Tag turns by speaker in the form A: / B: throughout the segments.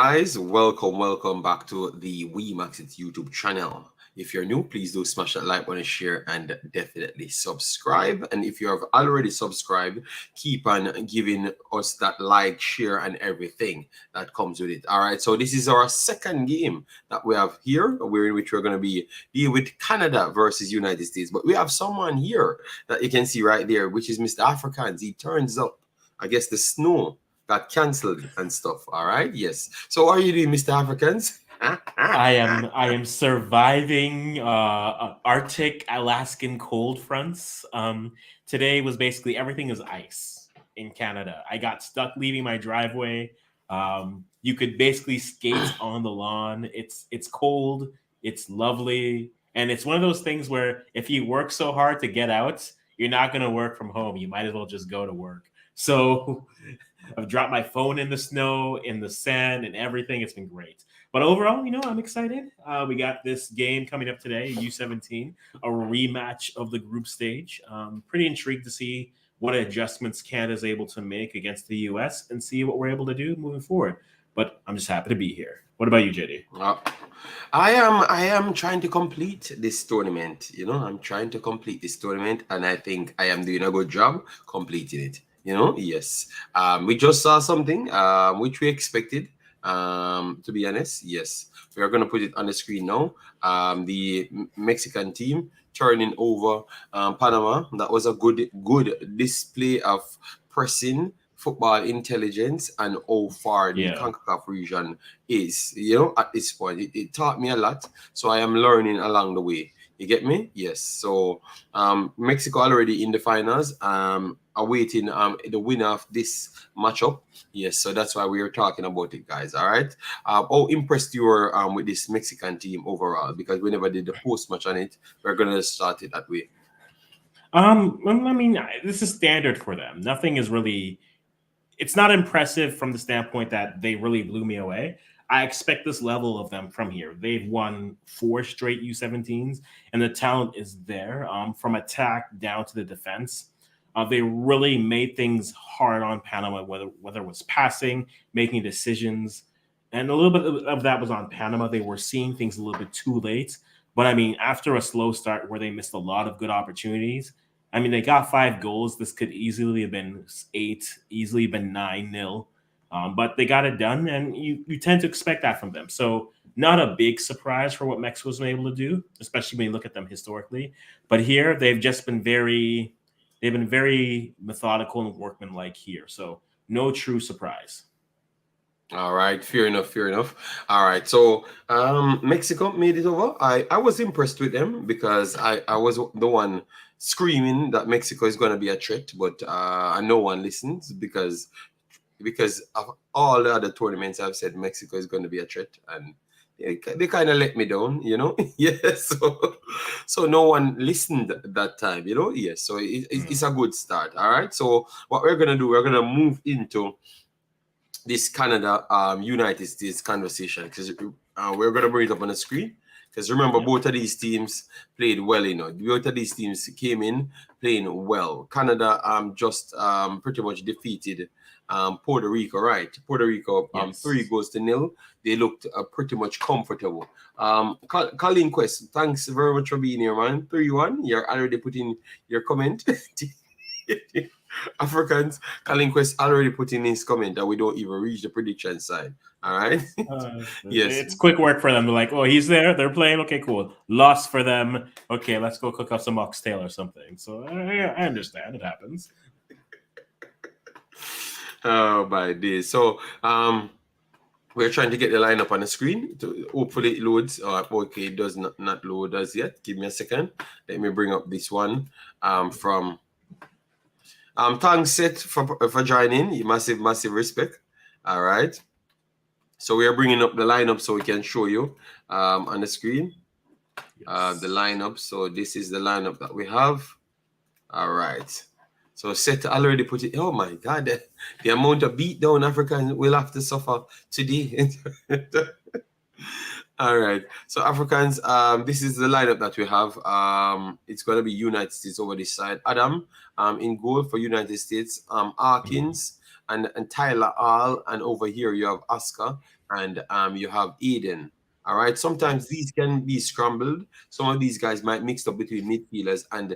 A: guys, welcome back to the Wemaxit YouTube channel. If you're new, please do smash that like button, share, and definitely subscribe. And if you have already subscribed, keep on giving us that like, share, and everything that comes with it. All right, so this is our second game that we have here, in which we're going to be dealing with Canada versus United States. But we have someone here that you can see right there, which is Mr. Africans. He turns up. I guess the snow got cancelled and stuff. All right, yes. So how are you doing, Mr. Africans?
B: I am surviving Arctic Alaskan cold fronts. Today was basically everything is ice in Canada. I got stuck leaving my driveway. You could basically skate on the lawn. It's cold. It's lovely, and it's one of those things where if you work so hard to get out, you're not going to work from home. You might as well just go to work. So I've dropped my phone in the snow, in the sand, and everything. It's been great. But overall, I'm excited. We got this game coming up today, U17, a rematch of the group stage. Pretty intrigued to see what adjustments Canada's able to make against the US and see what we're able to do moving forward. But I'm just happy to be here. What about you, JD?
A: I am trying to complete this tournament. I'm trying to complete this tournament, and I think I am doing a good job completing it. Yes. We just saw something which we expected. To be honest, yes, we are going to put it on the screen now. The Mexican team turning over Panama. That was a good display of pressing, football intelligence, and how far the Concacaf region is. At this point, it taught me a lot. So I am learning along the way. You get me? Yes. So Mexico already in the finals. Awaiting the winner of this matchup. Yes, so that's why we are talking about it, guys. All right. How impressed you were with this Mexican team overall? Because we never did the post match on it. We're gonna start it that way.
B: I mean, this is standard for them. Nothing is really. It's not impressive from the standpoint that they really blew me away. I expect this level of them from here. They've won 4 straight U17s, and the talent is there from attack down to the defense. They really made things hard on Panama, whether it was passing, making decisions, and a little bit of that was on Panama. They were seeing things a little bit too late. But I mean, after a slow start where they missed a lot of good opportunities, I mean, they got 5 goals. This could easily have been 8, easily been 9-0. But they got it done, and you tend to expect that from them. So not a big surprise for what Mexico was able to do, especially when you look at them historically. But here, they've just been very methodical and workmanlike here. So no true surprise.
A: All right, fair enough. All right, so Mexico made it over. I was impressed with them because I was the one screaming that Mexico is going to be a threat, but no one listens because of all the other tournaments I've said Mexico is going to be a threat, and they kind of let me down, Yes, so no one listened that time, Yes, so it's a good start. All right, so what we're gonna do, we're gonna move into this Canada United States conversation because we're gonna bring it up on the screen. Because remember, both of these teams played well, Both of these teams came in playing well. Canada just pretty much defeated Puerto Rico, right? Puerto Rico 3-0. They looked pretty much comfortable. Colin Quest, thanks very much for being here, man. 3-1. You're already putting your comment. Africans, Colin Quest already put in his comment that we don't even reach the prediction side. All right.
B: Yes. It's quick work for them. They're like, oh, he's there. They're playing. Okay, cool. Loss for them. Okay, let's go cook up some oxtail or something. So I understand. It happens.
A: Oh, my days. So, we're trying to get the lineup on the screen. Hopefully it loads. Okay, it does not load as yet. Give me a second. Let me bring up this one from... thanks, Seth, for joining. Massive respect. All right. So we are bringing up the lineup so we can show you on the screen the lineup. So this is the lineup that we have. All right. So Seth already put it. Oh my God, the amount of beatdown Africans will have to suffer today. All right. So Africans, this is the lineup that we have. It's going to be United States over this side. Adam in goal for United States. Arkins and Tyler All. And over here you have Oscar and you have Eden. All right. Sometimes
B: Yes.
A: these can be scrambled. Some of these guys might mix up between midfielders and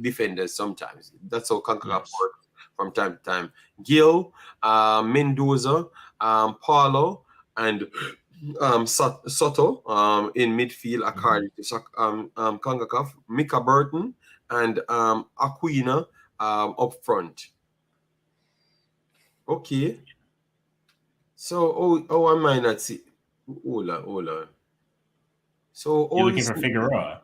A: defenders. Sometimes that's how Concacaf
B: Yes.
A: works from time to time. Gil, Mendoza, Paulo, and Soto in midfield,
B: Mhm.
A: according to Concacaf. Mika Burton and Aquina up front. Okay. So, I might not see. Hold on, hold on. So,
B: You're
A: all
B: looking
A: this.
B: for Figueroa.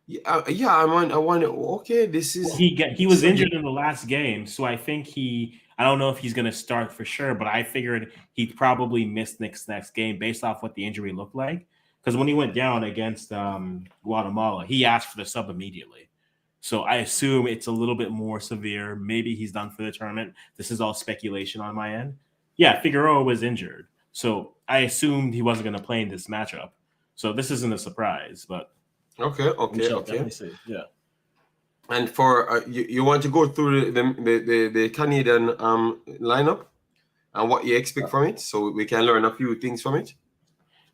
A: Yeah, yeah. I want. Okay, this
B: Well,
A: is
B: he
A: this
B: was
A: again.
B: injured in the last game, so I think I don't know if he's going to start for sure, but I figured he'd probably miss next game based off what the injury looked like. Because when he went down against Guatemala, he asked for the sub immediately. So I assume it's a little bit more severe. Maybe he's done for the tournament. This is all speculation on my end. Yeah, Figueroa was injured, so I assumed he wasn't going to play in this matchup. So this isn't a surprise, but
A: Okay,
B: we
A: okay,
B: shall
A: okay.
B: definitely see. Yeah.
A: And for you want to go through the Canadian lineup and what you expect from it, so we can learn a few things from it.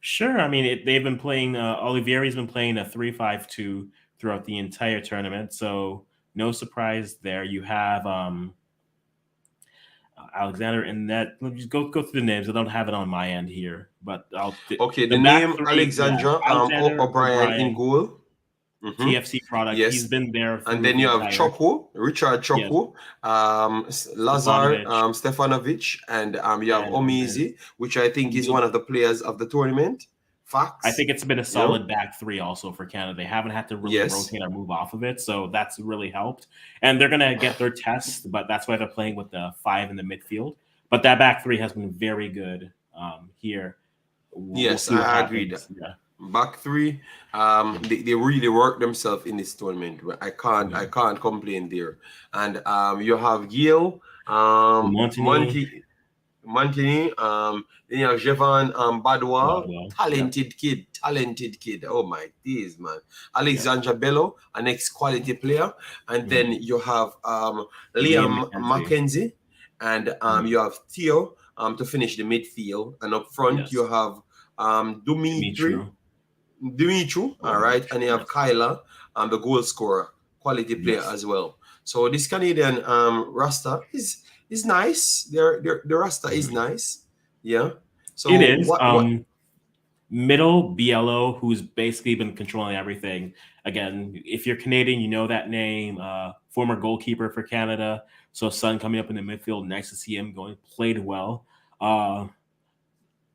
B: Sure. I mean, they've been playing. Olivieri's been playing a 3-5-2 throughout the entire tournament, so no surprise there. You have Alexander and that. Let me just go through the names. I don't have it on my end here, but
A: Okay,
B: the
A: the
B: back
A: name
B: three. Yeah,
A: Alexandra
B: Alexander
A: O'Brien in
B: O'Brien,
A: goal. Mm-hmm.
B: TFC product. He's
A: Yes.
B: been there
A: And
B: through
A: then
B: the
A: you have
B: entire.
A: Richard
B: Yes,
A: Choku, Lazar
B: Stefanovic,
A: Stefanovic, and you have
B: and
A: Omizi, which I think is one of the players of the tournament.
B: I
A: Facts,
B: think it's been a
A: you know?
B: solid back three also for Canada. They haven't had to really
A: Yes.
B: rotate or move off of it, so that's really helped. And they're going to get their test, but that's why they're playing with the five in the midfield. But that back three has been very good here. We'll
A: Yes,
B: see what
A: I agree that.
B: happens. Yeah.
A: Back three, they really work themselves in this tournament. I
B: Mhm.
A: can't complain there. And you have Yale,
B: Montagny,
A: Montini, then you have Jevan Badwa,
B: Rodwell. Yep.
A: talented kid. Oh my days, man.
B: Yep.
A: Alexandra Bello, an ex-quality player. And then
B: Mhm.
A: you have
B: Liam
A: Liam
B: McKenzie.
A: Mackenzie, and
B: Mhm.
A: you have Theo to finish the midfield. And up front, you
B: Yes.
A: have
B: Dimitru.
A: Dumitru, all right, and you have
B: Yes.
A: Kyla, the goal scorer, quality player
B: Yes.
A: as well. So this Canadian roster is nice. The roster is
B: Mhm.
A: nice. Yeah.
B: It
A: So
B: is.
A: what
B: Middle BLO, who's basically been controlling everything. Again, if you're Canadian, you know that name. Former goalkeeper for Canada. So Son coming up in the midfield, nice to see him going. Played well. Uh,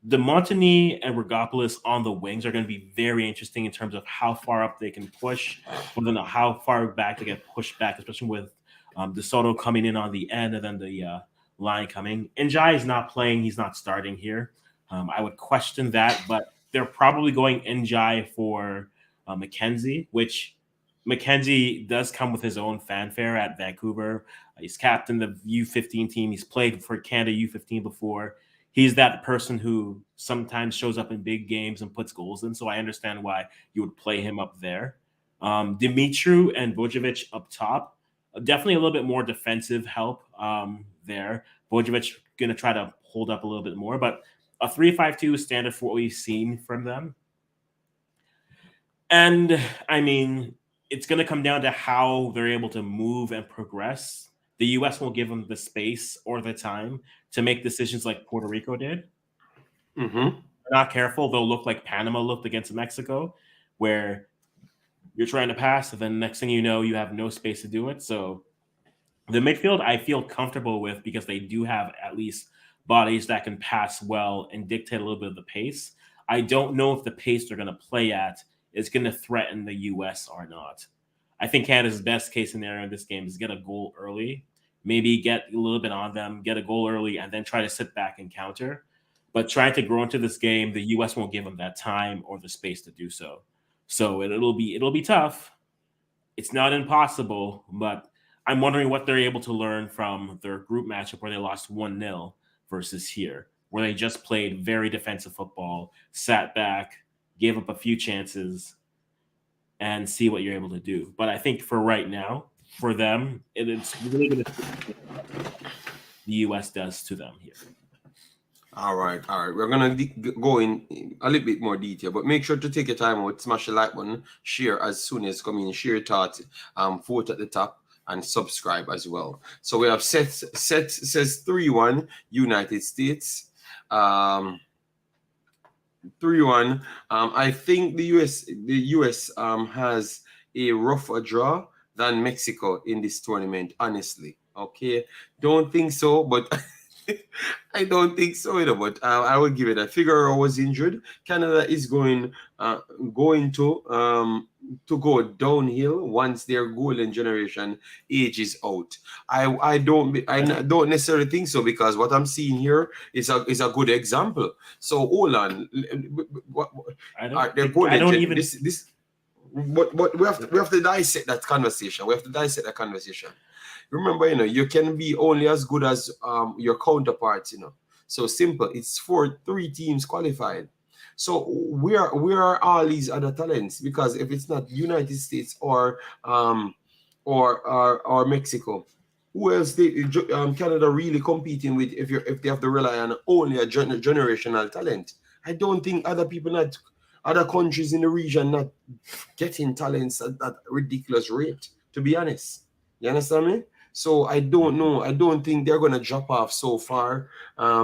B: the Montagny and Regopoulos on the wings are going to be very interesting in terms of how far up they can push, but then how far back they get pushed back, especially with De Soto coming in on the end and then the line coming. Njai is not playing; he's not starting here. I would question that, but they're probably going Njai for McKenzie, which McKenzie does come with his own fanfare at Vancouver. He's captain the U15 team. He's played for Canada U15 before. He's that person who sometimes shows up in big games and puts goals in. So I understand why you would play him up there. Dimitru and Bojovic up top, definitely a little bit more defensive help there. Bojovic going to try to hold up a little bit more, but a 3-5-2 is standard for what we've seen from them. And I mean, it's going to come down to how they're able to move and progress. The U.S. won't give them the space or the time to make decisions like Puerto Rico did.
A: mm-hmm.
B: They're not careful, they'll look like Panama looked against Mexico, where you're trying to pass, and then next thing you know, you have no space to do it. So the midfield, I feel comfortable with because they do have at least bodies that can pass well and dictate a little bit of the pace. I don't know if the pace they're going to play at is going to threaten the U.S. or not. I think Canada's best case scenario in this game is get a goal early, maybe get a little bit on them, get a goal early, and then try to sit back and counter. But trying to grow into this game, the U.S. won't give them that time or the space to do so. So it'll be tough. It's not impossible, but I'm wondering what they're able to learn from their group matchup where they lost 1-0 versus here, where they just played very defensive football, sat back, gave up a few chances, and see what you're able to do. But I think for right now, for them, it's really going to see what the U.S. does to them here.
A: All right, all right. We're gonna go in a little bit more detail, but make sure to take your time out, smash the like button, share as soon as come in, share your thoughts, vote at the top, and subscribe as well. So we have set says 3-1 United States. 3-1. I think the US has a rougher draw than Mexico in this tournament, honestly. Okay. Don't think so, but I don't think so either, but I will give it a Figueroa was injured. Canada is going to go downhill once their golden generation age is out. I don't necessarily think so, because what I'm seeing here is a good example. So hold on, what,
B: I don't
A: their
B: think I
A: golden
B: don't
A: gen,
B: even
A: this but we have to dissect that conversation. We have to dissect that conversation. Remember, you can be only as good as your counterparts. So simple. It's for 3 teams qualified. So where are all these other talents? Because if it's not United States or Mexico, who else Canada really competing with, if they have to rely on only a generational talent? I don't think other countries in the region not getting talents at that ridiculous rate, to be honest. You understand me? So I don't know. I don't think they're gonna drop off so far.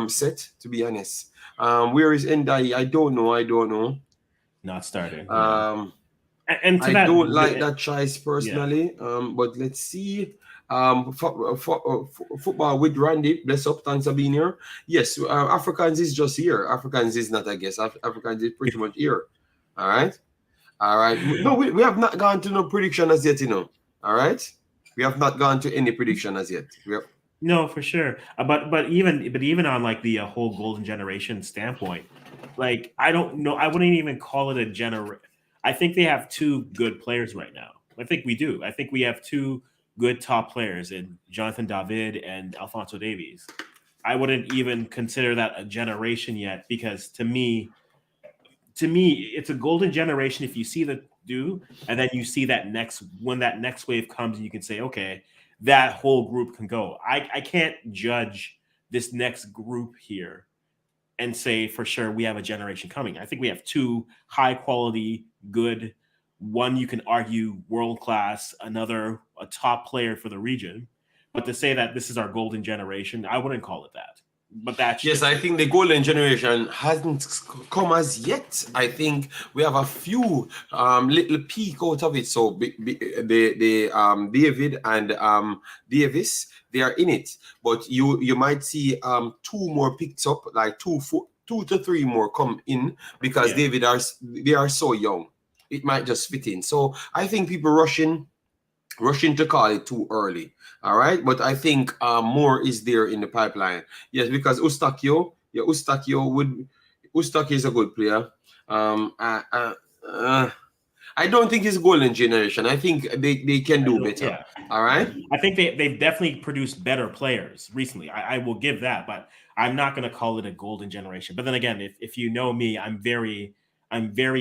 A: Set, to be honest. Where is Ndai? I don't know. I don't know.
B: not starting. Yeah,
A: Um,
B: and to
A: I
B: that,
A: don't like that choice
B: yeah.
A: personally. But let's see. Football with Randy. Bless up. Thanks for being here. Yes, Africans is just here. Africans is not, I guess. Africans is pretty much here. All right. All right. No, we have not gone to no prediction as yet. All right. We have not gone to any prediction as yet.
B: No, for sure. But even on like the whole golden generation standpoint, like I don't know, I wouldn't even call it a I think they have two good players right now. I think we do. I think we have two good top players in Jonathan David and Alfonso Davies. I wouldn't even consider that a generation yet, because to me, it's a golden generation if you see the do, and then you see that next wave comes, and you can say, okay, that whole group can go. I can't judge this next group here and say for sure we have a generation coming. I think we have two high quality, good, one you can argue world class, another a top player for the region. But to say that this is our golden generation, I wouldn't call it that. But that's
A: Yes,
B: just
A: I
B: me.
A: think the golden generation hasn't come as yet. I think we have a few little peak out of it. So David and Davis, they are in it, but you might see two more picked up, like 2 to 3 more come in, because
B: Yeah.
A: they are so young. It might just fit in. So I think people rushing to call it too early. All right, but I think more is there in the pipeline. Yes, because Ustakio is a good player. Um, uh, uh, uh, I don't think he's golden generation. I think they can
B: I
A: do
B: don't.
A: better.
B: Yeah.
A: All right.
B: I think they've definitely produced better players recently. I will give that, but I'm not going to call it a golden generation. But then again, if you know me, I'm very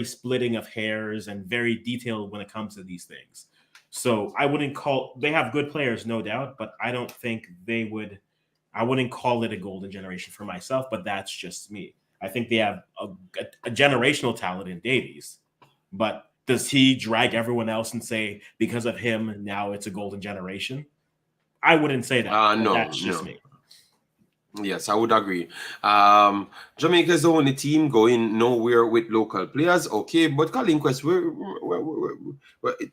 B: splitting of hairs and very detailed when it comes to these things. So I wouldn't call they have good players, no doubt, but I don't think they would. I wouldn't call it a golden generation for myself, but that's just me. I think they have a generational talent in Davies, but does he drag everyone else and say because of him now it's a golden generation? I wouldn't say that, but
A: No,
B: that's just
A: no.
B: me.
A: Yes, I would agree. Jamaica is the only team going nowhere with local players. Okay, but Colin Quest,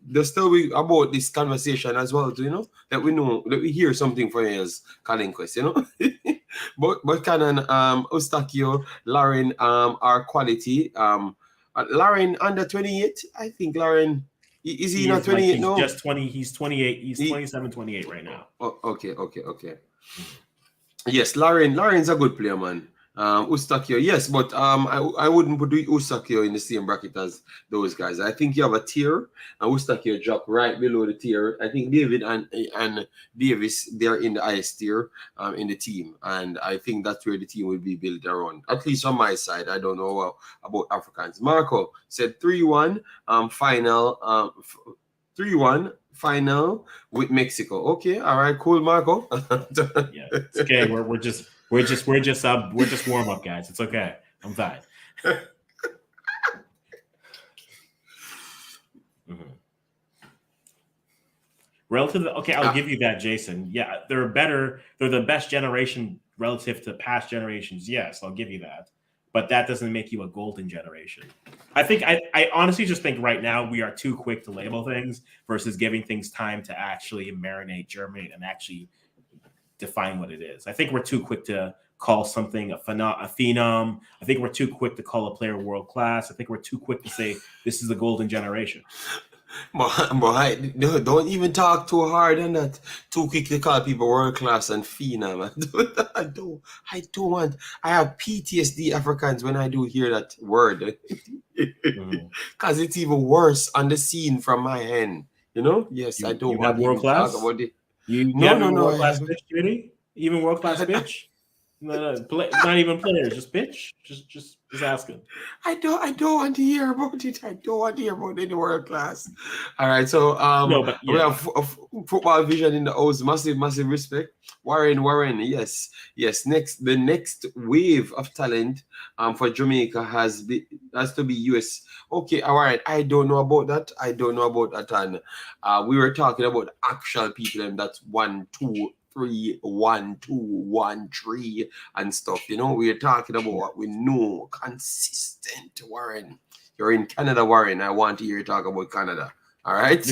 A: there's still about this conversation as well. That we hear something for years, Colin Quest. But Canon, Eustakio, Lauren, are quality. Lauren under 28. I think Lauren is he
B: He
A: not
B: is like
A: 28
B: he's
A: now?
B: just 20, he's 28, he's
A: He,
B: 27, 28 right now.
A: okay. Yes, Lauren's a good player, man. Ustakio, yes, but I wouldn't put Ustakio in the same bracket as those guys. I think you have a tier, and Ustakio drop right below the tier. I think David and Davis, they're in the highest tier in the team, and I think that's where the team will be built around. At least on my side, I don't know about Africans. Marco said 3-1 final 3-1 final with Mexico. Okay, all right, cool, Marco.
B: Yeah. It's okay. We're just We're just warm up, guys. It's okay. I'm fine. Mm-hmm. Relative to, okay, I'll give you that, Jason. Yeah, they're better. They're the best generation relative to past generations. Yes, I'll give you that. But that doesn't make you a golden generation. I honestly just think right now we are too quick to label things versus giving things time to actually marinate, germinate, and actually define what it is. I think we're too quick to call something a phenom. I think we're too quick to call a player world class. I think we're too quick to say this is the golden generation.
A: But don't even talk too hard on that. Too quick to call people world class and phenom. I don't want. I have PTSD Africans when I do hear that word, because it's even worse on the scene from my end. You know? Yes, I don't want to even talk about it.
B: No. World class bitch, Judy? Even world class bitch? No, not even players, just bitch. Just asking.
A: I don't want to hear about it. I don't want to hear about any world class. All right, so we have football vision in the house. Massive respect. Warren, yes. The next wave of talent for Jamaica has to be US. Okay, all right. I don't know about that. And we were talking about actual people, and that's 1, 2, 3, 1, 2, 1, 3 and stuff. You know, we're talking about what we know. Consistent, Warren. You're in Canada, Warren. I want to hear you talk about Canada. All right.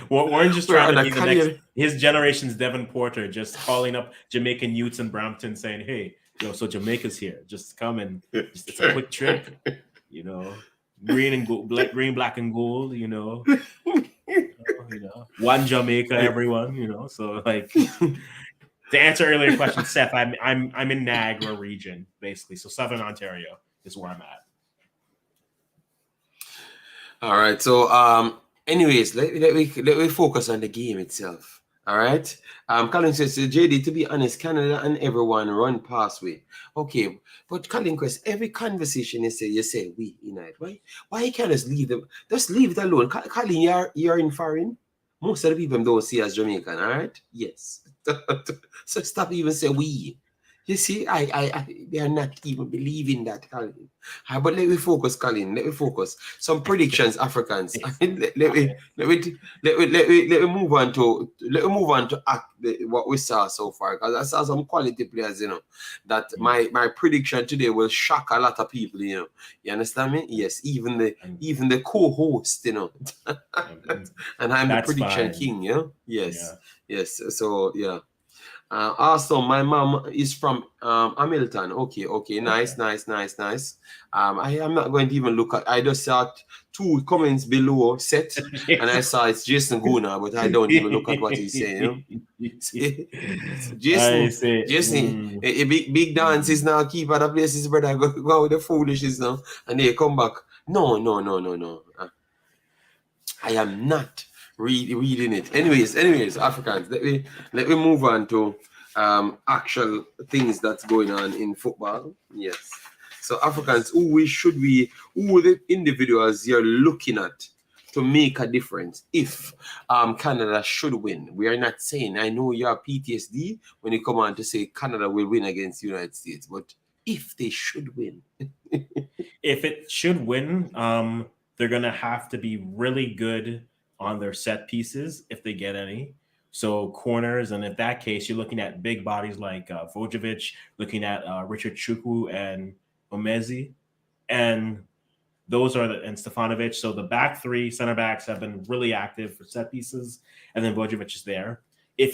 B: Well, Warren's just trying to be the next. His generation's Devin Porter, just calling up Jamaican youths in Brampton, saying, "Hey, so Jamaica's here. Just come and it's a quick trip. You know, green and gold, green, black and gold. You know." One Jamaica, everyone, so like to answer earlier question, Seth, I'm in Niagara region, basically. So Southern Ontario is where I'm at.
A: All right. So anyways, let me focus on the game itself. All right. Colin says, JD, to be honest, Canada and everyone run past we. Okay, but Colin Quest, every conversation you say we unite. Why you can't just leave them? Just leave it alone. Colin, you're in foreign. Most of the people don't see as Jamaican, all right? Yes. So stop even say we. You see, they are not even believing that, Colin. But let me focus, Colin. Let me focus. Some predictions, Africans. let me move on to what we saw so far, because I saw some quality players. That my prediction today will shock a lot of people. You understand me? Yes, even the co-host. And I'm the prediction king. Yes. So yeah. Also, my mom is from Hamilton. Okay, nice. I am not going to even look at. I just saw 2 comments below set, and I saw it's Jason Guna, but I don't even look at what he's saying. Jason, a big dance is now keep at the places, brother. Go with the foolishness now, and they come back. No. I am not reading it. Anyways, Africans, let me move on to actual things that's going on in football. Yes. So Africans, who the individuals you're looking at to make a difference if Canada should win. We are not saying, I know you have PTSD when you come on to say Canada will win against the United States, but if they should win.
B: If it should win, they're going to have to be really good on their set pieces if they get any. So corners, and in that case, you're looking at big bodies like Vojovic, looking at Richard Chukwu and Omezi, and those are and Stefanovic. So the back 3 center backs have been really active for set pieces, and then Vojovic is there. If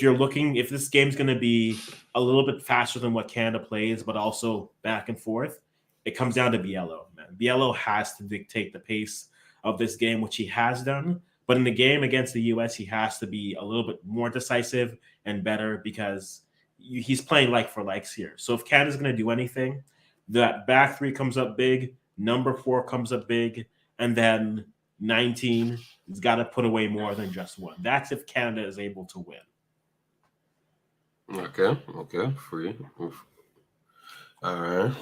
B: this game's going to be a little bit faster than what Canada plays, but also back and forth, it comes down to Biello. Man, Biello has to dictate the pace of this game, which he has done. But in the game against the U.S., he has to be a little bit more decisive and better because he's playing like for likes here. So if Canada's going to do anything, that back 3 comes up big, number 4 comes up big, and then 19 has got to put away more than just 1. That's if Canada is able to win.
A: Okay, free. All right.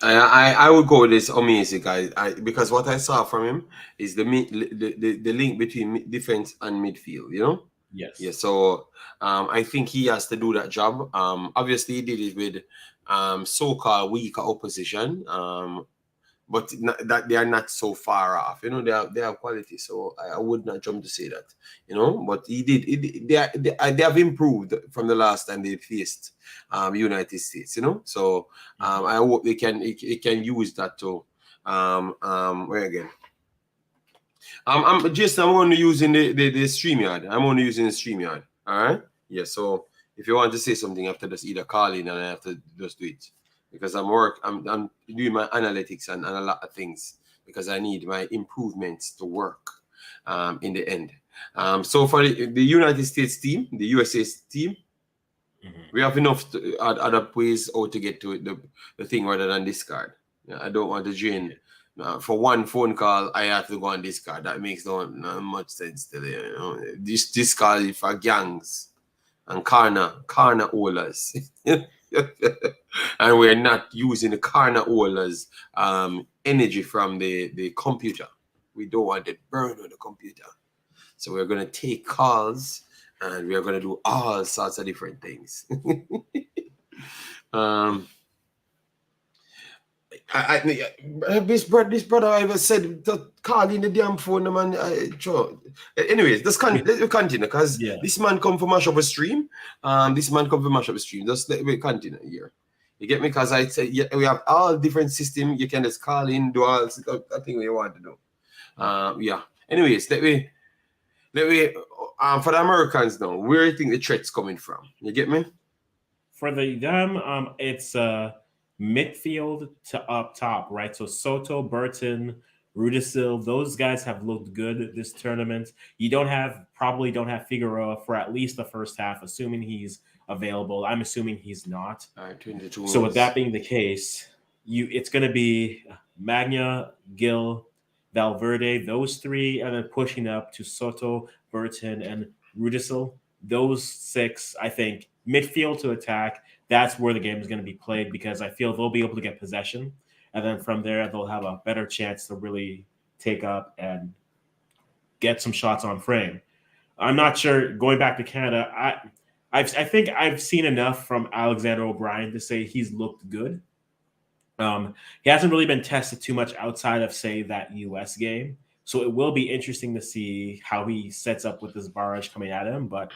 A: I would go with this amazing guy. Because what I saw from him is the link between defense and midfield.
B: Yes.
A: Yeah, so I think he has to do that job. Obviously, he did it with so-called weaker opposition, but that they are not so far off. They have quality, so I would not jump to say that. But he did. They have improved from the last time they faced United States. So I hope they can use that to where again. I'm only using the StreamYard. I'm only using the StreamYard. All right. Yeah. So if you want to say something, you have to just either call in and I have to just do it because I'm doing my analytics and a lot of things because I need my improvements to work in the end. So for the United States team, the USA team, we have enough other ways how to get to the thing rather than discard. I don't want to drain. For one phone call, I have to go on discard. That makes not much sense to me. This discard is for gangs and corner holders. And we're not using the corner holders energy from the computer. We don't want it burned on the computer. So we're going to take calls and we're going to do all sorts of different things. This brother I ever said to call in the damn phone, man. Anyways, let's continue because this man come from mash up a stream. Just let me continue here. You get me? Because I say we have all different systems. You can just call in, do all the thing you want to do. Yeah. Anyways, let me for the Americans now, where do you think the threat's coming from? You get me?
B: For them, it's midfield to up top, right? So Soto, Burton, Rudisil, those guys have looked good this tournament. You probably don't have Figueroa for at least the first half, assuming he's available. I'm assuming he's not. So with that being the case, it's going to be Magna, Gil, Valverde, those three, and then pushing up to Soto, Burton, and Rudisil. Those six, I think, midfield to attack. That's where the game is going to be played because I feel they'll be able to get possession, and then from there they'll have a better chance to really take up and get some shots on frame. I'm not sure. Going back to Canada, I think I've seen enough from Alexander O'Brien to say he's looked good. He hasn't really been tested too much outside of, say, that US game. So it will be interesting to see how he sets up with this barrage coming at him. But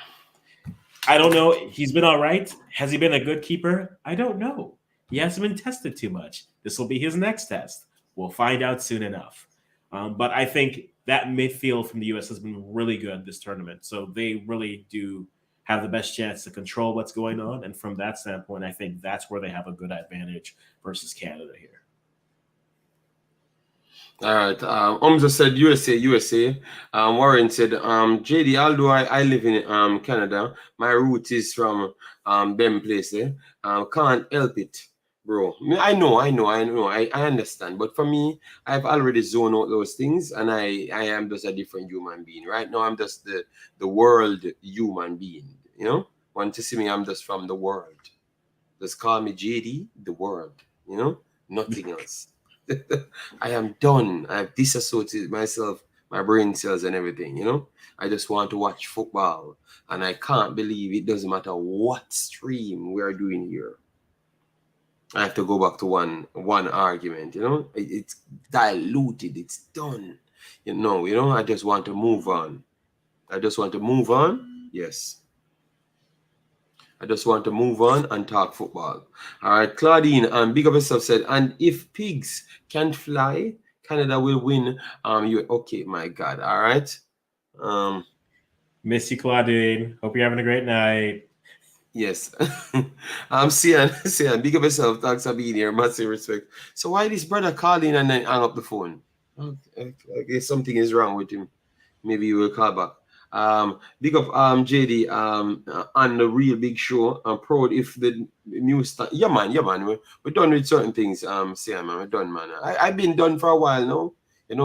B: I don't know. He's been all right. Has he been a good keeper? I don't know. He hasn't been tested too much. This will be his next test. We'll find out soon enough. But I think that midfield from the US has been really good this tournament. So they really do have the best chance to control what's going on. And from that standpoint, I think that's where they have a good advantage versus Canada here.
A: All right. Umza said USA. Warren said, JD, although I live in Canada, my root is from them place. Can't help it, bro. I know. I understand. But for me, I've already zoned out those things, and I am just a different human being. Right now, I'm just the world human being. Want to see me? I'm just from the world. Just call me JD, the world. Nothing else. I am done. I've disassociated myself, my brain cells and everything, I just want to watch football. And I can't believe it doesn't matter what stream we are doing here. I have to go back to one argument, It's diluted. It's done. I just want to move on. Yes. I just want to move on and talk football. All right, Claudine, big up yourself said, and if pigs can't fly, Canada will win. Okay, my God. All right.
B: Miss you, Claudine. Hope you're having a great night.
A: Yes. Sian, big up yourself. Thanks for being here. Massive respect. So why this brother call in and then hang up the phone? I guess something is wrong with him. Maybe you will call back. Big up JD on the real big show. I'm proud if the new start. Yeah man. We're done with certain things. Man, we're done, man. I've been done for a while now,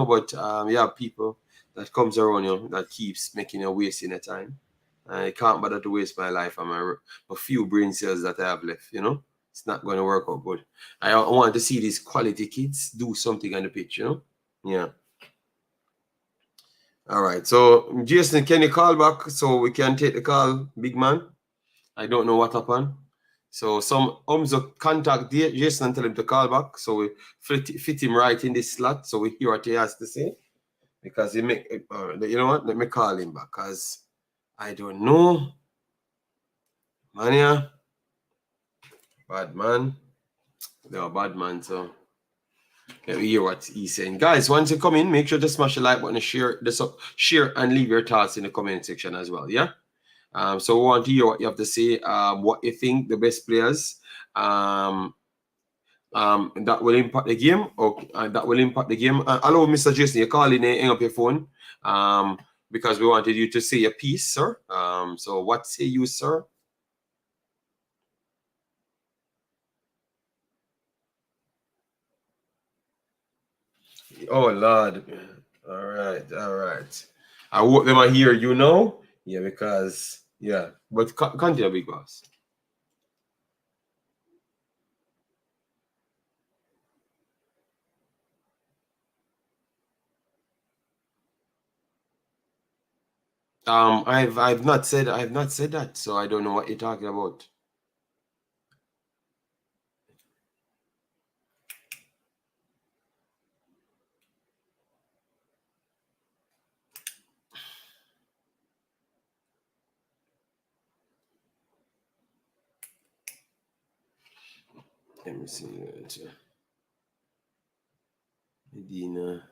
A: but you have people that comes around you that keeps making you wasting your time. I can't bother to waste my life and my few brain cells that I have left, It's not going to work out good. I want to see these quality kids do something on the pitch, Yeah. All right. So, Jason, can you call back so we can take the call, big man? I don't know what happened. So, some contact Jason and tell him to call back. So, we fit him right in this slot so we hear what he has to say. Because he make, you know what? Let me call him back because I don't know. Mania, bad man. They're a bad man, so. Let me hear what he's saying. Guys, once you come in, make sure to smash the like button and share and leave your thoughts in the comment section as well. Yeah. So we want to hear what you have to say, what you think the best players that will impact the game, or that will impact the game. Hello, Mr. Jason, you're calling in, hang up your phone. Because we wanted you to say a piece, sir. So what say you, sir? Oh Lord. All right. I hope them are here, you know? Yeah, because yeah. But continue, big boss. I've not said that, so I don't know what you're talking about. Let me see. Medina.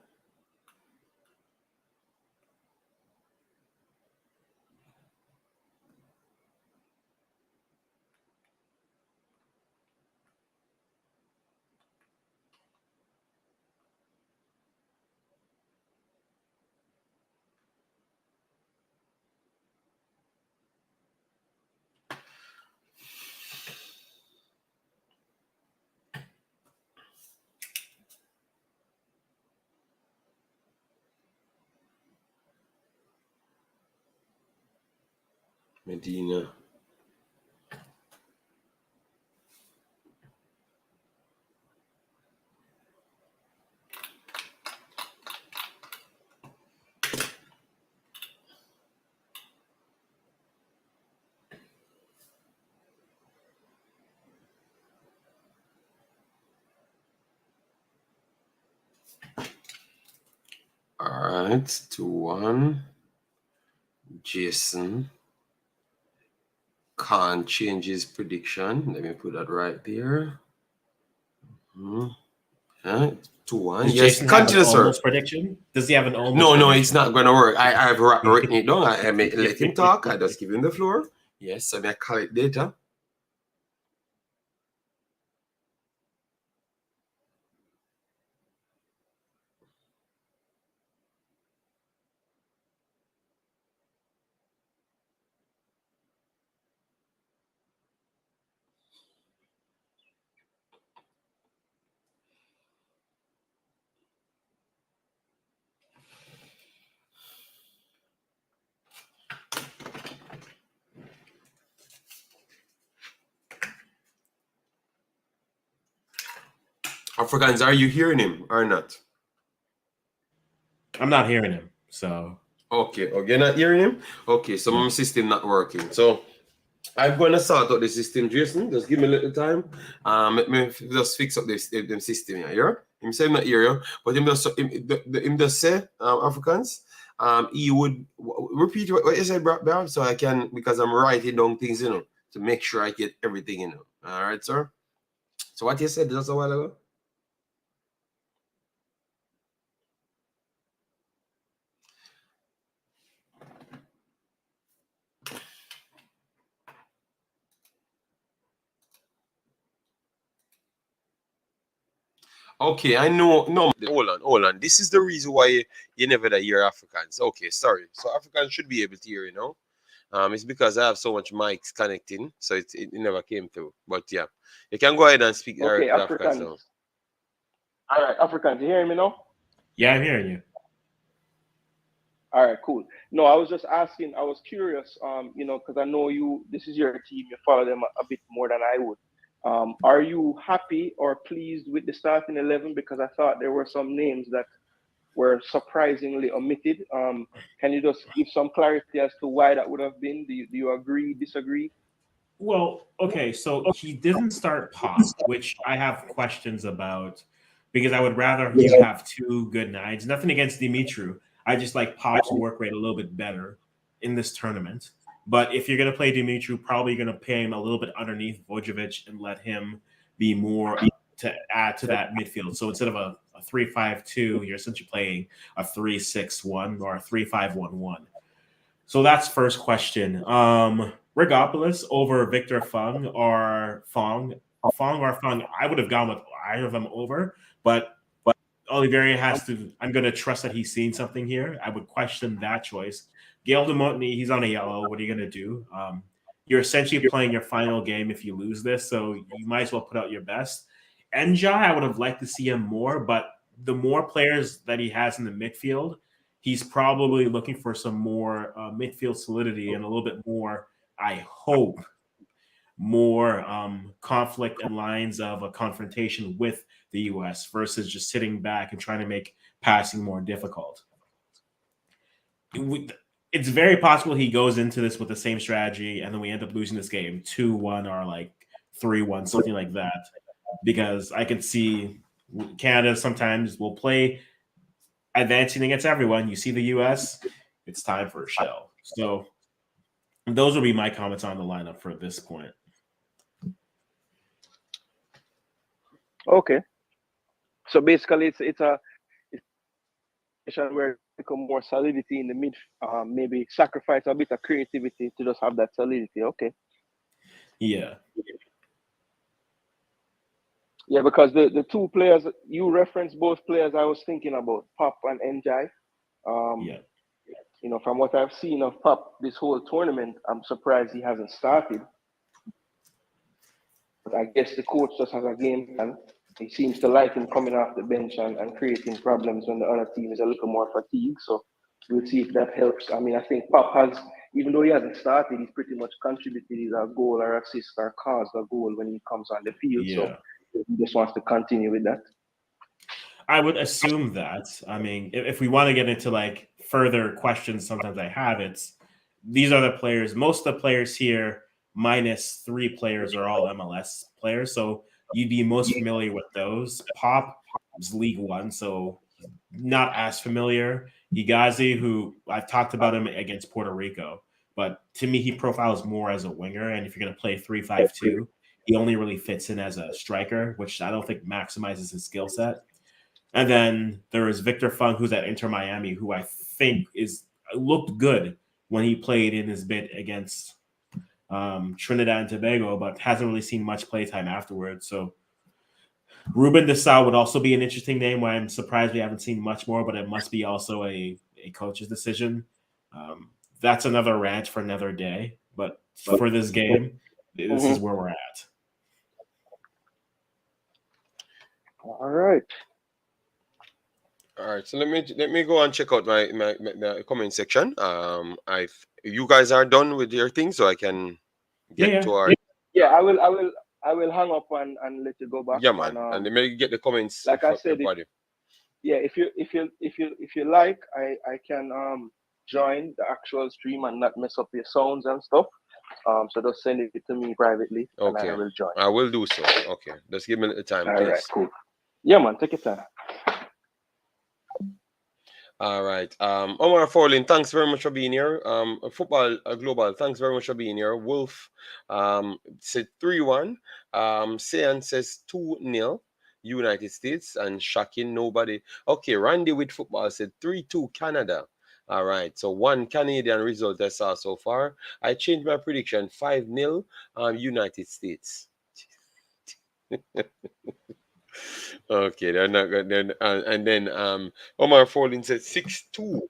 A: Medina. All right, 2-1. Jason can't change his prediction. Let me put that right there. Yeah, 2-1.
B: Does
A: Yes,
B: Jason have an
A: continue, sir.
B: almost prediction? Does he have an almost
A: No,
B: prediction?
A: it's not gonna work. I've written it down. I let him talk. I just give him the floor. Yes, so I call it data. Africans, are you hearing him or not?
B: I'm not hearing him. So
A: Okay, you're not hearing him? Okay, so my system not working. So I'm gonna sort out the system, Jason. Just give me a little time. Let me just fix up this the system here. Yeah? Him say him not hear you, but him just say Africans. He would repeat what you said, Bram, so I can, because I'm writing down things, to make sure I get everything, All right, sir. So what you said just a while ago? Okay, I know. No, hold on. This is the reason why you never hear Africans. Okay, sorry. So Africans should be able to hear, it's because I have so much mics connecting, so it never came through. But yeah, you can go ahead and speak
C: Okay,
A: the Africans now.
C: All right, Africans, you hearing me now?
B: yeah, I'm hearing you.
C: All right, cool. No, I was just asking. I was curious, because I know this is your team. You follow them a bit more than I would. Are you happy or pleased with the starting 11? Because I thought there were some names that were surprisingly omitted. Can you just give some clarity as to why that would have been? Do you agree, disagree?
B: Well, okay, so he didn't start Pop, which I have questions about because I would rather you have two good nines. Nothing against Dimitru. I just like Pop's work rate a little bit better in this tournament. But if you're going to play Dimitru, probably going to pay him a little bit underneath Vojevic and let him be more to add to that midfield. So instead of a 3-5-2, you're essentially playing a 3-6-1 or a 3-5-1-1. So that's first question. Regopoulos over Victor Fung or Fong. Fong or Fung, I would have gone with either of them over, but Oliveira has to. I'm going to trust that he's seen something here. I would question that choice. Gail DeMontney, he's on a yellow. What are you going to do? You're essentially playing your final game if you lose this, so you might as well put out your best. Njai, I would have liked to see him more, but the more players that he has in the midfield, he's probably looking for some more midfield solidity and a little bit more, I hope, more conflict and lines of a confrontation with the U.S. versus just sitting back and trying to make passing more difficult. It's very possible he goes into this with the same strategy and then we end up losing this game 2-1 or like 3-1, something like that. Because I can see Canada sometimes will play advancing against everyone. You see the U.S., it's time for a shell. So those will be my comments on the lineup for this point.
C: Okay. So basically, it's a where become more solidity in the mid. Maybe sacrifice a bit of creativity to just have that solidity. Okay.
B: Yeah.
C: Yeah, because the two players you referenced, both players I was thinking about, Pop and Njai.
B: Yeah.
C: You know, from what I've seen of Pop this whole tournament, I'm surprised he hasn't started. But I guess the coach just has a game plan. He seems to like him coming off the bench and creating problems when the other team is a little more fatigued. So we'll see if that helps. I mean, I think Pop has, even though he hasn't started, he's pretty much contributed either a goal or assist or caused a goal when he comes on the field.
B: Yeah.
C: So he just wants to continue with that.
B: I would assume that. I mean, if we want to get into like further questions, sometimes I have these are the players. Most of the players here, minus 3 players, are all MLS players. So you'd be most familiar with those. Pop is League One, so not as familiar. Higazi, who I've talked about him against Puerto Rico, but to me, he profiles more as a winger. And if you're going to play 3-5-2, he only really fits in as a striker, which I don't think maximizes his skill set. And then there is Victor Fung, who's at Inter Miami, who I think looked good when he played in his bit against Trinidad and Tobago, but hasn't really seen much playtime afterwards. So Ruben Desau would also be an interesting name. Why I'm surprised we haven't seen much more, but it must be also a coach's decision. That's another rant for another day. But for this game, this is where we're at.
C: All right.
A: All right, so let me go and check out my comment section. You guys are done with your thing, so I can get to our.
C: Yeah, I will hang up and let you go back.
A: Yeah, man, and let me get the comments.
C: Like I said, if you like, I can join the actual stream and not mess up your sounds and stuff. So just send it to me privately, and I will join.
A: I will do so. Okay, just give me the time, please.
C: All right, cool. Yeah, man, take your time.
A: All right. Omar Fowling, thanks very much for being here. Football Global, thanks very much for being here. Wolf said 3-1. Sean says 2-0 United States, and shocking nobody. Okay, Randy with football said 3-2 Canada. All right, so 1 Canadian result I saw so far. I changed my prediction 5-0 United States. Okay, they're not good. And then Omar Fowling said 6-2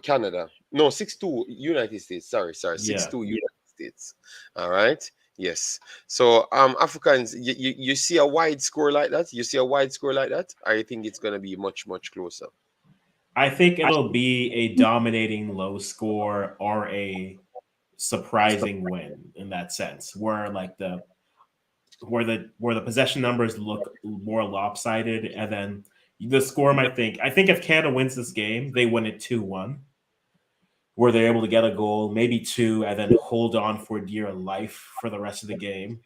A: Canada. No, 6-2 United States. Sorry, 6-2 United States. All right. Yes. So Africans, you see a wide score like that? You see a wide score like that? I think it's gonna be much closer.
B: I think it'll be a dominating low score or a surprising win in that sense, where like where the possession numbers look more lopsided, and then the score might think. I think if Canada wins this game, they win it 2-1, where they're able to get a goal, maybe two, and then hold on for dear life for the rest of the game.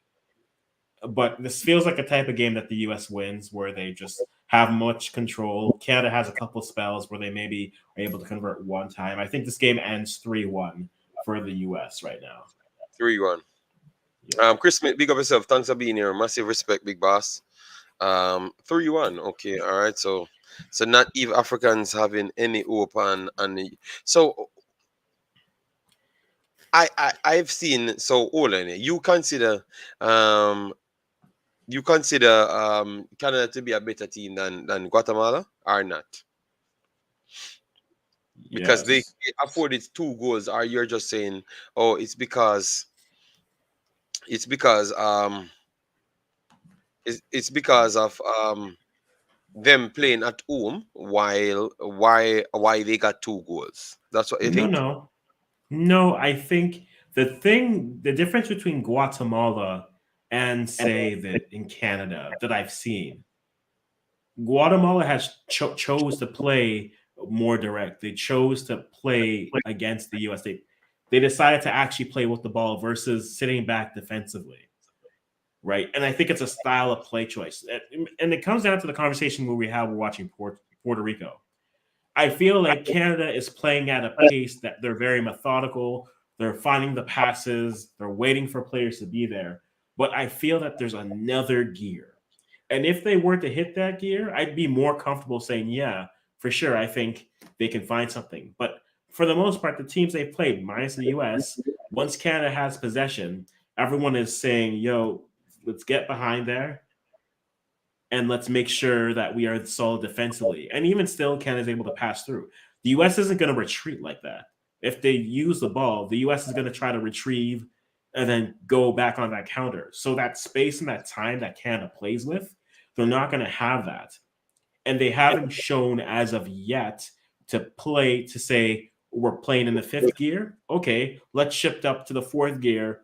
B: But this feels like a type of game that the U.S. wins, where they just have much control. Canada has a couple spells where they maybe are able to convert one time. I think this game ends 3-1 for the U.S. right now.
A: 3-1.
B: Yeah.
A: Chris Smith, big up yourself. Thanks for being here. Massive respect, big boss. 3-1. Okay, all right. So not even Africans having any hope on the. So I've seen. So hold on. You consider Canada to be a better team than Guatemala or not? Because they
B: Yes.
A: afforded 2 goals, or you're just saying, oh, it's because it's because of them playing at home while why they got 2 goals. That's what you
B: No,
A: think?
B: no. No, I think the difference between Guatemala and say that in Canada that I've seen, Guatemala has chose to play more direct. They chose to play against the US. They decided to actually play with the ball versus sitting back defensively, right? And I think it's a style of play choice, and it comes down to the conversation where we're watching Puerto Rico. I feel like Canada is playing at a pace that they're very methodical. They're finding the passes. They're waiting for players to be there. But I feel that there's another gear. And if they were to hit that gear, I'd be more comfortable saying, yeah, for sure, I think they can find something. But for the most part, the teams they've played, minus the US, once Canada has possession, everyone is saying, yo, let's get behind there and let's make sure that we are solid defensively. And even still, Canada's able to pass through. The U.S. isn't going to retreat like that. If they use the ball, the U.S. is going to try to retrieve and then go back on that counter. So that space and that time that Canada plays with, they're not going to have that. And they haven't shown as of yet to play to say, we're playing in the fifth gear. Okay, let's shift up to the fourth gear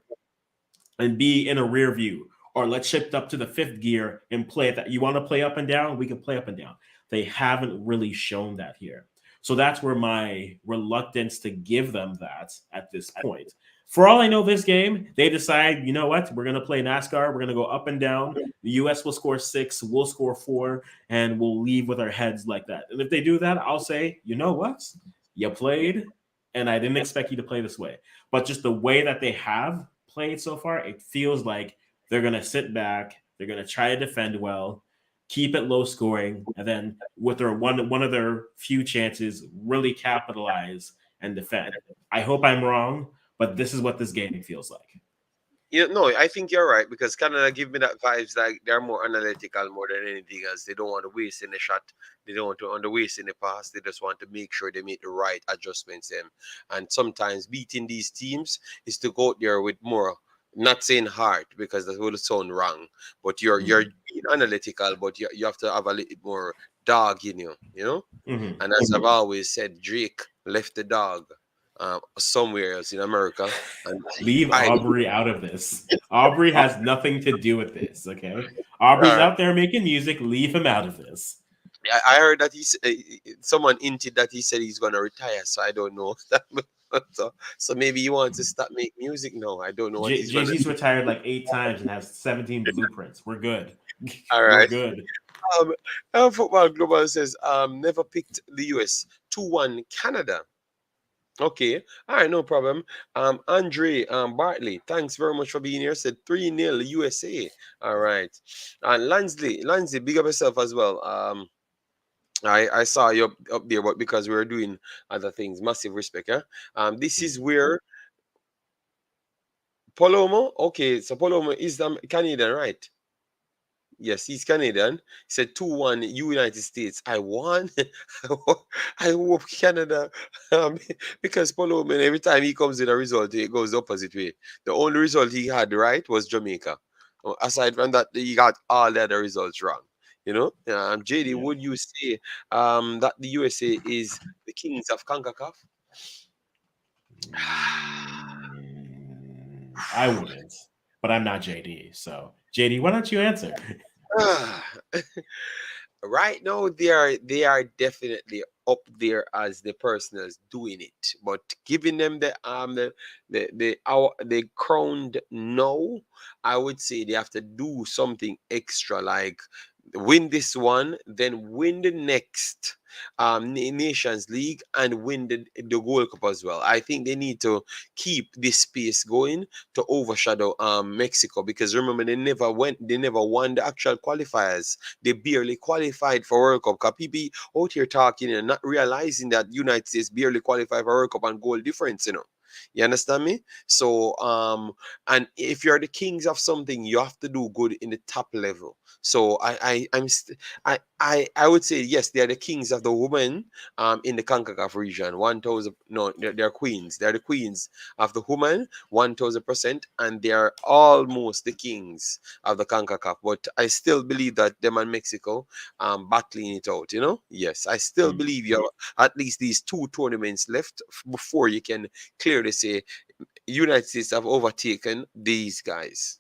B: and be in a rear view, or let's shift up to the fifth gear and play that. You want to play up and down? We can play up and down. They haven't really shown that here. So that's where my reluctance to give them that at this point. For all I know, this game, they decide, you know what? We're going to play NASCAR. We're going to go up and down. The U.S. will score 6, we'll score 4, and we'll leave with our heads like that. And if they do that, I'll say, you know what? You played, and I didn't expect you to play this way. But just the way that they have played so far, it feels like they're going to sit back, they're going to try to defend well, keep it low scoring, and then with their one of their few chances, really capitalize and defend. I hope I'm wrong, but this is what this game feels like.
A: No, I think you're right, because Canada give me that vibes like they're more analytical more than anything else. They don't want to waste any shot. They don't want to under waste in the pass. They just want to make sure they make the right adjustments. And sometimes beating these teams is to go out there with more. Not saying heart, because that would sound wrong, but you're being analytical, but you have to have a little more dog in you, you know.
B: Mm-hmm.
A: And as I've always said, Drake left the dog somewhere else in America, and
B: Leave
A: I
B: Aubrey out of this. Aubrey has nothing to do with this, okay? Aubrey's
A: uh,
B: out there making music. Leave him out of this.
A: I heard that someone hinted that he said he's gonna retire, so I don't know. So maybe he wants to stop make music now. I don't know what he's gonna
B: Jay-Z's
A: do.
B: retired like 8 times and has 17 blueprints. We're good.
A: All
B: We're
A: right.
B: good.
A: Football Global says never picked the US 2-1 Canada. Okay, all right, no problem. Andre Bartley, thanks very much for being here. Said 3-0 USA. All right, and Lansley, big up yourself as well. I saw you up there, but because we were doing other things, massive respect. This is where Palomo. Okay, so Palomo is Canadian, right? Yes, he's Canadian. He said 2-1 United States. I won. I hope Canada. Because Polo, man, every time he comes with a result, it goes the opposite way. The only result he had right was Jamaica. Aside from that, he got all the other results wrong. You know, JD,
B: Yeah.
A: would you say that the USA is the kings of Concacaf?
B: I wouldn't. but I'm not JD. So JD, why don't you answer?
D: Right now they are definitely up there as the person that's doing it, but giving them the crown now, I would say they have to do something extra, like win this one, then win the next Nations League, and win the Gold Cup as well. I think they need to keep this pace going to overshadow Mexico, because remember they never won the actual qualifiers. They barely qualified for World Cup. Because people out here talking and not realizing that United States barely qualified for World Cup and goal difference, You understand me? So and if you're the kings of something, you have to do good in the top level. So I would say yes, they are the kings of the women in the Concacaf region. 1,000, no, they're queens. They're the queens of the women, 1,000%, and they are almost the kings of the Concacaf. But I still believe that them and Mexico battling it out. Yes, I still believe you have at least these two tournaments left before you can clearly say United States have overtaken these guys.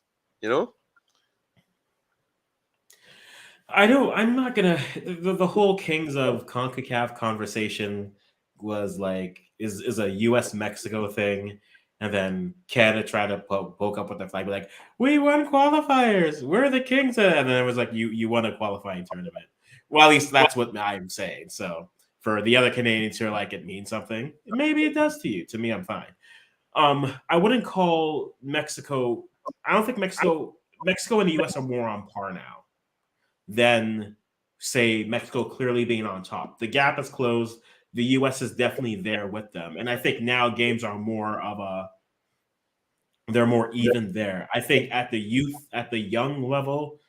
B: I'm not gonna. The whole Kings of Concacaf conversation was like is a U.S. Mexico thing, and then Canada tried to poke up with the flag, be like, "We won qualifiers. We're the Kings," and then it was like, "You won a qualifying tournament." Well, at least that's what I'm saying. So for the other Canadians who are like, it means something. Maybe it does to you. To me, I'm fine. I wouldn't call Mexico. I don't think Mexico and the U.S. are more on par now than, say, Mexico clearly being on top. The gap is closed. The U.S. is definitely there with them, and I think now games are more of a they're more even there. I think at the young level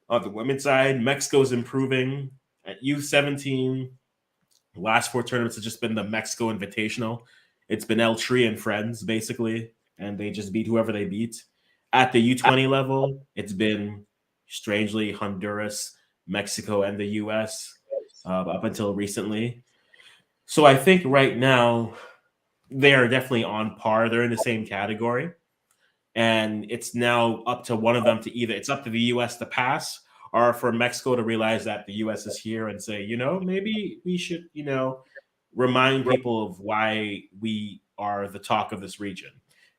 B: of the women's side, Mexico's improving. At U17, last four tournaments have just been the Mexico Invitational. It's been El Tri and friends basically, and they just beat whoever they beat. At the U20 level, it's been strangely Honduras, Mexico, and the U.S. Up until recently. So I think right now they are definitely on par. They're in the same category, and it's now up to one of them to either it's up to the U.S. to pass or for Mexico to realize that the U.S. is here and say, maybe we should, remind people of why we are the talk of this region.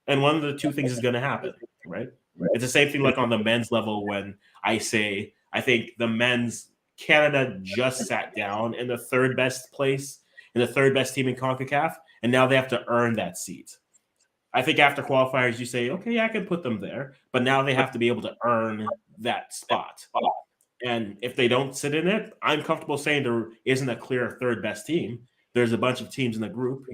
B: And one of the two things is going to happen, right? It's the same thing like on the men's level when I say I think the men's Canada just sat down in the third best place in the third best team in CONCACAF, and now they have to earn that seat. I think after qualifiers, you say, okay, yeah, I can put them there, but now they have to be able to earn that spot. And if they don't sit in it, I'm comfortable saying there isn't a clear third best team. There's a bunch of teams in the group,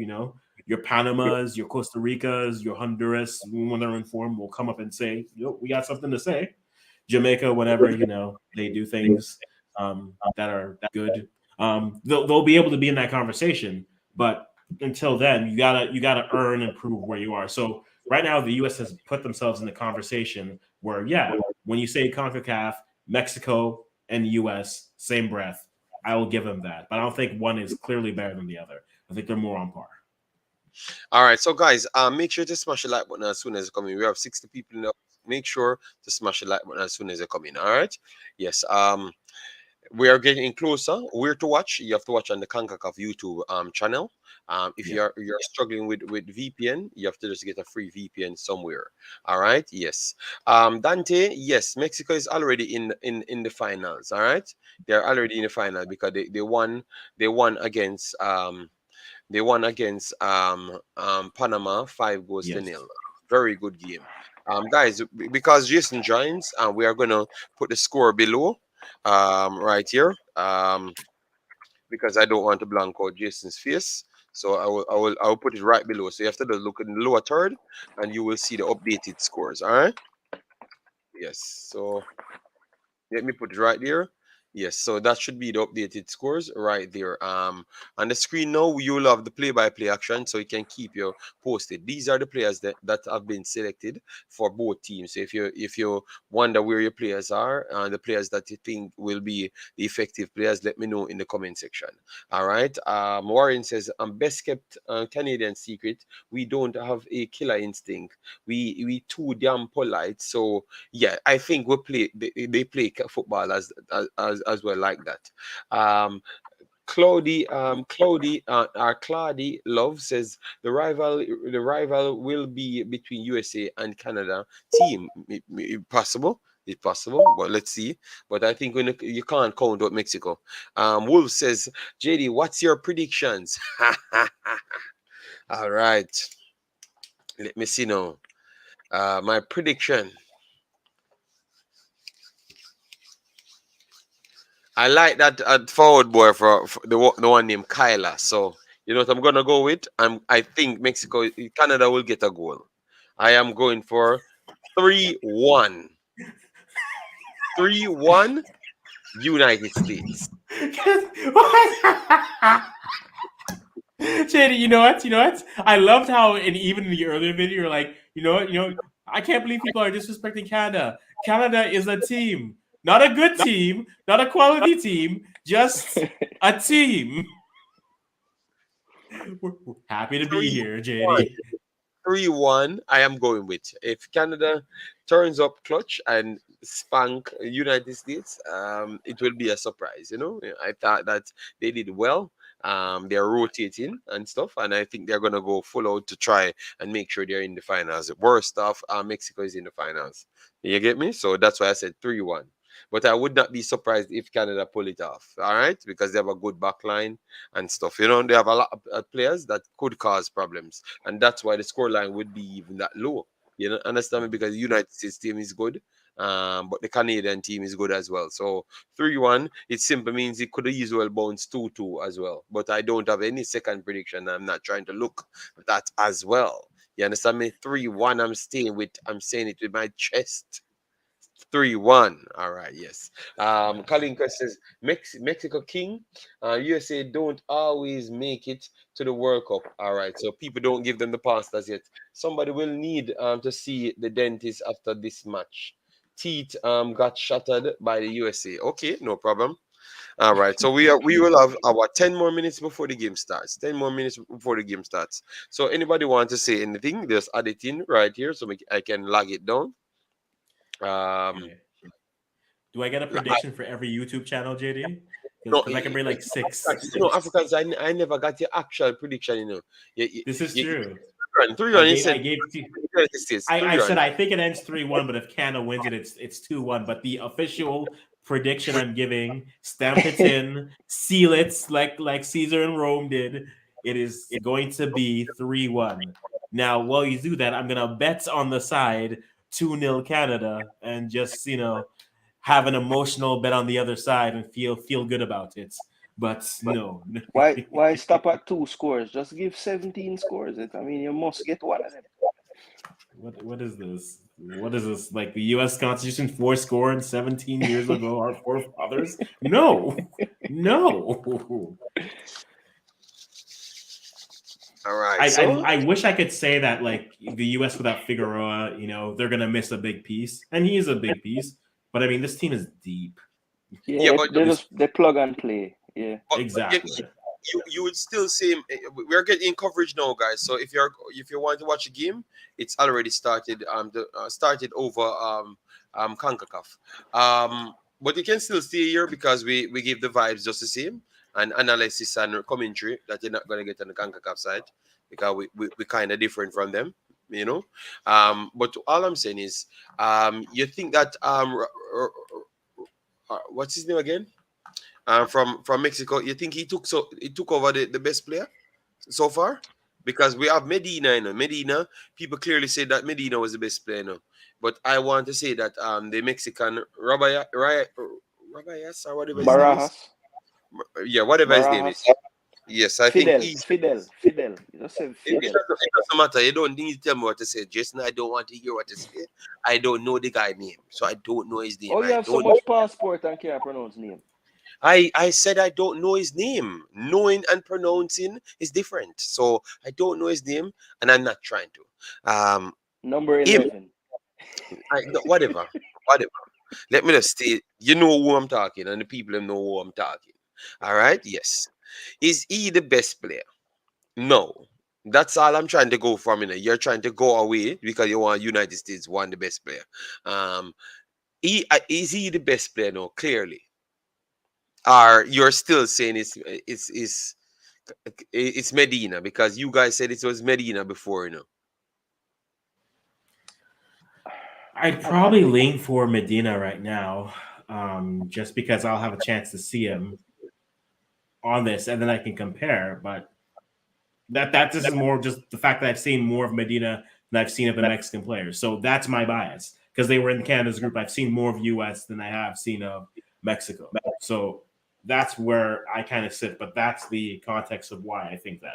B: your Panamas, your Costa Ricas, your Honduras, when they're in form, will come up and say, we got something to say. Jamaica, whenever, they do things that are good, they'll be able to be in that conversation. But until then, you gotta earn and prove where you are. So right now, the U.S. has put themselves in the conversation where, yeah, when you say CONCACAF, Mexico and the U.S., same breath, I will give them that. But I don't think one is clearly better than the other. I think they're more on par.
D: All right, so guys, make sure to smash the like button as soon as you come in. We have 60 people in the. Make sure to smash the like button as soon as you come in. All right. Yes. We are getting closer. Where to watch? You have to watch on the Concacaf YouTube channel. If you're struggling with VPN, you have to just get a free VPN somewhere. All right. Yes. Dante. Yes. Mexico is already in the finals. All right. They're already in the final because they won. They won against Panama 5-0. Very good game. Guys, because Jason joins, we are gonna put the score below. Right here, because I don't want to blank out Jason's face, so I will put it right below. So you have to look in the lower third, and you will see the updated scores. All right. Yes. So let me put it right there. Yes, so that should be the updated scores right there. On the screen now, you'll have the play-by-play action, so you can keep you posted. These are the players that have been selected for both teams. So if you wonder where your players are, the players that you think will be the effective players, let me know in the comment section. All right. Warren says, best kept Canadian secret. We don't have a killer instinct. We too damn polite. So yeah, I think they play football as well like that. Claudie Love says the rival will be between USA and Canada team. Possible. It's possible, but let's see. But I think when you can't count out Mexico. Wolf says, JD, what's your predictions? All right. Let me see now. My prediction. I like that forward boy for the one named Kyla. So you know what I'm gonna go with. I think Canada will get a goal. I am going for 3-1. 3-1 United States.
B: Shady, you know what? You know what? I loved how, even in the earlier video, you're like, I can't believe people are disrespecting Canada. Canada is a team, not a good team, not a quality team, just a team. We're happy to be here, JD.
D: 3-1, I am going with. If Canada turns up clutch and spank United States, it will be a surprise. I thought that they did well. They're rotating and stuff, and I think they're gonna go full out to try and make sure they're in the finals. Worst off, Mexico is in the finals. You get me? So that's why I said 3-1. But I would not be surprised if Canada pull it off. All right, because they have a good back line and stuff. They have a lot of players that could cause problems, and that's why the scoreline would be even that low. Understand me? Because the United States team is good, but the Canadian team is good as well. So 3-1, it simply means it could easily well bounce 2-2 as well. But I don't have any second prediction. I'm not trying to look at that as well. You understand me? 3-1. I'm saying it with my chest. 3-1. All right, yes. Kalinka says Mexico King. USA don't always make it to the World Cup. All right, so people don't give them the pass as yet. Somebody will need to see the dentist after this match. Teeth got shattered by the USA. Okay, no problem. All right, so we will have our 10 more minutes before the game starts. 10 more minutes before the game starts. So anybody want to say anything? Just add it in right here so I can log it down.
B: Okay. Do I get a prediction for every YouTube channel, JD?
D: No,
B: Because I can bring like 6.
D: Africans, I never got the actual prediction.
B: This is true.
D: 3-1.
B: I gave two. I said I think it ends 3-1, but if Canada wins it, it's 2-1. But the official prediction I'm giving, stamp it in, seal it like Caesar in Rome did. It is going to be 3-1. Now, while you do that, I'm gonna bet on the side 2-0 Canada and just have an emotional bet on the other side and feel good about it. But no.
C: Why stop at 2 scores? Just give 17 scores. You must get one of them.
B: What is this? What is this? Like the U.S. Constitution 4 scored 17 years ago, our forefathers? No.
D: All right.
B: I wish I could say that like the U.S. without Figueroa, they're gonna miss a big piece, and he is a big piece. But this team is deep.
C: Yeah, but they plug and play. Yeah,
B: exactly.
D: You would still say we're getting coverage now, guys. So if you want to watch a game, it's already started. Started over Concacaf. But you can still stay here because we give the vibes just the same and analysis and commentary that you're not gonna get on the Concacaf side because we kind of different from them. But all I'm saying is, you think that what's his name again? From Mexico, you think he took over the best player so far? Because we have Medina, Medina, people clearly say that Medina was the best player, But I want to say that the Mexican Rabayas or whatever his name is. Yeah, whatever his name is. Yes, I think
C: Fidel. You just said Fidel.
D: It doesn't matter. You don't need to tell me what to say. Jason, I don't want to hear what to say. I don't know the guy's name, so I don't know his name.
C: Oh, you have so much passport and can't pronounce name.
D: I said I don't know his name. Knowing and pronouncing is different. So I don't know his name, and I'm not trying to.
C: Number
D: Him,
C: 11.
D: no, whatever, whatever. Let me just stay. You know who I'm talking, and the people know who I'm talking. All right. Yes. Is he the best player? No. That's all I'm trying to go from. You're trying to go away because you want United States one the best player. Um, is he the best player? No, clearly. Or you're still saying it's Medina because you guys said it was Medina before,
B: I'd probably lean for Medina right now, just because I'll have a chance to see him on this, and then I can compare. But that just is more just the fact that I've seen more of Medina than I've seen of the Mexican players. So that's my bias because they were in Canada's group. I've seen more of US than I have seen of Mexico. So that's where I kind of sit. But that's the context of why I think that.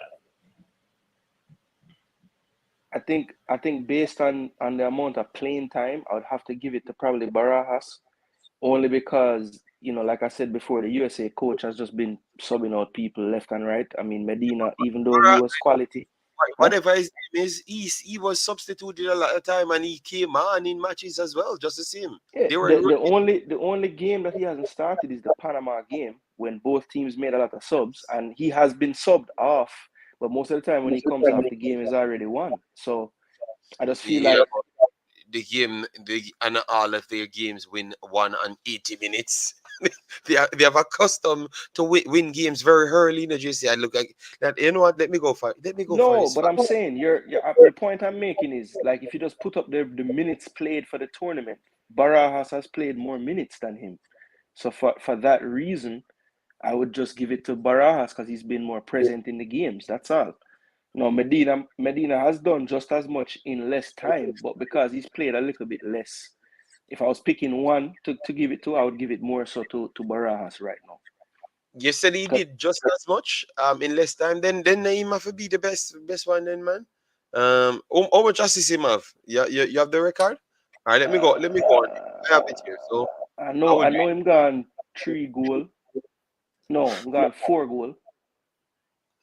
C: I think based on the amount of playing time, I would have to give it to probably Barajas, only because, like I said before, the USA coach has just been subbing out people left and right. I mean, Medina, even though he was quality, huh?
D: whatever his name is, he was substituted a lot of time and he came on in matches as well, just the same.
C: Yeah,
D: They were
C: the only game that he hasn't started is the Panama game when both teams made a lot of subs, and he has been subbed off. But most of the time when he comes off, the game is already won. So I just feel
D: yeah,
C: like
D: the game, and all of their games win 180 minutes. They have a custom to win games very early in the JC. I look like that. You know what? Let me go for
C: no,
D: his.
C: but I'm saying the point I'm making is, like, if you just put up the minutes played for the tournament, Barajas has played more minutes than him. So for that reason, I would just give it to Barajas because he's been more present in the games. That's all. No, Medina has done just as much in less time, but because he's played a little bit less. If I was picking one to give it to, I would give it more so to Barajas right now.
D: You said he
C: 'Cause,
D: did just as much in less time. Then he have to be the best one then, man. How much assists him have? You have the record? All right, let me go. Let me go on. I have it here. So
C: I
D: I
C: know
D: would
C: I know him gone 3 goal. No, him gone 4 goal.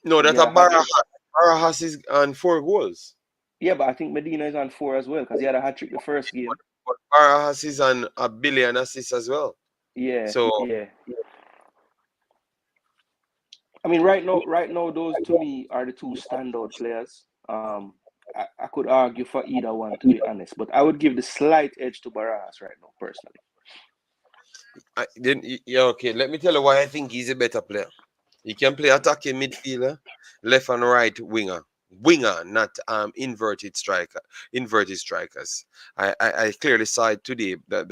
D: no,
C: He
D: that
C: had
D: a
C: a hat trick.
D: Barajas is on 4 goals.
C: Yeah, but I think Medina is on 4 as well because he had a hat trick the first game.
D: But Barajas is on a billion assists as well.
C: Yeah,
D: So
C: yeah. I mean, right now, those to me are the two standout players. I could argue for either one, to be honest, but I would give the slight edge to Barajas right now, personally.
D: yeah, okay. Let me tell you why I think he's a better player. He can play attacking midfielder, left and right winger, not inverted strikers. I clearly saw it today that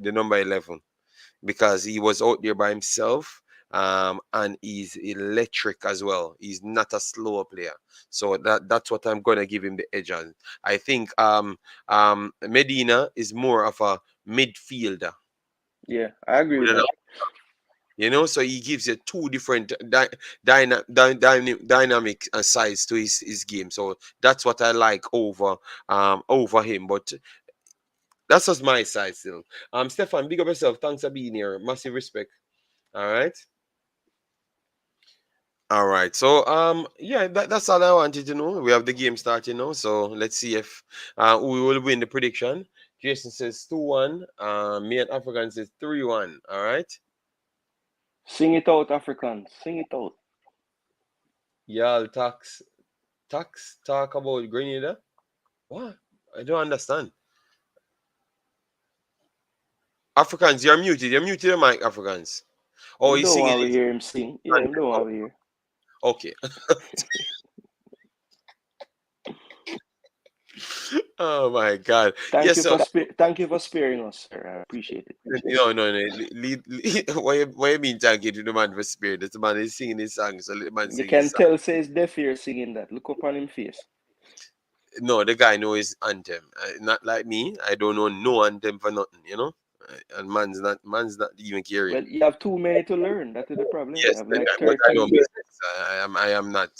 D: the number 11 because he was out there by himself. And he's electric as well. He's not a slow player, so that's what I'm gonna give him the edge on. I think Medina is more of a midfielder.
C: Yeah, I agree with that.
D: So he gives you two different dynamic sides to his game. So that's what I like over him. But that's just my side still. Stefan, big up yourself. Thanks for being here. Massive respect. All right. All right. So yeah, that's all I wanted to know. We have the game starting now. So let's see if we will win the prediction. Jason says 2-1. Me and African says 3-1. All right.
C: Sing it out, Africans. Sing it out.
D: Y'all talk about Grenada? What? I don't understand. Africans, you're muted. You're muted, mic, Africans. Oh,
C: Him
D: he's
C: don't
D: singing
C: want to
D: it.
C: hear him sing. Yeah, him don't want to hear.
D: Okay. Oh my God.
C: Thank
D: Yes,
C: you
D: sir.
C: thank you for sparing us, sir. I appreciate it.
D: No. Why you mean thank you to the man for spirit? The man is singing his song, so let the man
C: You
D: sing his
C: can
D: song.
C: tell says deaf ear singing that. Look up on him face.
D: No, the guy know his anthem. Not like me. I don't know no anthem for nothing. And man's not even caring.
C: Well, you have too many to learn. That is the problem. You
D: Yes,
C: have like
D: but I don't
C: 13.
D: business. I am not.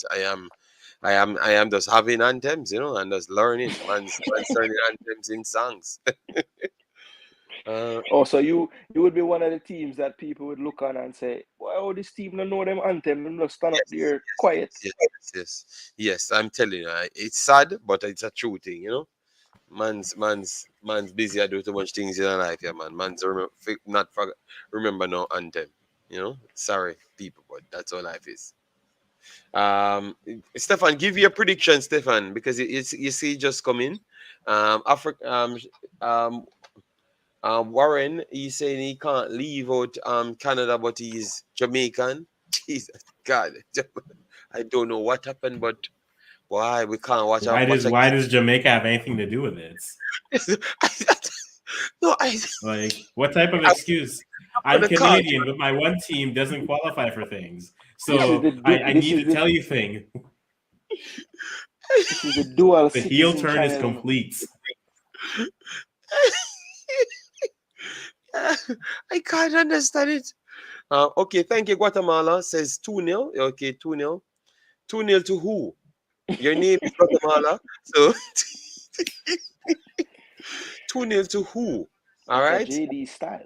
D: I am just having anthems, and just learning. Man's learning anthems in songs.
C: Oh, so you would be one of the teams that people would look on and say, "Wow, this team don't know them anthem. Them just stand up
D: Yes,
C: there quiet."
D: yes. I'm telling you, it's sad, but it's a true thing, you know. Man's busy. I do too much things in their life, yeah, man. Man's not forget, remember no anthem, you know. Sorry, people, but that's all life is. Stefan, give your prediction, Stefan, because you see, just come in. Africa, um, Warren, he's saying he can't leave out Canada, but he's Jamaican. Jesus God, I don't know what happened, but why we can't watch
B: Why
D: watch
B: does Jamaica have anything to do with it?
D: No,
B: Like, what type of
D: I'm
B: excuse?
D: for
B: I'm
D: the card.
B: Canadian, but my one team doesn't qualify for things.
C: This is
B: So
C: the
B: I need to tell you thing.
C: this is the dual
B: The heel
C: citizen
B: turn is
C: channel.
B: complete.
D: I can't understand it. Okay, thank you. Guatemala says 2-0. Okay, 2-0. 2-0 to who? Your name is Guatemala. So 2-0 to who? All right.
C: JD style.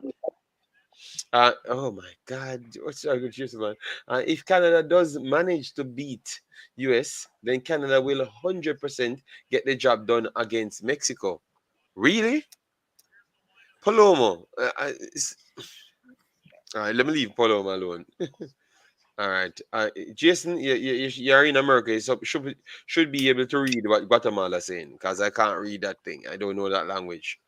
D: Oh my God. What's so good, man? If Canada does manage to beat US, then Canada will 100% get the job done against Mexico. Really? Palomo. All right, let me leave Palomo alone. All right. Jason, you're in America, so should be able to read what Guatemala saying, because I can't read that thing. I don't know that language.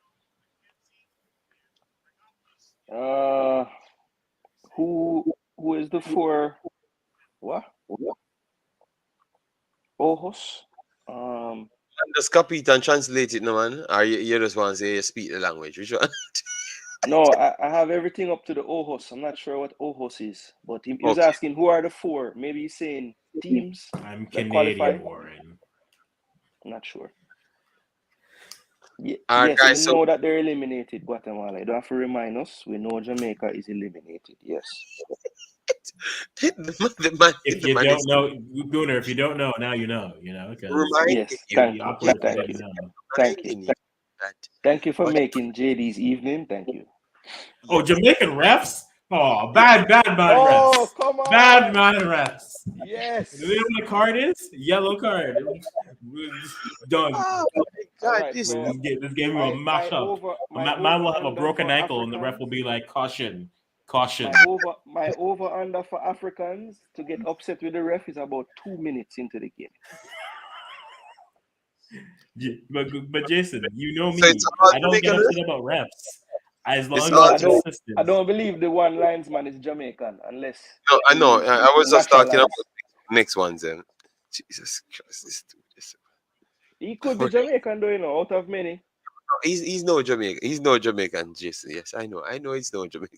C: Who is the four? What? Ojos.
D: Just copy it and translate it, no man. Or you just want to say you speak the language. Which one?
C: No, I have everything up to the Ojos. I'm not sure what Ojos is, but he was
D: Okay.
C: asking who are the four. Maybe he's saying teams
B: I'm
C: that qualify.
B: Canadian, Warren.
C: I'm not sure.
D: All right,
C: Yes, we
D: guys. So
C: know that they're eliminated, Guatemala. You don't have to remind us. We know Jamaica is eliminated. Yes.
D: the man,
B: If
D: the
B: you
D: man
B: don't
D: is
B: know, Gooner, if you don't know, now you know, because
D: reminding
C: Yes.
D: you.
B: it'd be awkward if you
C: Thank
B: didn't
C: you.
B: know.
C: Thank you.
D: Reminding you that.
C: Thank you for
D: What-
C: making JD's evening. Thank you.
B: Oh, Jamaican refs? Oh, bad man
C: Oh,
B: refs.
C: come on.
B: Bad man refs.
C: Yes.
B: You know what the card is? Yellow card. Done.
D: Oh my God!
C: All right,
D: This
C: so
B: This game will mash up. Man will have a broken ankle, and the ref will be like, "Caution, caution."
C: my over under for Africans to get upset with the ref is about 2 minutes into the game.
B: But Jason, you know
D: so it's
B: me.
D: about
B: I don't get upset about refs as long
D: It's
B: as
C: No,
B: they're
D: not.
B: consistent.
C: I don't believe the one linesman is Jamaican unless
D: No, I know.
C: he
D: I was just talking about
C: naturalized.
D: next ones. Then Jesus Christ, this.
C: He could be Jamaican though, out of many.
D: He's no Jamaican. He's no Jamaican, Jason. Yes, I know. I know he's no Jamaican.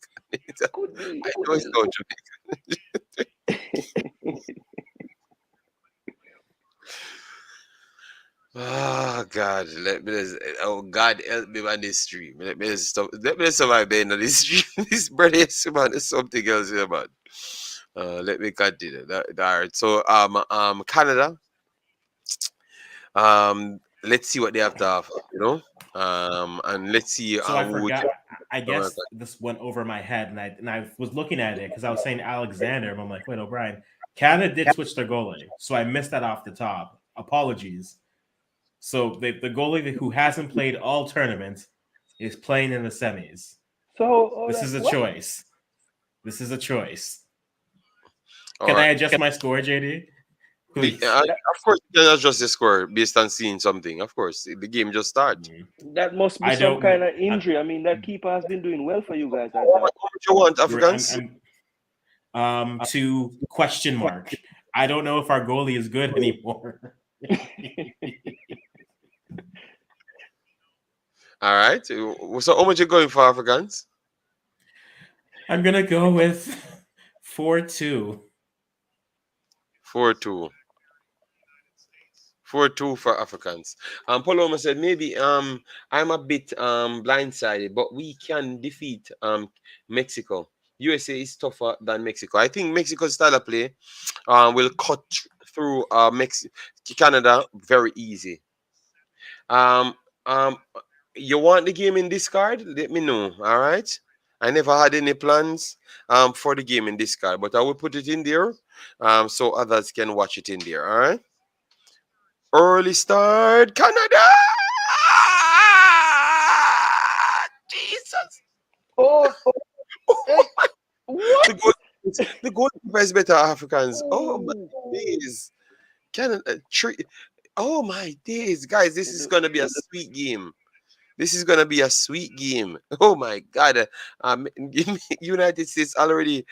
C: Could be.
D: I know he's no Jamaican. Oh God, oh God, help me on this stream. Let me stop. Let me survive being on this stream. This brother man is something else here, man. Let me continue. All right. So Canada. Let's see what they have to offer. You know. And let's see
B: So I
D: who we
B: forgot.
D: can.
B: I guess this went over my head, and I was looking at it because I was saying Alexander, and I'm like, wait, O'Brien. Canada did switch their goalie, so I missed that off the top. Apologies. So the goalie who hasn't played all tournaments is playing in the semis.
C: So
B: this is a choice. This is a choice.
D: All
B: Can
D: right.
B: I adjust my score, JD? Please.
D: Of course, you can adjust the score based on seeing something. Of course, the game just started.
C: That must be some kind of injury. I mean, that keeper has been doing well for you guys. I thought.
D: What you want, Africans?
B: To question mark. I don't know if our goalie is good anymore.
D: All right. So how much you going for, Africans?
B: I'm gonna go with 4-2.
D: 4-2. 4-2 for Africans. Paloma said maybe I'm a bit blindsided, but we can defeat Mexico. USA is tougher than Mexico. I think Mexico's style of play will cut through Canada very easy. You want the game in discard? Let me know. All right. I never had any plans for the game in discard, but I will put it in there so others can watch it in there. All right. Early start, Canada. Jesus.
C: Oh, hey, what?
D: The goal, the goalkeeper is better Africans. Oh my
C: Oh,
D: days. Canada. Oh my days, guys. This is
C: the,
D: gonna be a sweet game. This is gonna be a sweet game. Oh my God! United States already,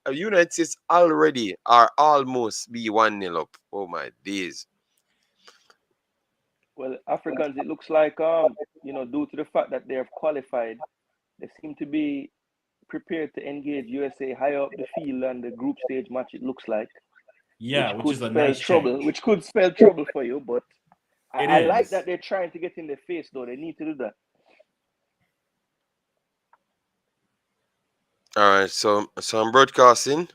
D: United States already are almost be 1-0 up. Oh my days!
C: well, Africans, it looks like due to the fact that they have qualified, they seem to be prepared to engage USA higher up the field on the group stage match. It looks like,
B: Yeah, which is a
C: spell
B: nice
C: trouble,
B: change.
C: which could spell trouble for you. But
B: It
C: I like
B: is.
C: that they're trying to get in their face, though. They need to do that.
D: All right, so I'm broadcasting.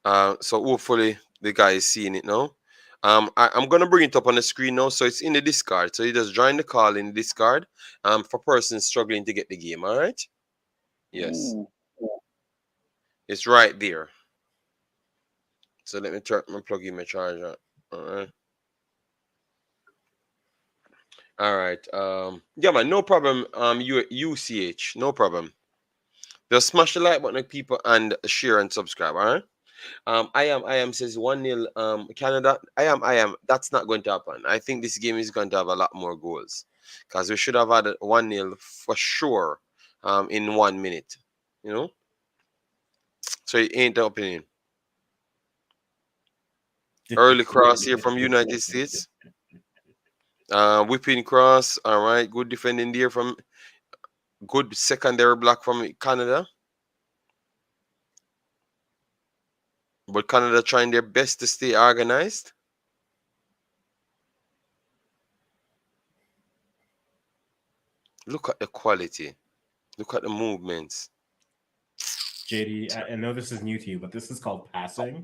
D: So hopefully the guy is seeing it now. I'm gonna bring it up on the screen now, so it's in the Discord. So you just join the call in the Discord. For persons struggling to get the game. All right. Yes,
C: Ooh,
D: it's right there. So let me plug in my charger. All right. All right. Yeah, man, no problem. UCH, no problem. Just smash the like button, people, and share and subscribe. All right. I am says 1-0. Canada. I am. That's not going to happen. I think this game is going to have a lot more goals, because we should have had 1-0 for sure. In 1 minute. You know. So it ain't the opinion. Early cross here from United States. Whipping cross. All right. Good defending there from good secondary block from Canada. But Canada trying their best to stay organized. Look at the quality. Look at the movements.
B: JD, I know this is new to you, but this is called passing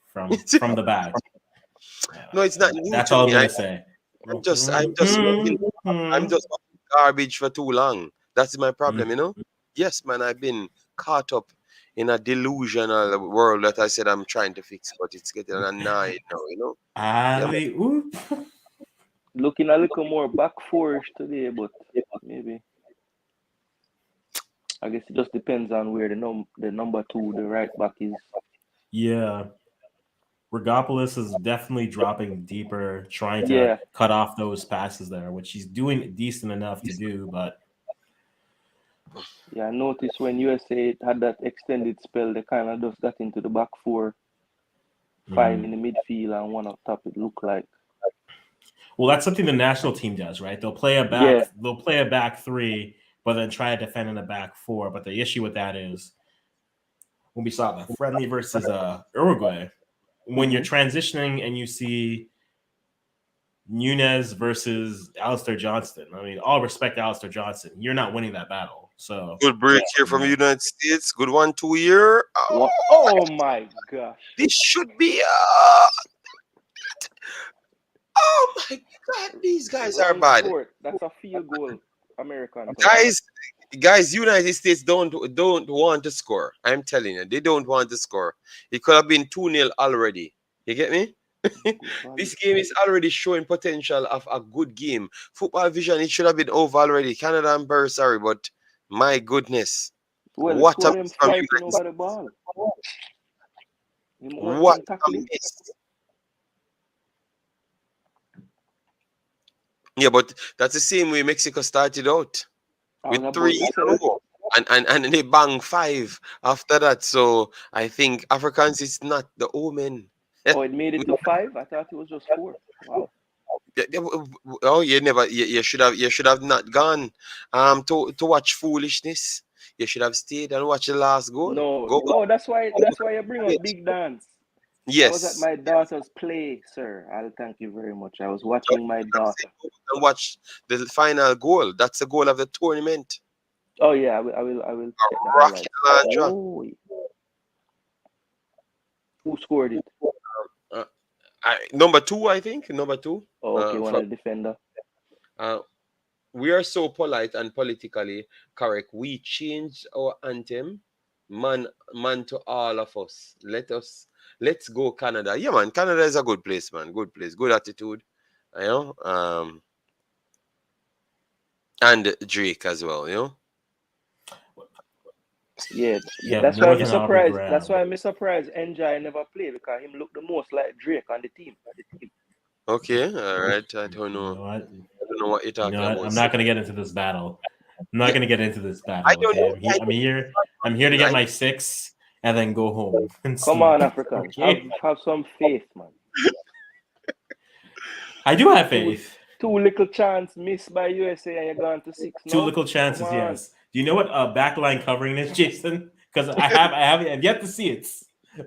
B: from the back.
D: No, it's not new
B: That's
D: to
B: all I'm
D: me.
B: gonna say.
D: I'm just watching garbage for too long. That's my problem, you know. Yes, man, I've been caught up in a delusional world that I said I'm trying to fix, but it's getting annoying now, you know. Yeah, man.
C: looking a little more back fourish today, but maybe I guess it just depends on where the number two, the right back is.
B: Yeah. Regopoulos is definitely dropping deeper, trying to
C: Yeah,
B: cut off those passes there, which he's doing decent enough to do, but
C: yeah. I noticed when USA had that extended spell, they kind of just got into the back four, five in the midfield, and one up top. It looked like.
B: well, that's something the national team does, right? They'll play a
C: Yeah,
B: back three, but then try to defend in a back four. But the issue with that is when we saw the friendly versus Uruguay, when you're transitioning and you see Nunez versus Alistair Johnston. I mean, all respect to Alistair Johnston. You're not winning that battle. So
D: Good break here from the United States. Good 1-2 year.
C: Oh my gosh!
D: This should be oh my God, these guys are
C: Wrong
D: bad.
C: court. That's a field goal. American
D: Guys, United States don't want to score. I'm telling you, they don't want to score. It could have been 2-0 already. You get me? This game is already showing potential of a good game. Football vision, it should have been over already. Canada, I'm very sorry, but my goodness.
C: Well,
D: What
C: two
D: a
C: of them
D: miss from
C: fighting
D: United
C: over
D: States.
C: the ball.
D: What a
C: Tackling.
D: miss. Yeah, but that's the same way Mexico started out
C: I
D: with
C: was about
D: 3
C: to say
D: in a
C: that.
D: row. And they bang 5 after that. So I think Africans is not the omen.
C: Oh, it made it to 5. I thought it was just 4. Wow.
D: Oh, you should have not gone to watch foolishness. You should have stayed and watched the last goal.
C: No.
D: Go back.
C: Oh, that's why you bring up Big Dance. I was at
D: Yes.
C: my daughter's play, sir. I'll thank you very much. I was watching my daughter.
D: And watch the final goal. That's the goal of the tournament.
C: Oh yeah, I will check the
D: Rocket
C: highlights.
D: launcher.
C: Oh, who scored it?
D: Number 2, I think. Number 2.
C: Oh, okay, one
D: For,
C: of the defender.
D: we are so polite and politically correct. We changed our anthem, man, man to all of us. Let's go Canada. Yeah, man, Canada is a good place, man. Good place, good attitude. You know, and Drake as well. You know.
C: Yeah,
B: Yeah,
C: that's
B: more
C: why I'm
B: than Aubrey
C: surprised. That's
B: Graham.
C: why I'm surprised NJ never played because him looked the most like Drake on the team.
D: Okay, all right. I don't
B: You
D: know.
B: know what?
D: I don't know what you're
B: You know
D: talking
B: what?
D: about.
B: I'm not going to get into this battle. I'm not
D: Yeah,
B: going to get into this
D: I
B: battle.
D: don't
B: Okay,
D: know. I
B: I'm
D: don't
B: here. I'm here to
D: know.
B: get my 6 and then go home and
C: Come
B: sleep.
C: on, Africans,
B: Okay,
C: have some faith, man.
B: I do have
C: Two
B: faith.
C: two little chance missed by USA and you're gone to 6
B: Two
C: now.
B: little
C: Come
B: chances,
C: on.
B: yes. Do you know what backline covering is, Jason? Because I've yet to see it,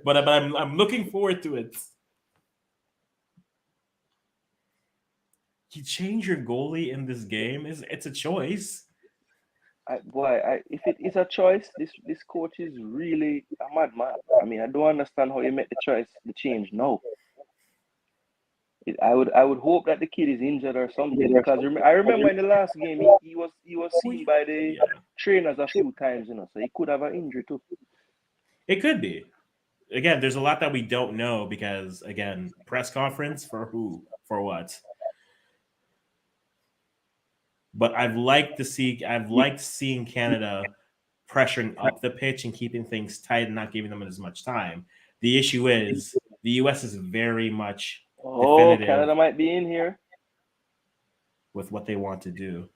B: but I'm looking forward to it. You change your goalie in this game it's a choice.
C: If it is a choice, this coach is really a madman. I mean, I don't understand how you make the change now. I would hope that the kid is injured or something because I remember in the last game he was seen by the
B: Yeah,
C: trainers a few times, so he could have an injury too.
B: it could be. Again, there's a lot that we don't know because again, press conference for who, for what. But I've liked seeing Canada pressuring up the pitch and keeping things tight and not giving them as much time. The issue is the US is very much
C: Oh,
B: definitive
C: Canada might be in here,
B: with what they want to do.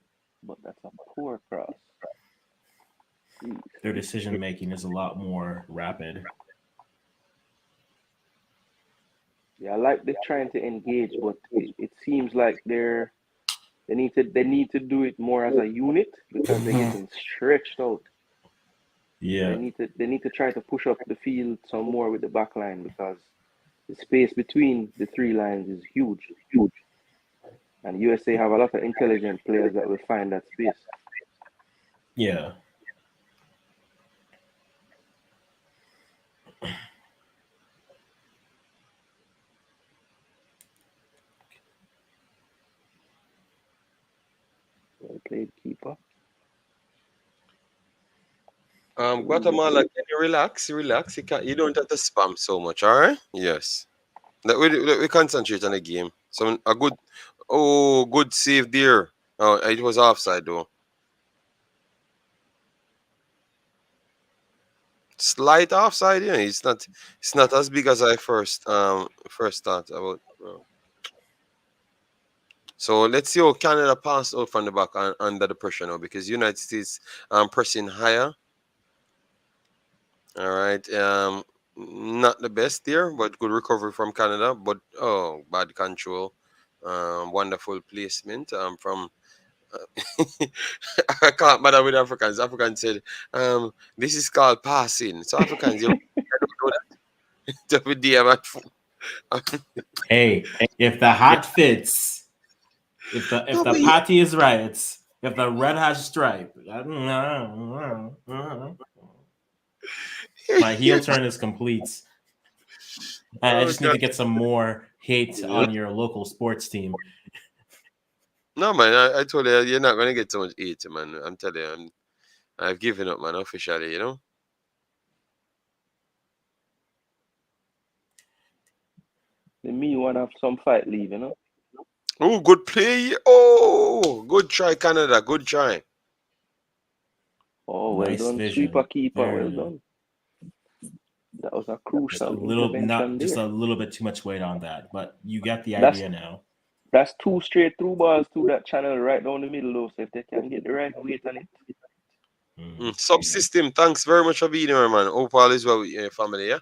C: but that's a poor cross. Jeez.
B: Their decision making is a lot more rapid.
C: Yeah, I like they're trying to engage, but it seems like they need to do it more as a unit because they're getting stretched out. So
B: Yeah.
C: they need to try to push up the field some more with the back line because the space between the three lines is huge, huge. And USA have a lot of intelligent players that will find that space.
B: Yeah.
C: Well played, keeper.
D: Guatemala, can you relax? Relax. You don't have to spam so much, all right? Yes. Let we concentrate on the game. Good save there. Oh, it was offside though. Slight offside, yeah. It's not as big as I first thought about. So let's see how Canada passed out from the back under the pressure now because United States pressing higher. All right. Not the best there, but good recovery from Canada. But bad control. Wonderful placement from. I can't bother with Africans. Africans said, "This is called passing." So Africans, you don't know that. Just with DM
B: Hey, if the hat fits, if
D: No,
B: the
D: but
B: patty is right, if the red has stripe, my heel turn is complete. I
D: oh
B: just need
D: God.
B: to get some more hate on your local sports team.
D: No, man, I told you you're not gonna get so much hate, man. I'm telling you, I've given up, man, officially.
C: Me want to have some fight leave.
D: Oh, good play. Oh, good try, Canada. Good try.
C: Oh, well
B: Nice
C: done, sweeper
B: vision.
C: keeper. Well
B: Very
C: done. That was a
B: just a
C: crucial
B: little
C: intervention
B: not just
C: there.
B: a little bit too much weight on that, but you get the
C: That's
B: idea now.
C: that's two straight through balls through that channel right down the middle, though. So if they can get the right weight on it.
D: Subsystem, thanks very much for being here, man. Hope all is well with your family, yeah?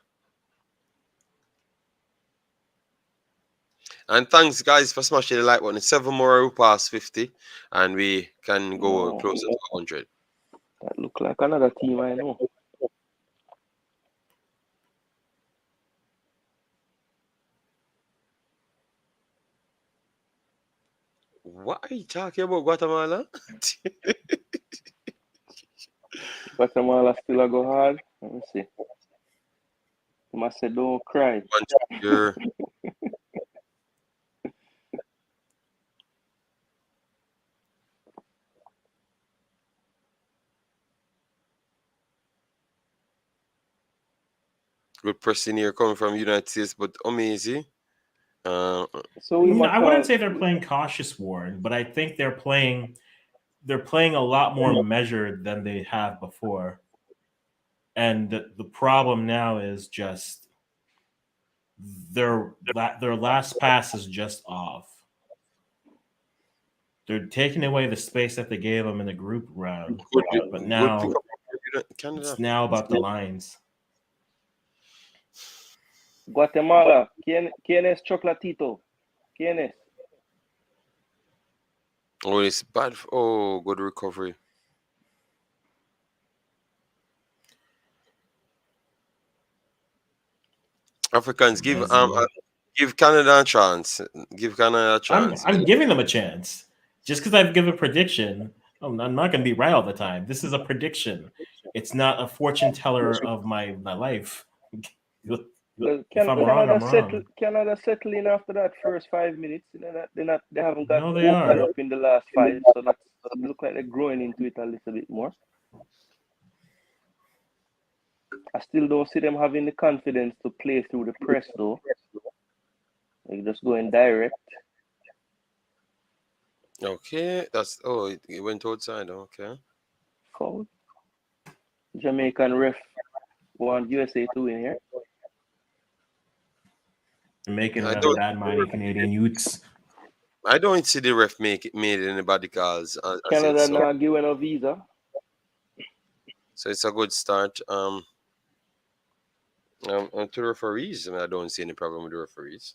D: And thanks, guys, for smashing the like button. 7 more we pass 50, and we can go
C: No,
D: closer to 100.
C: that look like another team I know.
D: What are you talking about, Guatemala?
C: Guatemala still a go hard. Let me see. You must say don't cry.
D: You're Good person here coming from United States, but amazing. Uh,
C: So we might
B: I wouldn't
C: call.
B: say they're playing cautious, Warren, but I think they're playing a lot more measured than they have before. And the problem now is just their last pass is just off. They're taking away the space that they gave them in the group round, but
D: good pick
B: now
D: up
B: it's
D: Canada.
B: now about the lines.
C: Guatemala, ¿quién es Chocolatito? ¿Quién es?
D: Oh, it's bad. Oh, good recovery. Africans give Canada a chance. Give Canada a chance.
B: I'm giving them a chance. Just because I've given a prediction, I'm not going to be right all the time. This is a prediction. It's not a fortune teller of my life.
C: Well,
B: If I'm wrong, I'm wrong.
C: Canada settle in after that first 5 minutes. They haven't got
B: No, they
C: opened
B: are.
C: up in the last five, so that's look like they're growing into it a little bit more. I still don't see them having the confidence to play through the press though. Like just going direct.
D: Okay, that's it went outside. Okay.
C: Foul. Jamaican ref want USA to win here.
B: Jamaican
D: I
B: ref
D: don't
B: bad minded Canadian youths.
D: I don't see the ref made anybody calls. I said
C: Canada
D: so.
C: not giving a visa.
D: So it's a good start. And to the referees, I mean, I don't see any problem with the referees.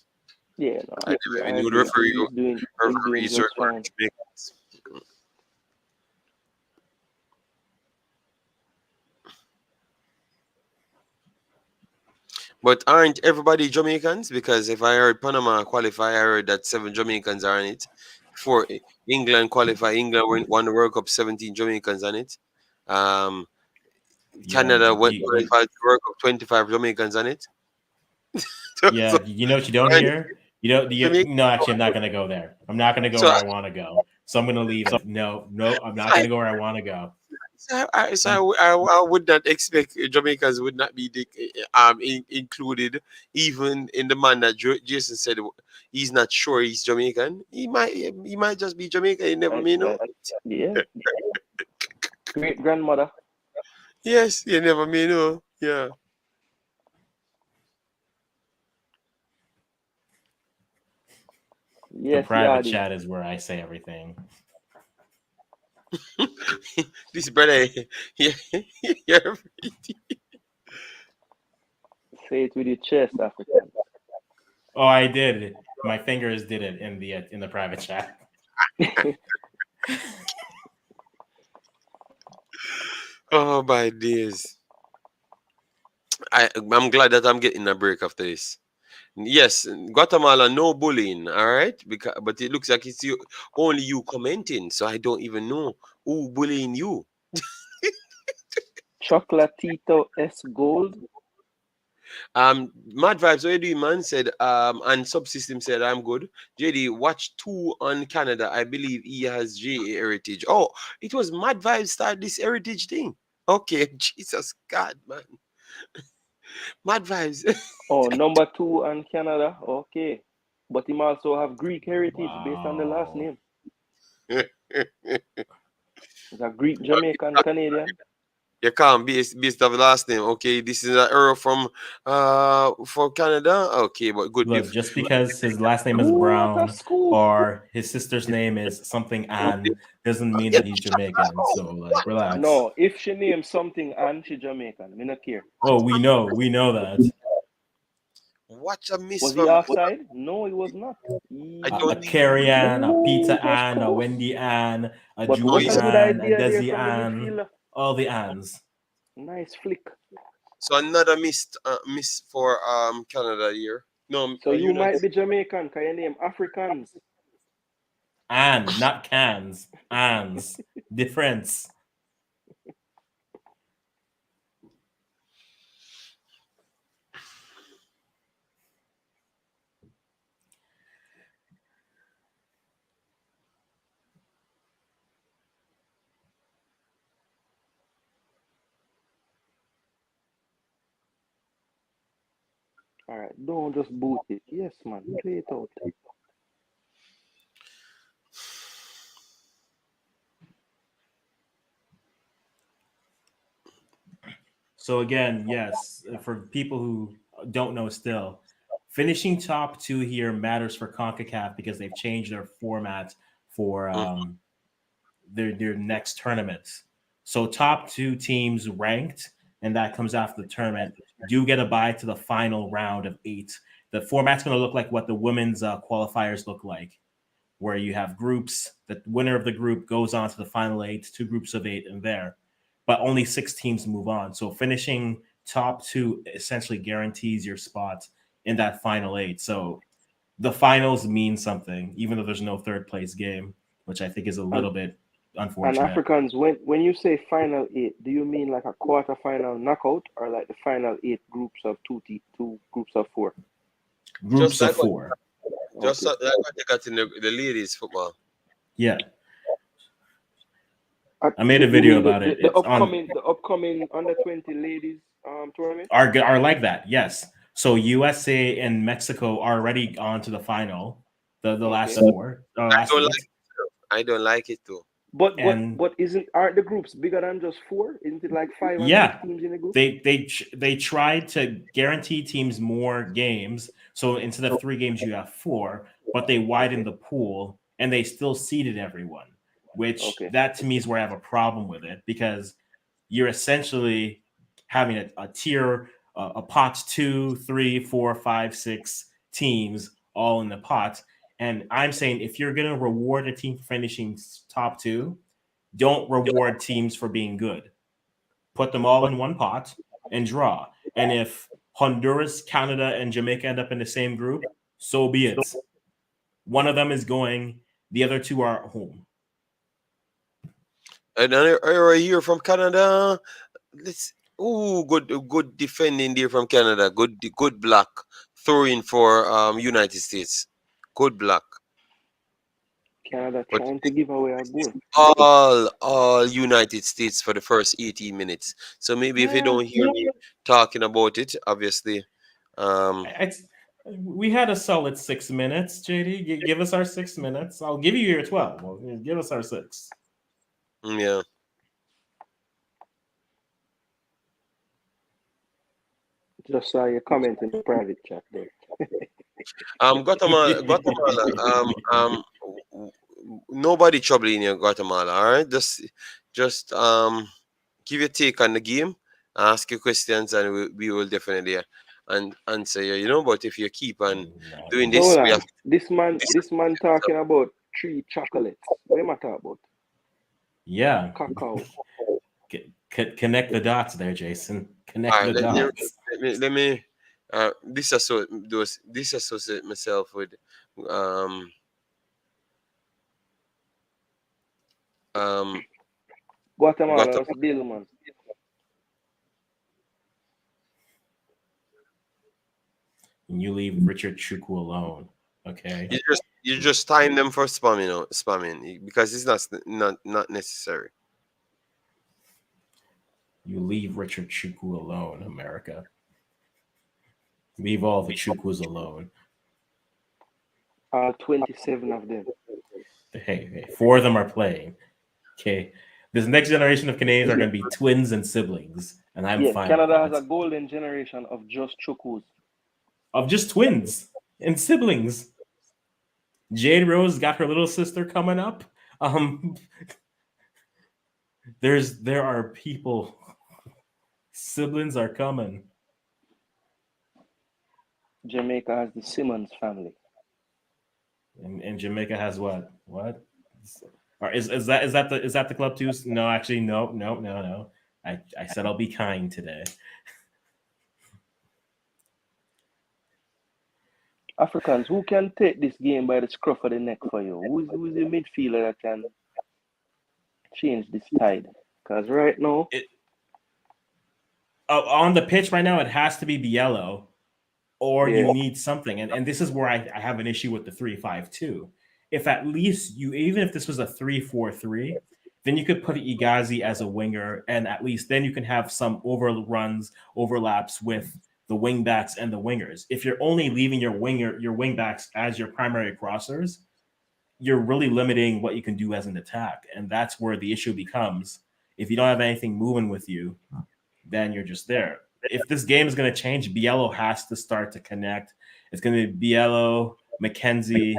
C: Yeah, no,
D: I
C: yeah,
D: never
C: I
D: even knew the
C: agree. He's doing
D: referees are
C: just fine.
D: Jamaicans. But aren't everybody Jamaicans? Because if I heard Panama qualify, I heard that 7 Jamaicans are in it. For England qualify, England won the World Cup, 17 Jamaicans on it. Um,
B: Yeah,
D: Canada went qualified to World Cup, 25 Jamaicans on it.
B: yeah. You know what you don't
D: Aren't
B: hear? No, actually, I'm not going to go there. I'm not going to go
D: So,
B: where I want to go. So I'm going to leave it. No, I'm not going to go where I want to go.
D: I would not expect Jamaicans would not be included, even in the man that Jason said he's not sure he's Jamaican. He might just be Jamaican. You never may know.
C: Yeah. Great grandmother.
D: Yes, you never may know. Yeah.
B: The
C: Yes,
B: private
C: Yardy.
B: chat is where I say everything.
D: This brother, yeah, yeah.
C: Say it with your chest, African.
B: Oh, I did. My fingers did it in the private chat.
D: Oh my days. I'm glad that I'm getting a break after this. Yes, Guatemala, no bullying, all right? But it looks like it's only you commenting, so I don't even know who bullying you.
C: Chocolatito S Gold.
D: Mad Vibes, what you doing, man? Said, and Subsystem said, I'm good. JD, watch 2 on Canada. I believe he has J Heritage. Oh, it was Mad Vibes start this heritage thing. Okay, Jesus God, man. Mad Vibes.
C: Oh, number 2 on Canada. Okay. But him also have Greek heritage based on the last name. He's a Greek Jamaican Canadian.
D: You can't based off the last name. Okay, this is an error from for Canada. Okay, but good.
B: Look, just because his last name is
C: Ooh, what a
B: Brown
C: scoop.
B: or his sister's name is something Ann doesn't mean that he's Jamaican. So like, relax.
C: No, if she names something and she Jamaican, me not care.
B: Oh, we know that.
D: Watch a miss
C: Was he
D: from
C: offside? No, he was not.
D: I
B: A
D: don't
B: Carrie Ann, a Peter
C: Ooh,
B: Ann, a Wendy Ann, a
C: but what
B: Julie
C: a good
B: Ann, a
C: idea there
B: Desi
C: from the
B: Ann,
C: midfielder.
B: all the Anns.
C: Nice flick.
D: so another miss for Canada here. No,
C: So you might be Jamaican, can you name Africans?
B: Ann, not cans. Anns. Difference.
C: All right, don't just boot it. Yes, man, play it out.
B: So again, yes, for people who don't know still, finishing top two here matters for CONCACAF because they've changed their format for their next tournaments. So top two teams ranked, and that comes after the tournament, do get a bye to the final round of 8. The format's going to look like what the women's qualifiers look like, where you have groups. The winner of the group goes on to the final 8, 2 groups of 8 in there, but only 6 teams move on. So finishing top 2 essentially guarantees your spot in that final 8. So the finals mean something, even though there's no third place game, which I think is a little bit
C: And
B: unfortunate.
C: Africans, when you say final 8, do you mean like a quarter final knockout or like the final 8 groups of two groups of 4?
B: Groups
D: Just
B: of
D: like what,
B: 4.
D: just
C: Okay.
D: like what they got in the ladies football.
B: Yeah. I made a
C: You
B: video
C: mean
B: about it.
C: the
B: It's on
C: upcoming under 20 ladies tournament?
B: are like that. Yes. So USA and Mexico are already on to the final, the last
C: Okay.
B: 4,
D: I
B: last
D: don't
B: 8,
D: like it. I don't like it too.
B: and
C: Aren't the groups bigger than just 4? Isn't it like 5 and 6
B: yeah,
C: teams in the group?
B: they tried to guarantee teams more games. So instead of 3 games, you have 4, but they widened
C: Okay.
B: the pool and they still seeded everyone. Which
C: Okay.
B: that to me is where I have a problem with it because you're essentially having a tier, a pot 2, 3, 4, 5, 6 teams all in the pot. And I'm saying if you're going to reward a team for finishing top 2, don't reward teams for being good. Put them all in one pot and draw. And if Honduras, Canada, and Jamaica end up in the same group, so be it. One of them is going, the other 2 are at home.
D: And I hear from Canada. Let's good defending there from Canada. Good block throwing for United States. Good block.
C: Canada
D: But
C: trying to give away a goal.
D: all United States for the first 18 minutes. So maybe if you
B: Yeah,
D: don't hear me talking about it, obviously,
B: it's, we had a solid 6 minutes, JD. Give us our 6 minutes. I'll give you your 12. Well, give us our 6.
D: yeah.
C: Just saw your comment in the private chat there.
D: Guatemala. Nobody troubling you, Guatemala. All right, just give your take on the game, ask your questions, and we will definitely and answer you. You know, but if you keep on doing
C: So
D: this,
C: hold
D: we
C: on.
D: have.
C: This man talking about 3 chocolates. What am I talking about?
B: Yeah.
C: Cacao.
B: Connect the dots there, Jason. Connect
D: All
B: the
D: right,
B: dots.
D: let me disassociate myself with um um
C: Guatemala,
D: Guatemala.
C: that's Bill, man.
B: And you leave Richard Chukwu alone. Okay.
D: You just time them for spamming because it's not necessary.
B: You leave Richard Chukwu alone, America. Leave all the Chukwus alone.
C: 27 of them.
B: Hey, 4 of them are playing. Okay. This next generation of Canadians are going to be twins and siblings, and I'm
C: Yeah,
B: fine
C: Canada
B: with
C: has a
B: that.
C: golden generation of just chukus.
B: Of just twins and siblings. Jade Rose got her little sister coming up. There are people. Siblings are coming.
C: Jamaica has the Simmons family.
B: And Jamaica has what? What? Or is that the club too? No, actually, no. I said I'll be kind today.
C: Africans, who can take this game by the scruff of the neck for you? Who's the midfielder that can change this tide? Because right now,
B: On the pitch right now, it has to be Biello, or
C: yeah,
B: you need something. And this is where I have an issue with the 3-5-2. If at least even if this was a 3-4-3, then you could put Igazi as a winger, and at least then you can have some overlaps with the wing backs and the wingers. If you're only leaving your wing backs as your primary crossers, you're really limiting what you can do as an attack. And that's where the issue becomes. If you don't have anything moving with you, then you're just there. If this game is going to change, Biello has to start to connect. It's going to be Biello, McKenzie.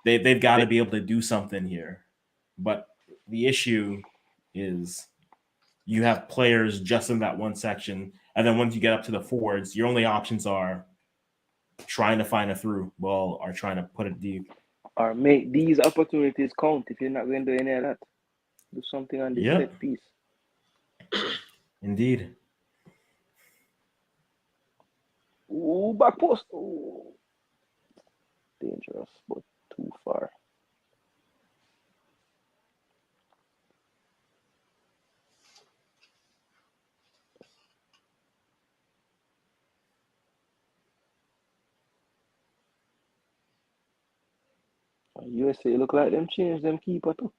B: They've got to be able to do something here. But the issue is you have players just in that one section. And then once you get up to the forwards, your only options are trying to find a through ball or trying to put it deep.
C: Or make these opportunities count if you're not going to do any of that. Do something on this set piece.
B: Indeed.
C: Ooh, back post. Ooh. Dangerous, but too far. USA look like them changed them keeper too.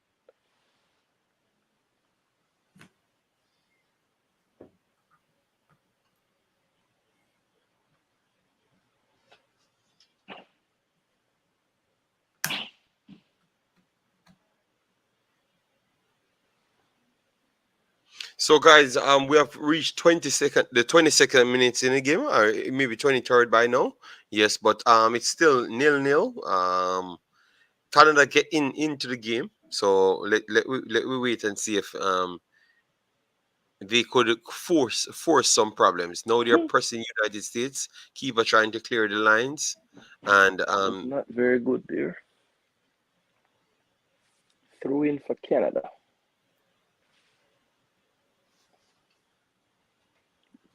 D: So guys, we have reached the 22nd minutes in the game, or maybe 23rd by now. Yes, but it's still 0-0. Canada get into the game, so let we wait and see if they could force some problems. Now they're pressing United States, keeper trying to clear the lines, and
C: not very good there. Throw in for Canada.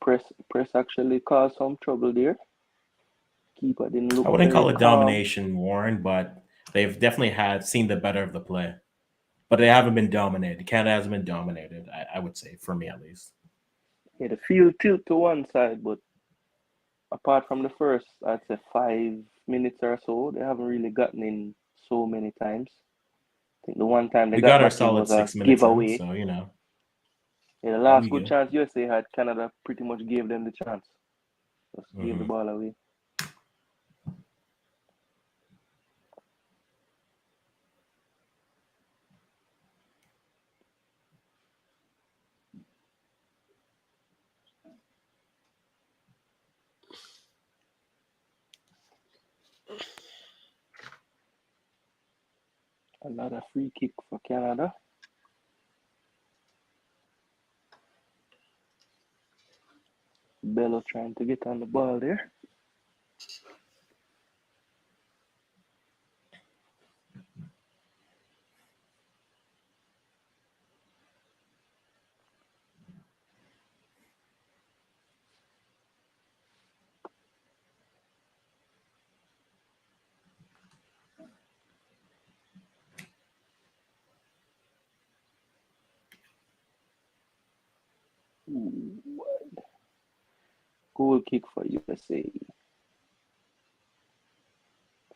C: Press actually caused some trouble there. Keeper didn't look.
B: I wouldn't call it
C: calm.
B: domination, Warren, but they've definitely seen the better of the play. But they haven't been dominated. Canada hasn't been dominated, I would say, for me at least.
C: Yeah, the field tilt to one side, but apart from the first, I'd say 5 minutes or so, they haven't really gotten in so many times. I think the one time they
B: got our
C: back in
B: solid
C: was
B: 6
C: a
B: minutes
C: giveaway.
B: in, so you know.
C: Yeah, the last good chance USA had, Canada pretty much gave them the chance. Just gave the ball away. Another free kick for Canada. Bello trying to get on the ball there. Ooh, goal kick for USA.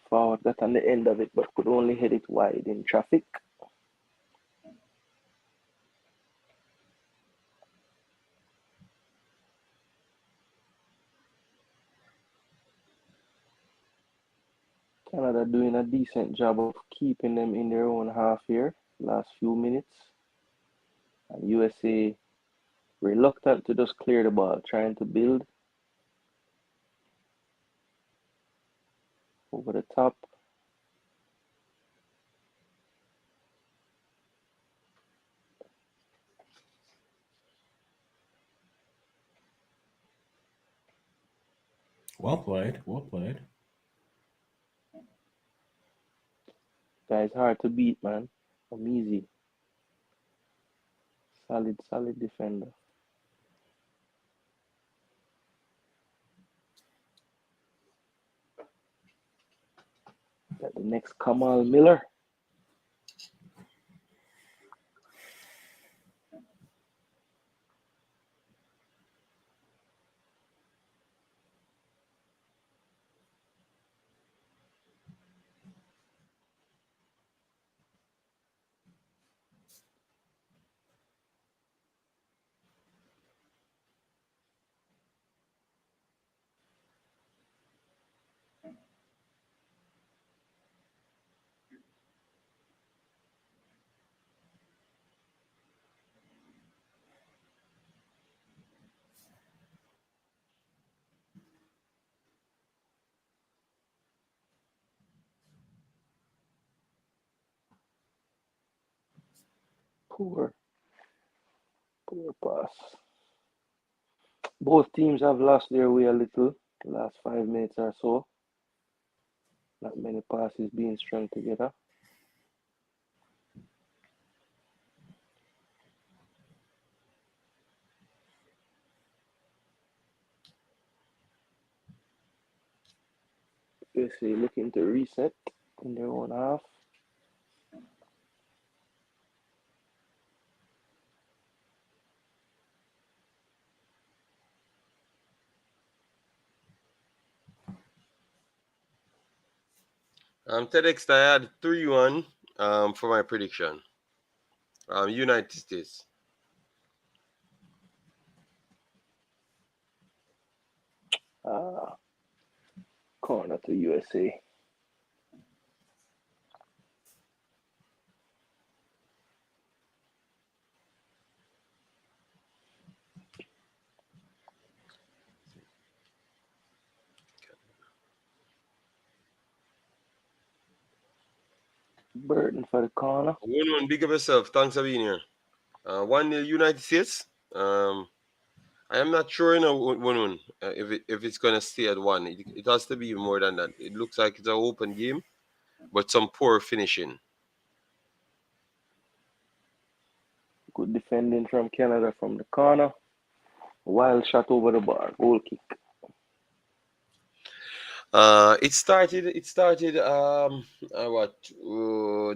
C: Forward got on the end of it, but could only hit it wide in traffic. Canada doing a decent job of keeping them in their own half here, last few minutes. And USA reluctant to just clear the ball, trying to build over the top.
B: Well played. Well played.
C: Guy's hard to beat, man. I'm easy. Solid defender. Got the next Kamal Miller. Poor pass. Both teams have lost their way a little the last 5 minutes or so. Not many passes being strung together. USA looking to reset in their own half.
D: TEDx, I had 3-1 for my prediction. United States.
C: Corner to USA. Burton for the corner.
D: 1-1, big up yourself. Thanks for being here. 1-0 United States. I am not sure, 1-1, if it's gonna stay at 1. It has to be more than that. It looks like it's an open game, but some poor finishing.
C: Good defending from Canada from the corner. Wild shot over the bar. Goal kick.
D: It started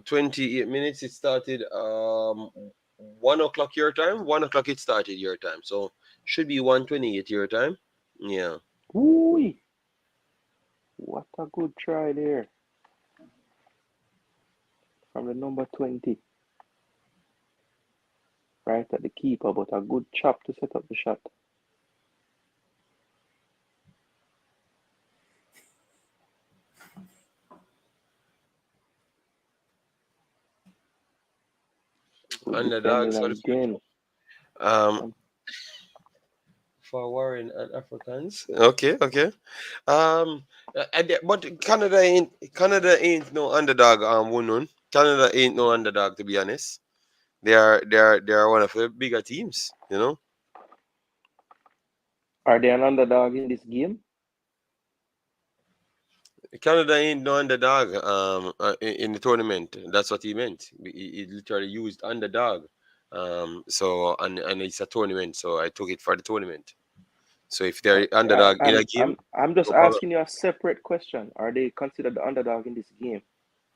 D: 28 minutes. It started 1 o'clock your time. 1 o'clock it started your time. So should be 1:28 your time. Yeah.
C: Ooh, what a good try there from the number 20. Right at the keeper, but a good chop to set up the shot. Good
D: Underdogs
C: defending again.
D: For Warren and Africans. Okay. But Canada ain't no underdog. Wunun. Canada ain't no underdog, to be honest. They are one of the bigger teams.
C: Are they an underdog in this game?
D: Canada ain't no underdog in the tournament. That's what he meant. He literally used underdog. So and it's a tournament, so I took it for the tournament. So if they're underdog in a game,
C: I'm just
D: no problem.
C: asking you a separate question. Are they considered the underdog in this game?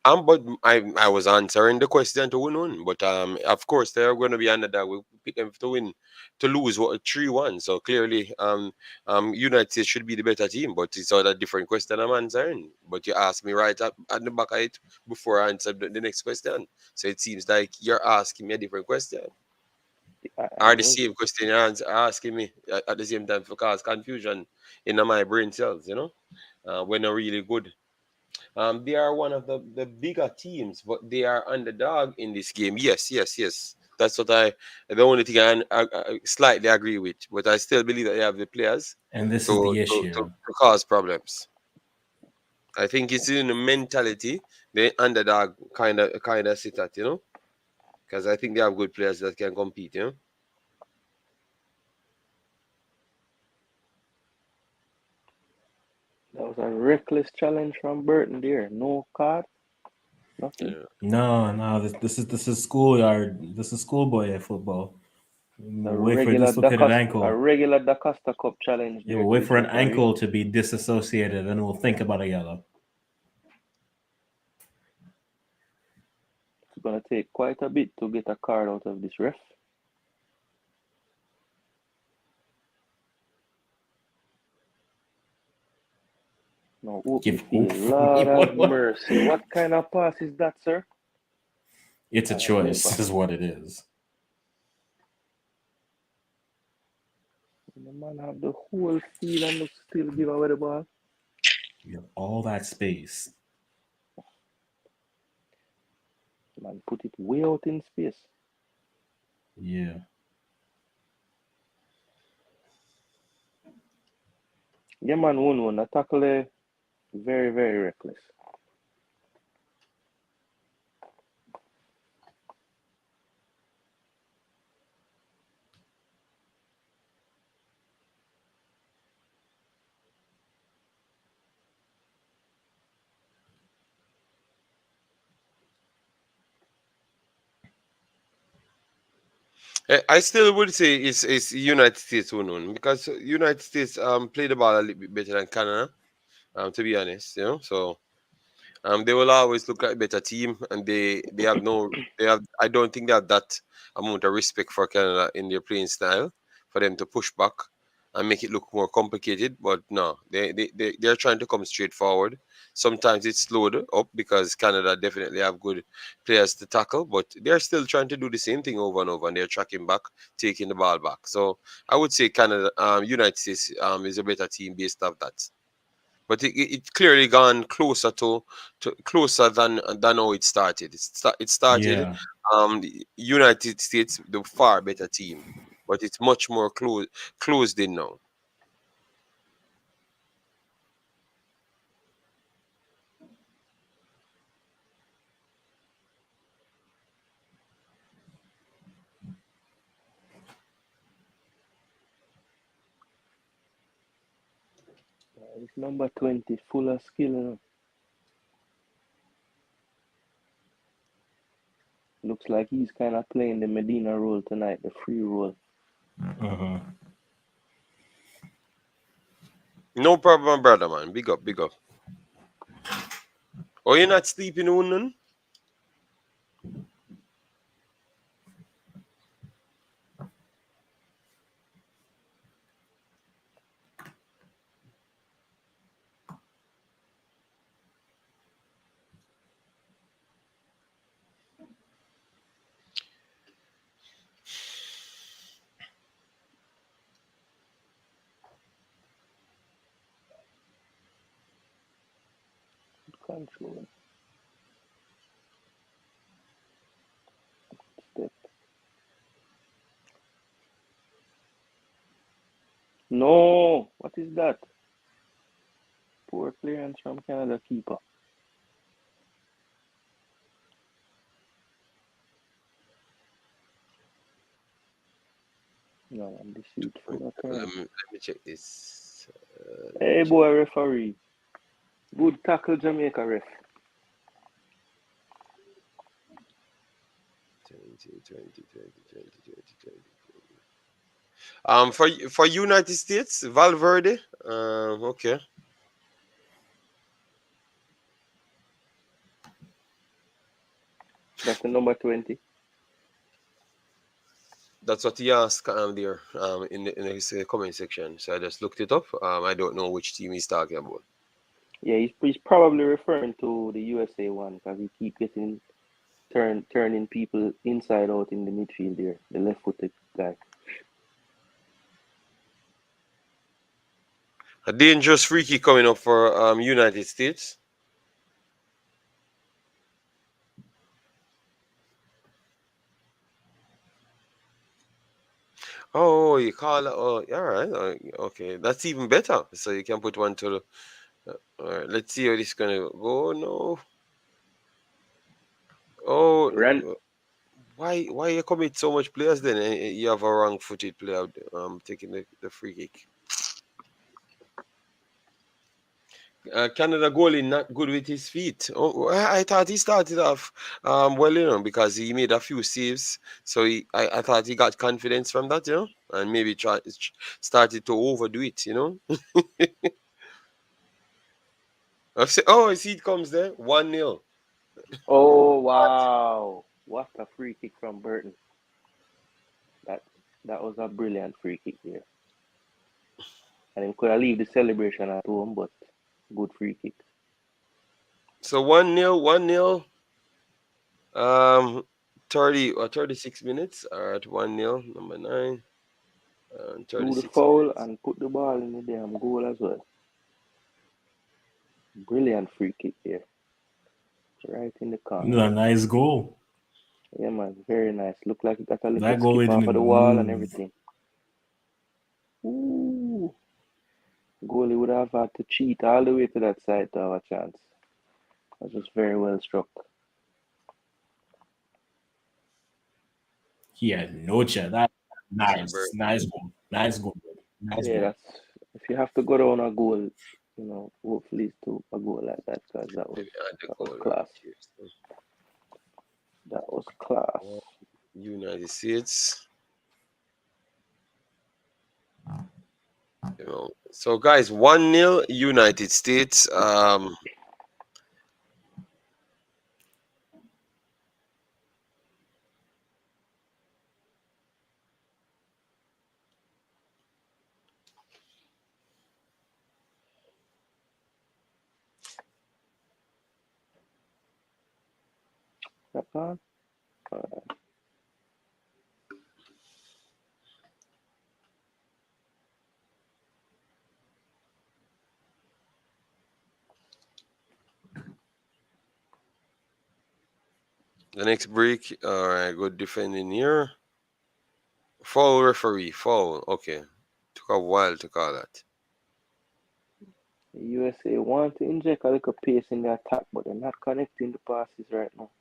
D: But I was answering the question to win. But of course they're going to be underdog. We pick them to win, to lose 3-1. So clearly United States should be the better team. But it's all a different question I'm answering. But you asked me right at the back of it before I answered the next question. So it seems like you're asking me a different question. Or the same question you're asking me at the same time, for cause confusion in my brain cells. We're not really good. They are one of the bigger teams, but they are underdog in this game. Yes. That's what the only thing I slightly agree with. But I still believe that they have the players
B: And this is the issue.
D: to cause problems. I think it's in the mentality the underdog kind of sit at, because I think they have good players that can compete,
C: That was a reckless challenge from Burton there. No card, nothing.
D: Yeah.
B: No. This is schoolyard. This is schoolboy football. Wait for a dislocated ankle.
C: A regular Da Costa Cup challenge.
B: Yeah, we'll wait for an ankle to be disassociated, and we'll think about a yellow.
C: It's gonna take quite a bit to get a card out of this ref. No, Lord have mercy. What kind of pass is that, sir?
B: It's a choice, is what it is.
C: The man have the whole field and still give away the ball.
B: You have all that space.
C: Man, put it way out in space.
B: Yeah.
C: Yeah, man, 1-1. A tackle very, very reckless.
D: I still would say it's United States who won because United States played the ball a little bit better than Canada. To be honest, so they will always look like a better team, and they have no they have I don't think they have that amount of respect for Canada in their playing style for them to push back and make it look more complicated. But no, they're trying to come straight forward. Sometimes it's slowed up because Canada definitely have good players to tackle, but they're still trying to do the same thing over and over, and they're tracking back, taking the ball back. So I would say Canada, United States, is a better team based off that. But it clearly gone closer to closer than how it started. It started
B: Yeah.
D: the United States the far better team, but it's much more closed in now.
C: It's number 20, full of skill. Looks like he's kind of playing the Medina role tonight, the free role.
B: Uh-huh.
D: No problem, brother man. Big up, big up. Oh, you're not sleeping, Unknown?
C: Control. Step. No, what is that? Poor clearance from Canada keeper. No, I'm deceitful.
D: Let me check this.
C: Hey, boy, referee. Good tackle, Jamaica ref.
D: 20, 20, 20, 20, 20, 20. For United States, Valverde. Okay.
C: That's the number 20.
D: That's what he asked there in his comment section. So I just looked it up. I don't know which team he's talking about.
C: Yeah, he's probably referring to the USA one because he keep getting turning people inside out in the midfield there, the left-footed guy.
D: A dangerous free kick coming up for United States. Oh, you call it? Oh, all right. Okay, that's even better. So you can put one to the. All right, let's see how this is gonna go. No. Oh,
C: Ran.
D: why you commit so much players then? You have a wrong-footed player taking the free kick. Canada goalie not good with his feet. Oh, I thought he started off well, because he made a few saves. So I thought he got confidence from that, and maybe started to overdo it. Oh, I see it comes there. 1-0.
C: Oh wow! What a free kick from Burton. That that was a brilliant free kick there. And he could have leave the celebration at home, but good free kick.
D: So 1-0, 1-0. 30 or 36 minutes. All right, 1-0, number 9.
C: Do the
D: 36
C: foul
D: minutes.
C: and put the ball in the damn goal as well. Brilliant free kick there. Right in the corner.
B: A nice goal.
C: Yeah, man. Very nice. Look like it got a little
B: That
C: skip
B: goalie
C: off of
B: didn't
C: the wall and
B: move.
C: everything. Ooh. Goalie would have had to cheat all the way to that side to have a chance. That was very well struck.
B: He had no chance. That
D: See
B: nice,
D: Burton.
B: nice goal, nice goal, nice
C: Yeah,
B: goal.
C: that's if you have to go down a goal, hopefully it's to a goal like that because that
D: Let
C: was
D: me add the
C: that was
D: goal
C: class.
D: right here.
C: That was class.
D: So, United States. You know. So guys, 1-0 United States.
C: Japan.
D: The next break. All right, good defending here. Foul referee. Foul. Okay. Took a while to call that.
C: The USA want to inject a little pace in the attack, but they're not connecting the passes right now.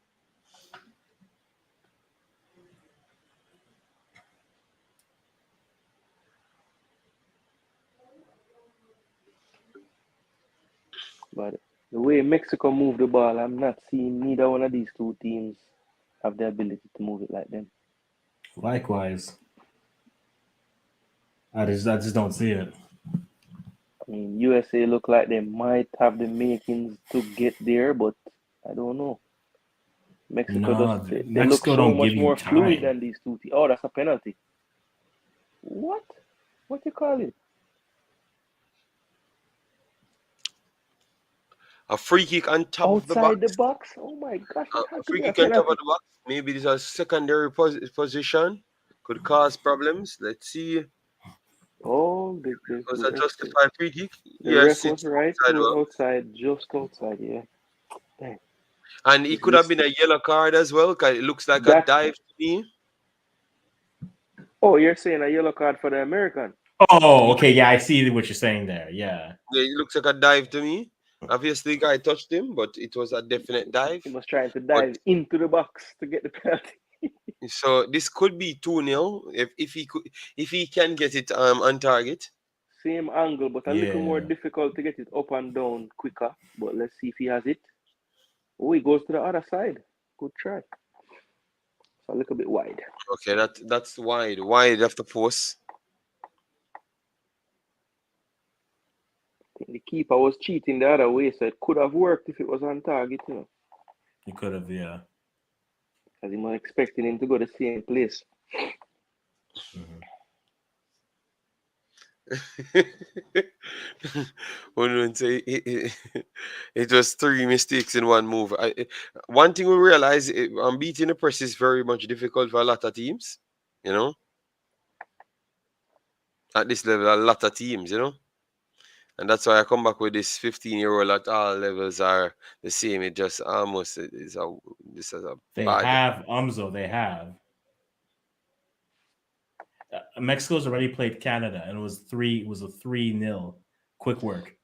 C: But the way Mexico move the ball, I'm not seeing neither one of these two teams have the ability to move it like them.
B: Likewise. I just don't see it.
C: I mean, USA look like they might have the makings to get there, but I don't know. Mexico
B: No,
C: they look
B: Mexico
C: so
B: don't
C: much
B: give you
C: more fluid
B: time.
C: than these two teams. Oh, that's a penalty. What? What you call it?
D: A free kick on top of the
C: Outside the
D: box.
C: box? Oh my gosh, it
D: A
C: had to
D: free
C: be a
D: kick on top of
C: penalty.
D: the box. Maybe this is a secondary position. Could cause problems. Let's see.
C: Oh,
D: Was a justified free kick?
C: the
D: Yes,
C: ref was
D: it's
C: right. It
D: outside.
C: was
D: Well.
C: outside, just outside. Yeah. Dang.
D: And it could have been a yellow card as well, because it looks like a
C: That.
D: dive to me.
C: Oh, you're saying a yellow card for the American?
B: Oh, okay. Yeah, I see what you're saying there. Yeah.
D: It looks like a dive to me. Obviously, the guy touched him, but it was a definite dive.
C: He was trying to
D: But
C: dive into the box to get the penalty.
D: so this could be 2-0 if he can get it on target.
C: Same angle, but a little more
B: Yeah.
C: difficult to get it up and down quicker. But let's see if he has it. Oh, he goes to the other side. Good try. So a little bit wide.
D: Okay, that's wide of the post.
C: I think the keeper was cheating the other way, so it could have worked if it was on target, you know.
B: You could have, yeah.
C: Because he was expecting him to go the same place.
D: Wouldn't say it was 3 mistakes in one move. One thing we realize, beating the press is very much difficult for a lot of teams. You know, at this level, a lot of teams. You know. And that's why I come back with this 15-year-old at all levels are the same. It just almost is a this is a
B: They
D: bad.
B: have Umzo. They have. Mexico's already played Canada, and it was a 3-0. Quick work.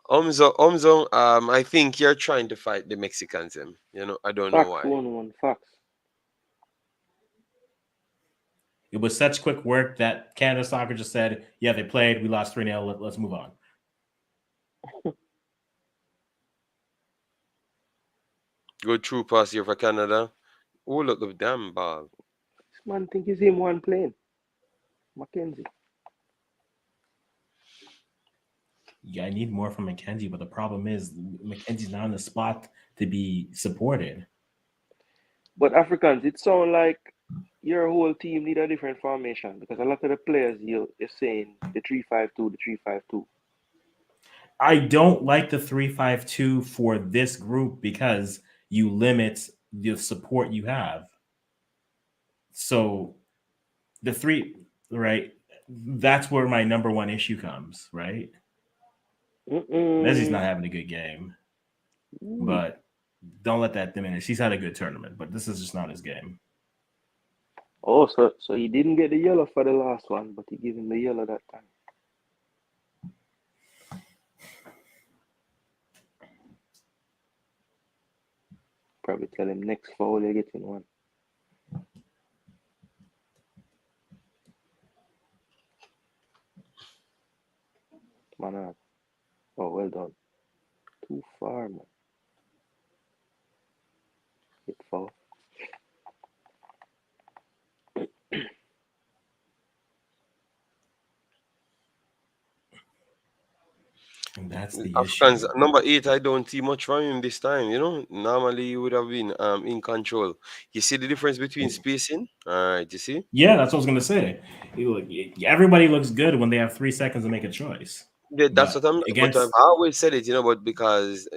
D: Omzo, I think you're trying to fight the Mexicans. You know, I don't know
C: Facts,
D: why.
C: 1-1, facts.
B: It was such quick work that Canada Soccer just said, "Yeah, they played. We lost 3-0. Let's move on."
D: Good true pass here for Canada. Oh, look at the damn ball.
C: This man think he's him one playing. Mackenzie.
B: Yeah, I need more from McKenzie, but the problem is McKenzie's not in the spot to be supported.
C: But Africans, it sounds like your whole team need a different formation because a lot of the players you're saying the 3-5-2, the 3-5-2.
B: I don't like the 3-5-2 for this group because you limit the support you have. So the three, right? That's where my number one issue comes, right? Messi's not having a good game, but don't let that diminish. He's had a good tournament, but this is just not his game.
C: Oh, so he didn't get the yellow for the last one, but he gave him the yellow that time. Probably tell him next foul you're getting one. Man, oh, well done. Too far, man. Hit foul.
B: And that's the
D: Africans
B: issue.
D: number 8, I don't see much from him this time. Normally he would have been in control. You see the difference between spacing? All right, you see?
B: Yeah, that's what I was gonna say. Everybody looks good when they have 3 seconds to make a choice.
D: Yeah, that's
B: But
D: what I'm. But I've
B: against
D: always said it, but because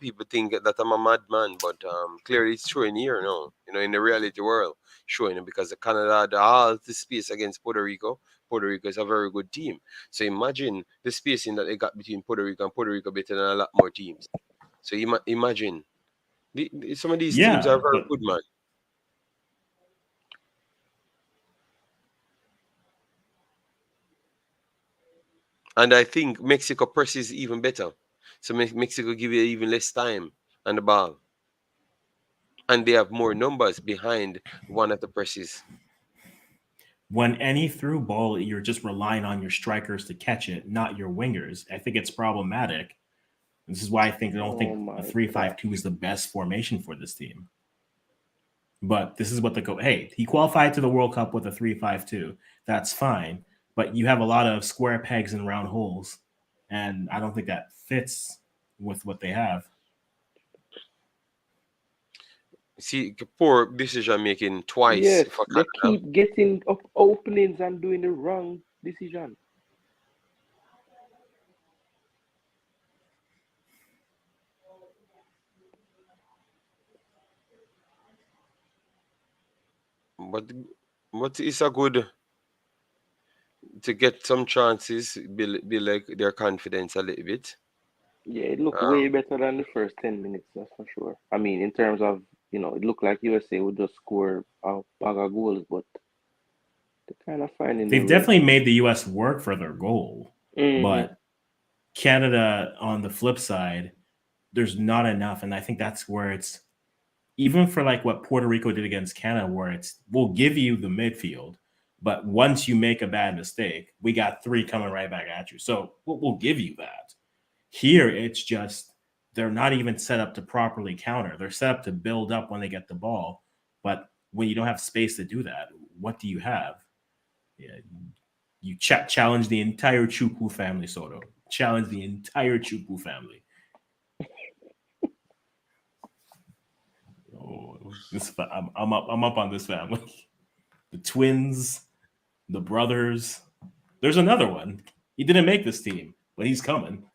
D: people think that I'm a madman, but clearly it's showing here now. In the reality world, showing it because the Canada had all the space against Puerto Rico. Puerto Rico is a very good team. So imagine the spacing that they got between Puerto Rico and Puerto Rico better than a lot more teams. So imagine some of these teams are
B: yeah,
D: very
B: but
D: good, man. And I think Mexico presses even better. So Mexico give you even less time on the ball. And they have more numbers behind one of the presses.
B: when any through ball, you're just relying on your strikers to catch it, not your wingers. I think it's problematic. This is why I don't
C: Oh
B: think a
C: my
B: 3-5-2
C: gosh.
B: is the best formation for this team. But this is what hey, he qualified to the World Cup with a 3-5-2. That's fine. But you have a lot of square pegs and round holes. And I don't think that fits with what they have.
D: See, poor decision making twice
C: Yes,
D: for
C: they
D: Canada.
C: keep getting up openings and doing the wrong decision.
D: But it's a good to get some chances, be like their confidence a little bit.
C: Yeah, it looked
D: Uh,
C: way better than the first 10 minutes, that's for sure. I mean, in terms of, it looked like USA would just score a bag of goals, but they're kind of finding their
B: They've
C: way.
B: definitely made the US work for their goal.
C: Mm-hmm.
B: But Canada, on the flip side, there's not enough. And I think that's where it's even for like what Puerto Rico did against Canada, where we'll give you the midfield, but once you make a bad mistake, we got 3 coming right back at you. So we'll give you that. Here, it's just they're not even set up to properly counter. They're set up to build up when they get the ball, but when you don't have space to do that, what do you have? Yeah, you challenge the entire Chuku family, Soto. Challenge the entire Chuku family. Oh, I'm up on this family. The twins, the brothers. There's another one. He didn't make this team, but he's coming.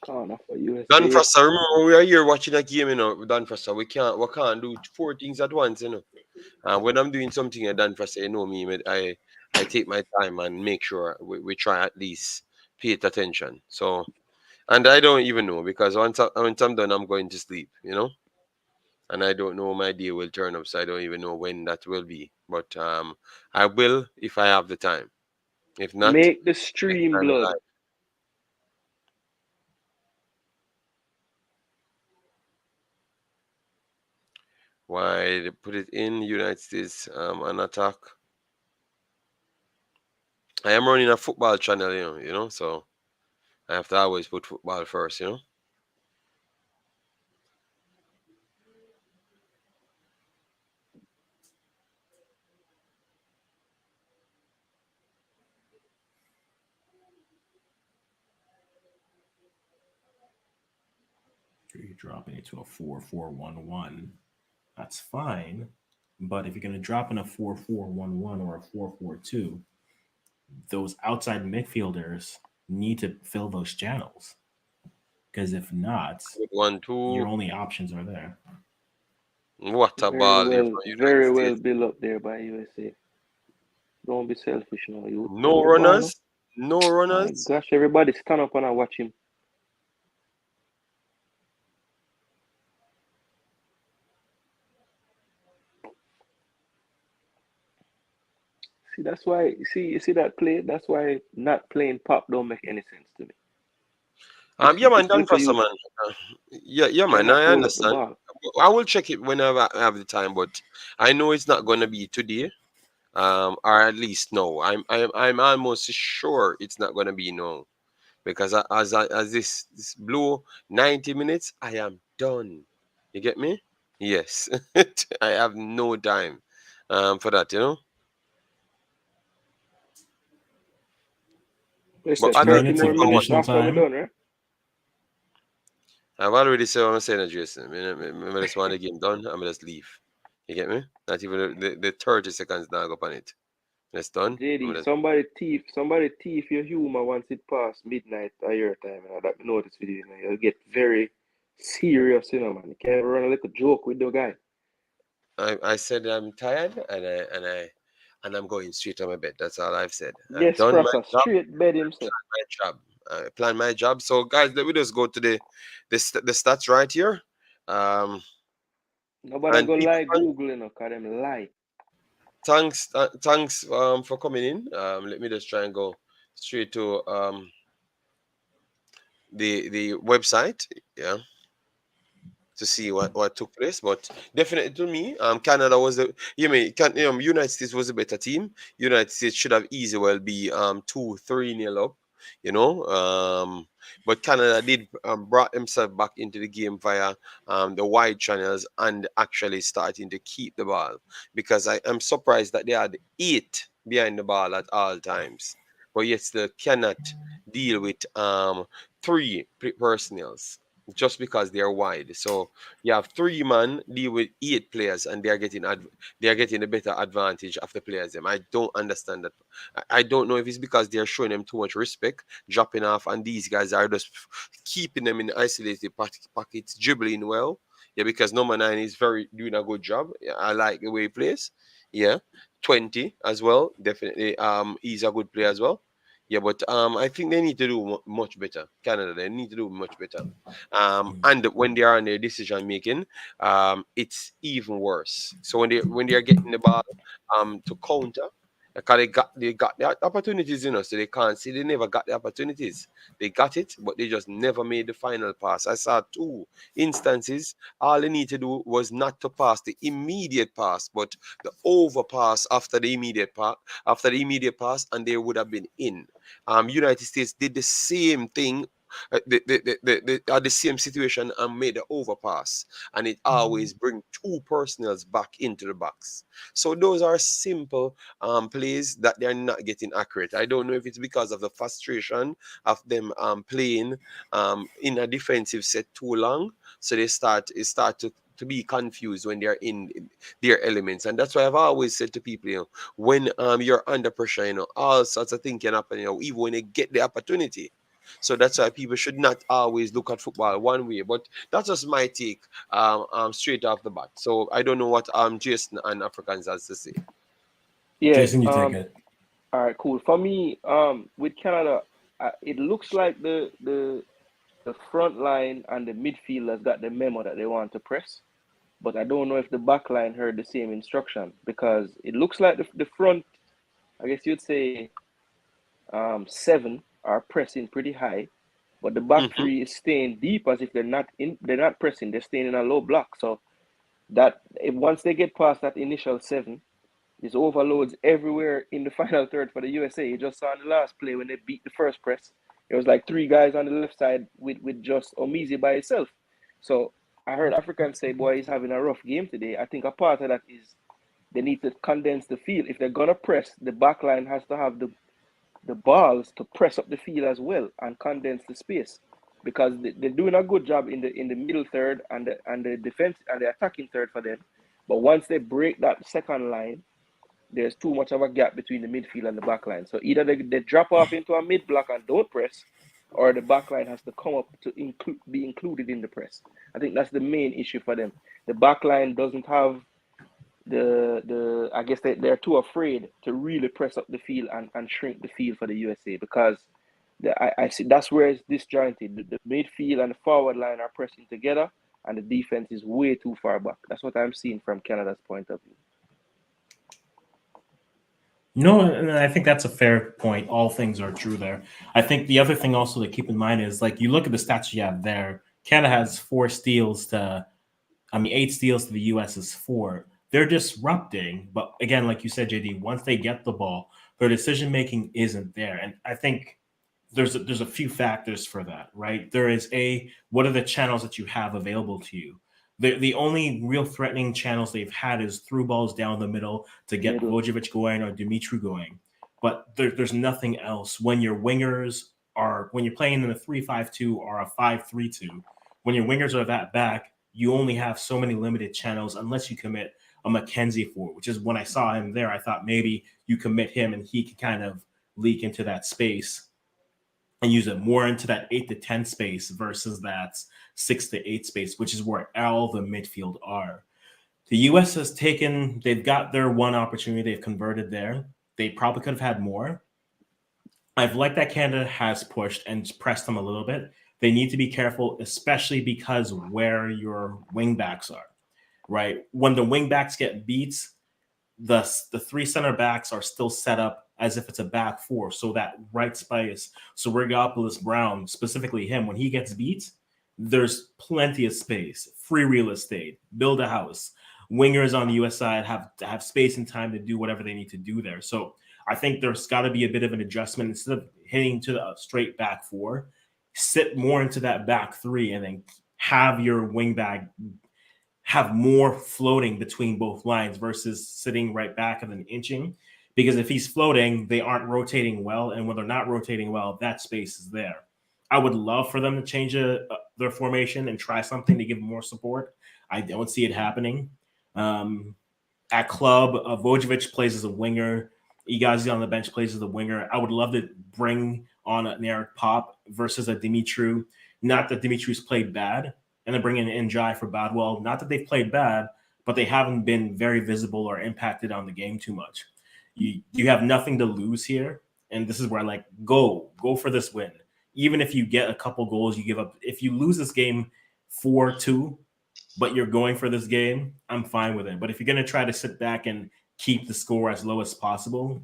C: Corner for
D: Dan
C: USA.
D: Foster, remember we are here watching a game, Dan Foster. We can't do 4 things at once, And when I'm doing something at Dan Foster, me, I take my time and make sure we try at least pay it attention. So, and I don't even know because once I'm done, I'm going to sleep. And I don't know my day will turn up, so I don't even know when that will be. But I will if I have the time. If not,
C: Make the
D: next
C: stream
D: time
C: blood.
D: why they put it in United States an attack. I am running a football channel, so I have to always put football first.
B: You're dropping it to a 4-4-1-1. That's fine. But if you're going to drop in a 4-4-1-1 or a 4-4-2, those outside midfielders need to fill those channels. Because if not,
D: With 1,
B: your
D: 2,
B: only options are there.
D: what a ball there from United
C: Very well
D: States.
C: built up there by USA. Don't be selfish now, you.
D: No
C: Get the ball now.
D: runners, no
C: My
D: runners.
C: gosh, everybody stand up and watch him. See, that's why you see that play. That's why not playing pop don't make any sense to me.
D: Yeah, man,
C: It's
D: done
C: good for
D: for some
C: you.
D: man. Yeah, man,
C: Cannot
D: I
C: hold up the
D: understand.
C: ball.
D: I will check it whenever I have the time, but I know it's not gonna be today. Or at least no. I'm almost sure it's not gonna be no. Because as this blue 90 minutes, I am done. You get me? Yes. I have no time. for that, you know.
C: They
D: But
C: said
D: I don't
C: 30
B: minutes
C: more
B: of
D: know what
C: minutes
B: additional
C: after we're
B: time.
C: done, right?
D: I've already said what I'm saying, Jason. I just want the game done. I'm just leave. You get me? Not even the 30 seconds now go on it. It's done. I'm
C: JD,
D: just
C: somebody thief your humor once it past midnight or your time. You know, that notice video, you know, you'll get very serious, you know, man. You can't run a little joke with the guy.
D: I said I'm tired and I'm going straight to my bed. That's all I've said. I've
C: Yes,
D: done my
C: Prasa,
D: job.
C: straight bed himself.
D: My job. I plan my job. So guys, let me just go to the stats right here. Um
C: Nobody
D: and
C: go
D: people,
C: lie Google, you know, cause them lie.
D: thanks for coming in. Let me just try and go straight to the website. Yeah. To see what took place. But definitely to me, Canada was the United States was a better team. United States should have easily well be 2-3 nil up, you know. But Canada did brought themselves back into the game via the wide channels and actually starting to keep the ball, because I am surprised that they had 8 behind the ball at all times, but yet still cannot deal with 3 personnels just because they're wide. So you have 3 man deal with 8 players, and they are getting a better advantage of the players. Them, I don't understand that. I don't know if it's because they're showing them too much respect, dropping off, and these guys are just keeping them in isolated pockets, dribbling well. Yeah, because number 9 is very doing a good job. Yeah, I like the way he plays. Yeah, 20 as well. Definitely, he's a good player as well. Yeah, but I think they need to do much better. Canada, they need to do much better. And when they are on their decision making, it's even worse. So when they are getting the ball to counter, because they got the opportunities, you know, so they can't see they never got the opportunities. They got it, but they just never made the final pass. I saw 2 instances. All they need to do was not to pass the immediate pass, but the overpass after the immediate pass, and they would have been in. United States did the same thing, the same situation, and made the overpass, and it always bring 2 personnels back into the box. So those are simple plays that they're not getting accurate. I don't know if it's because of the frustration of them playing in a defensive set too long, so they start to be confused when they're in their elements. And that's why I've always said to people, you know, when you're under pressure, you know, all sorts of things can happen, you know, even when they get the opportunity. So that's why people should not always look at football one way. But that's just my take, straight off the bat. So I don't know what Jason and Africans has to say.
C: Yeah.
B: Jason, you take it.
C: All right, cool. For me, with Canada, it looks like the front line and the midfielders got the memo that they want to press, but I don't know if the back line heard the same instruction, because it looks like the front, I guess you'd say, 7 are pressing pretty high, but the back
D: Mm-hmm.
C: 3 is staying deep as if they're not pressing, they're staying in a low block. So that if once they get past that initial 7, there's overloads everywhere in the final third for the USA. You just saw in the last play when they beat the first press. It was like 3 guys on the left side with just Omizi by himself. So I heard Africans say, boy, he's having a rough game today. I think a part of that is they need to condense the field. If they're gonna press, the back line has to have the balls to press up the field as well and condense the space, because they're doing a good job in the middle third and the defense and the attacking third for them. But once they break that second line, there's too much of a gap between the midfield and the back line. So either they drop off into a mid block and don't press, or the back line has to come up to be included in the press. I think that's the main issue for them. The back line doesn't have the I guess they're too afraid to really press up the field and shrink the field for the USA, because I see that's where it's disjointed. The midfield and the forward line are pressing together, and the defense is way too far back. That's what I'm seeing from Canada's point of view.
B: No, and I think that's a fair point. All things are true there. I think the other thing also to keep in mind is, like, you look at the stats you have there. Canada has 8 steals to the US's 4. They're disrupting, but again, like you said, JD, once they get the ball, their decision making isn't there, and I think there's a few factors for that, right? There is what are the channels that you have available to you? The only real threatening channels they've had is through balls down the middle to get Vojevic going or Dumitru going. But there's nothing else. When your wingers when you're playing in a 3-5-2 or a 5-3-2, when your wingers are that back, you only have so many limited channels unless you commit a McKenzie forward, which is when I saw him there, I thought maybe you commit him and he can kind of leak into that space and use it more into that 8 to 10 space versus that 6 to 8 space, which is where all the midfield are. The US they've got their one opportunity, they've converted there. They probably could have had more. I've liked that Canada has pushed and pressed them a little bit. They need to be careful, especially because where your wingbacks are, right? When the wingbacks get beat, the three center backs are still set up as if it's a back four. So that right space, so Regopoulos Brown, specifically him, when he gets beat, there's plenty of space, free real estate, build a house. Wingers on the US side have space and time to do whatever they need to do there. So I think there's got to be a bit of an adjustment. Instead of hitting to the straight back four, sit more into that back three and then have your wing back have more floating between both lines versus sitting right back and then inching. Because if he's floating, they aren't rotating well. And when they're not rotating well, that space is there. I would love for them to change their formation and try something to give more support. I don't see it happening. At club, Vojevic plays as a winger. Igazi on the bench plays as a winger. I would love to bring on an Eric Pop versus a Dumitru. Not that Dumitru's played bad, and then bring in Njai for Badwell. Not that they've played bad, but they haven't been very visible or impacted on the game too much. You have nothing to lose here, and this is where I like go for this win. Even if you get a couple goals, you give up. If you lose this game 4-2, but you're going for this game, I'm fine with it. But if you're going to try to sit back and keep the score as low as possible,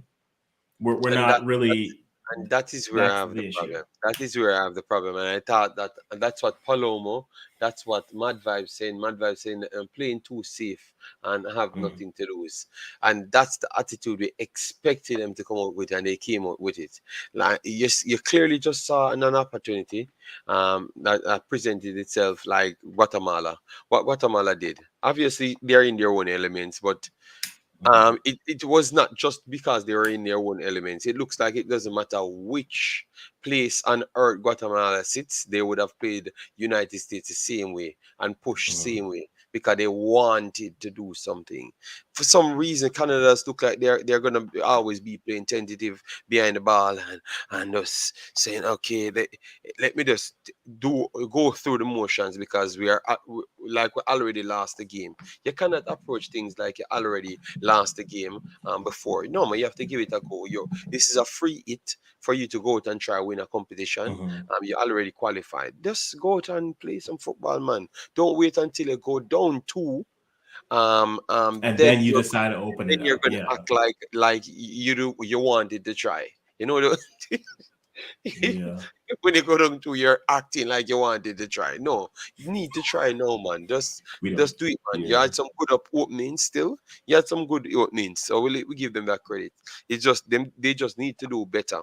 B: we're not really.
D: And that is where I have the problem. That is where I have the problem. And I thought that, and that's what Palomo, that's what Mad Vibe saying. Mad Vibe saying, I'm playing too safe and have nothing to lose. And that's the attitude we expected them to come out with, and they came out with it. Like you clearly just saw an opportunity that presented itself, like Guatemala. What Guatemala did. Obviously, they're in their own elements, but it was not just because they were in their own elements. It looks like it doesn't matter which place on earth Guatemala sits, they would have played United States the same way and pushed the same way because they wanted to do something. For some reason, Canada's look like they're gonna always be playing tentative behind the ball and just saying, okay, let me just go through the motions because we already lost the game. You cannot approach things like you already lost the game before. No, man, you have to give it a go. This is a free hit for you to go out and try win a competition. You already qualified. Just go out and play some football, man. Don't wait until you go down 2.
B: And then you decide to open it.
D: Then you're gonna act like you wanted to try. You know when you go down 2, you're acting like you wanted to try. No, you need to try now, man. Just do it, man. You had some good openings still. You had some good openings, so we give them that credit. It's just they just need to do better.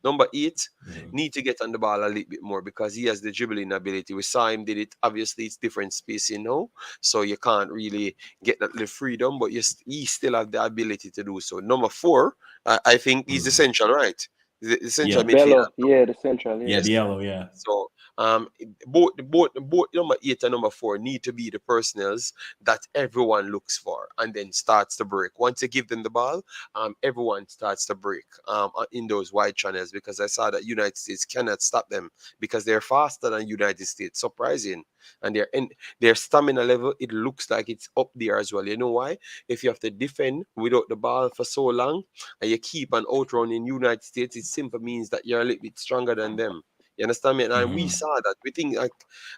D: Number 8 need to get on the ball a little bit more because he has the dribbling ability. We saw him did it. Obviously, it's different spacing now, so you can't really get that the freedom, but he still have the ability to do so. Number 4, I think he's essential, right? The central midfield.
C: The central.
B: Biello.
D: So both number 8 and number 4 need to be the personnels that everyone looks for and then starts to break. Once you give them the ball, everyone starts to break in those wide channels because I saw that United States cannot stop them because they're faster than United States. Surprising. And their stamina level, it looks like it's up there as well. You know why? If you have to defend without the ball for so long and you keep an outrun in United States, it simply means that you're a little bit stronger than them. You understand me? And we saw that. We think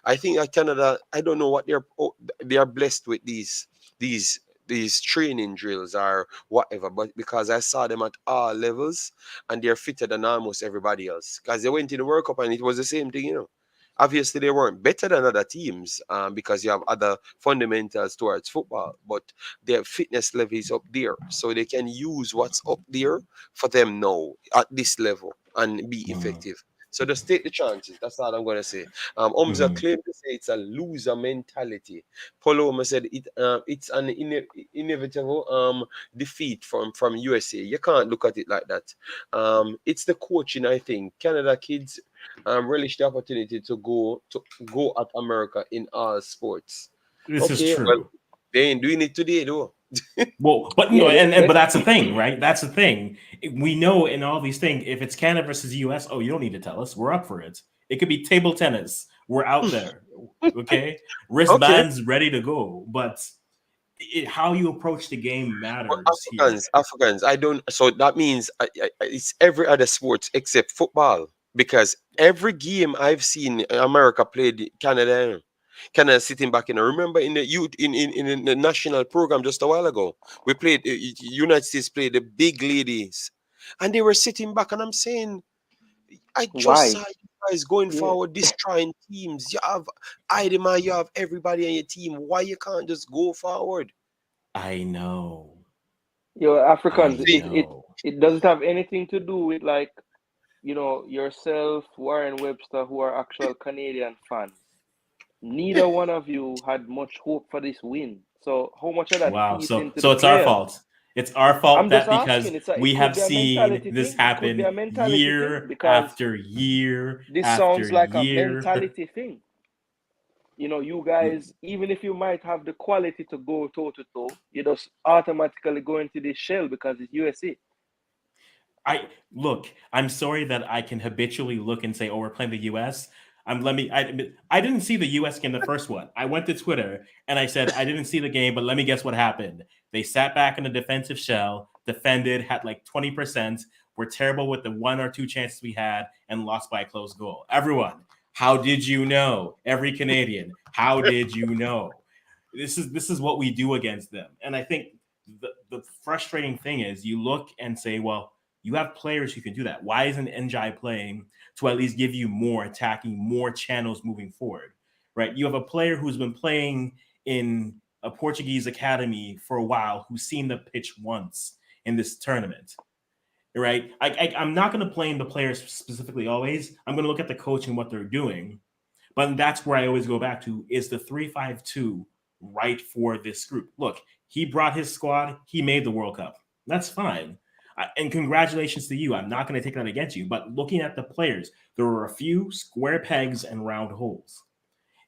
D: I think Canada, I don't know what they are blessed with these training drills or whatever, but because I saw them at all levels and they're fitter than almost everybody else. Because they went in the World Cup and it was the same thing, you know. Obviously, they weren't better than other teams because you have other fundamentals towards football, but their fitness level is up there. So they can use what's up there for them now at this level and be effective. So just take the chances. That's all I'm gonna say. Umza claimed to say it's a loser mentality. Paloma said it's an inevitable defeat from USA. You can't look at it like that. It's the coaching, I think. Canada kids relish the opportunity to go at America in all sports.
B: This is
D: Okay, well,
B: true.
D: they ain't doing it today though.
B: Well, but
C: Yeah,
B: no, and but that's the thing, right? That's the thing. We know in all these things, if it's Canada versus US, oh, you don't need to tell us. We're up for it. It could be table tennis. We're out there. Okay.
D: Okay.
B: Wristbands ready to go. But how you approach the game
D: Well,
B: matters here.
D: Africans. I don't. So that means it's every other sport except football because every game I've seen America played Canada. Canada sitting back in. I remember in the youth in the national program just a while ago, we played. United States played the big ladies, and they were sitting back. And I'm saying, I just saw
C: why?
D: you guys going
C: Yeah.
D: forward, destroying teams. You have Idema, you have everybody on your team. Why you can't just go forward?
B: I know.
C: Africans,
B: I
C: it
B: know.
C: it doesn't have anything to do with like, yourself, Warren Webster, who are actual Canadian fans. Neither one of you had much hope for this win. So how much of that
B: Wow.
C: feeds
B: So
C: into the
B: so it's our
C: players?
B: fault. It's our fault
C: I'm just
B: that because
C: asking.
B: we
C: It could
B: have
C: be a
B: seen
C: mentality
B: this
C: thing. It could be a
B: happen
C: mentality thing
B: year
C: because
B: after year
C: this
B: after
C: sounds like a
B: year.
C: mentality thing. You guys, even if you might have the quality to go toe to toe, you just automatically go into this shell because it's USA.
B: I'm sorry that I can habitually look and say, "Oh, we're playing the U.S." I didn't see the U.S. game, the first one. I went to Twitter and I said I didn't see the game, but let me guess what happened. They sat back in a defensive shell, defended, had like 20%. Were terrible with the one or two chances we had, and lost by a close goal. Everyone, how did you know? Every Canadian, how did you know? This is what we do against them, and I think the frustrating thing is you look and say, well, you have players who can do that. Why isn't Njai playing to at least give you more attacking, more channels moving forward, right? You have a player who's been playing in a Portuguese academy for a while, who's seen the pitch once in this tournament, right? I'm not going to blame the players specifically always. I'm going to look at the coach and what they're doing. But that's where I always go back to, is the 3-5-2 right for this group? Look, he brought his squad. He made the World Cup. That's fine. And congratulations to you. I'm not going to take that against you. But looking at the players, there were a few square pegs and round holes.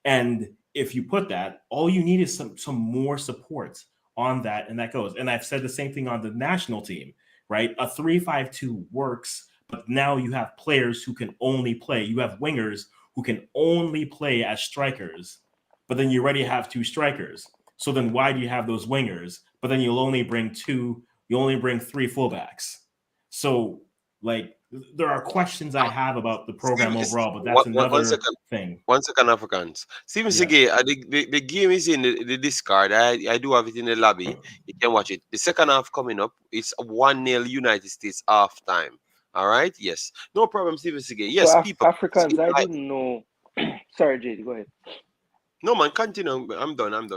B: And if you put that, all you need is some more support on that, and that goes. And I've said the same thing on the national team, right? A 3-5-2 works, but now you have players who can only play. You have wingers who can only play as strikers, but then you already have two strikers. So then why do you have those wingers? But then you only bring three fullbacks. So like there are questions I have about the program overall, but that's
D: One
B: another
D: second.
B: thing.
D: 1 second, Africans. Steven
B: Yeah.
D: Segay, the game is in the discard. I do have it in the lobby. You can watch it. The second half coming up. It's 1-0 United States half time. All right. Yes. No problem, Steven Segay.
C: So
D: Yes, people.
C: Africans, I didn't know. Sorry, JD, go ahead.
D: No, man, continue. I'm done. I'm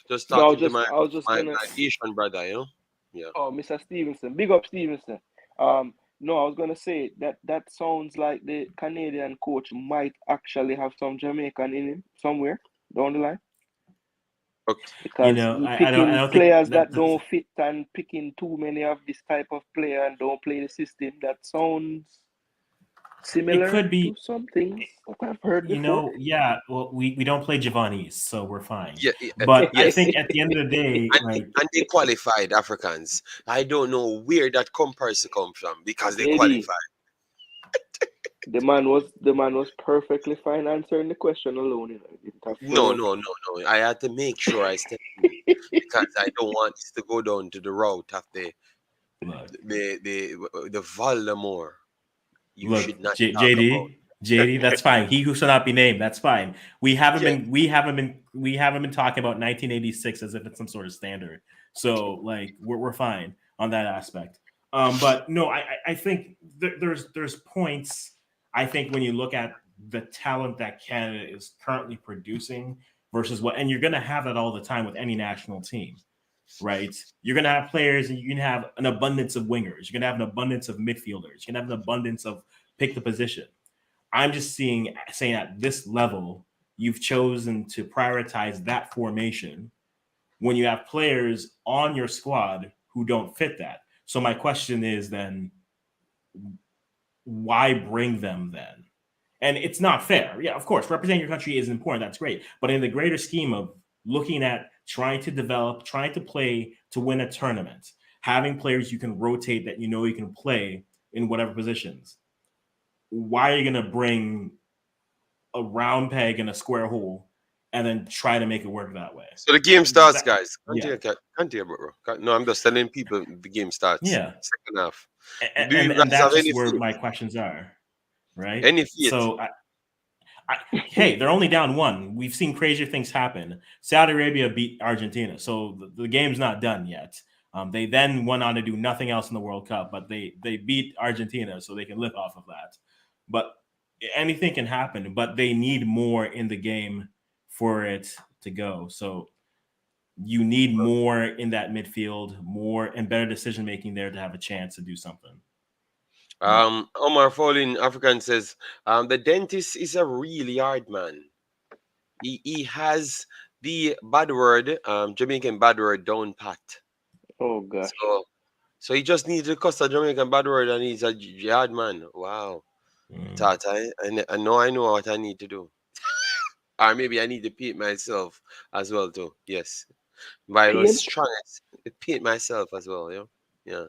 D: just
C: No,
D: talking to my
C: I was just
D: my,
C: gonna.
D: my Asian brother. Yeah.
C: Oh, Mr. Stevenson, big up Stevenson. No, I was gonna say that sounds like the Canadian coach might actually have some Jamaican in him somewhere down the line.
D: Okay.
C: Because he
B: I
C: picking
B: don't think
C: players that
B: that's
C: don't fit and picking too many of this type of player and don't play the system. That sounds
B: it
C: similar
B: could
C: to
B: be,
C: some things that I've heard before.
B: yeah. Well, we don't play Giovanni's, so we're fine.
D: Yeah.
B: But I
D: Yes.
B: think at the end of the day, like
D: And they qualified Africans. I don't know where that comparison comes from because they
C: JD,
D: qualified.
C: the man was perfectly fine answering the question alone. He didn't have
D: No,
C: to.
D: no, no, no. I had to make sure I step in because I don't want this to go down to the route of
B: look,
D: the Voldemort. You
B: look,
D: should not
B: J-
D: talk about.
B: JD, that's fine. He who shall not be named, that's fine. We haven't
D: Yeah.
B: been talking about 1986 as if it's some sort of standard. So like we're fine on that aspect. But no, I think there's points. I think when you look at the talent that Canada is currently producing versus and you're going to have that all the time with any national team, right? You're going to have players, and you can have an abundance of wingers. You're going to have an abundance of midfielders. You're going to have an abundance of pick the position. I'm just saying at this level, you've chosen to prioritize that formation when you have players on your squad who don't fit that. So my question is then, why bring them then? And it's not fair. Yeah, of course, representing your country is important. That's great. But in the greater scheme of looking at trying to develop, trying to play to win a tournament, having players you can rotate that you know you can play in whatever positions, why are you going to bring a round peg in a square hole and then try to make it work that way?
D: So the game starts, guys.
B: Yeah.
D: Continue, bro. No, I'm just telling people the game starts.
B: Yeah.
D: Second half.
B: And that's just where my questions are, right?
D: Any faith?
B: So, hey, they're only down 1. We've seen crazier things happen. Saudi Arabia beat Argentina, so the game's not done yet. They then went on to do nothing else in the World Cup, but they beat Argentina, so they can live off of that. But anything can happen, but they need more in the game for it to go. So you need more in that midfield, more and better decision making there to have a chance to do something.
D: Omar Falling African says, the dentist is a really hard man. He has the bad word, Jamaican bad word down pat.
C: Oh gosh.
D: So he just needs to cuss a Jamaican bad word and he's a hard man. Wow. Tata, I know what I need to do. Or maybe I need to paint myself as well too. Yes. Violence strongest. Paint myself as well, yeah.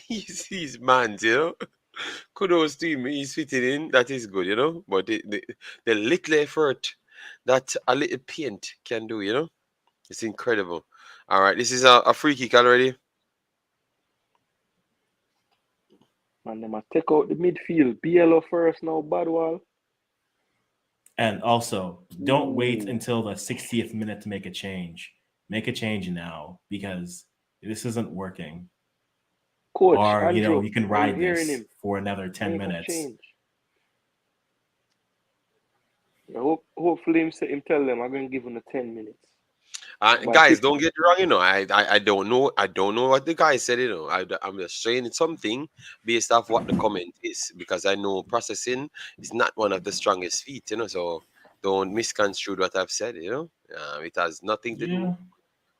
D: These mans, kudos to him. He's fitting in. That is good, But the little effort that a little paint can do, it's incredible. All right, this is a free kick already.
C: Man, they must take out the midfield. BLO first now, Badwall.
B: And also, don't wait until the 60th minute to make a change. Make a change now, because this isn't working.
C: Coach,
B: or
C: Andrew,
B: you can ride this for another 10 minutes.
C: Hopefully him tell them I'm going to give him the 10 minutes.
D: Guys, don't get me wrong, I don't know. I don't know what the guy said, I'm just saying something based off what the comment is, because I know processing is not one of the strongest feet, so don't misconstrue what I've said, it has nothing to do with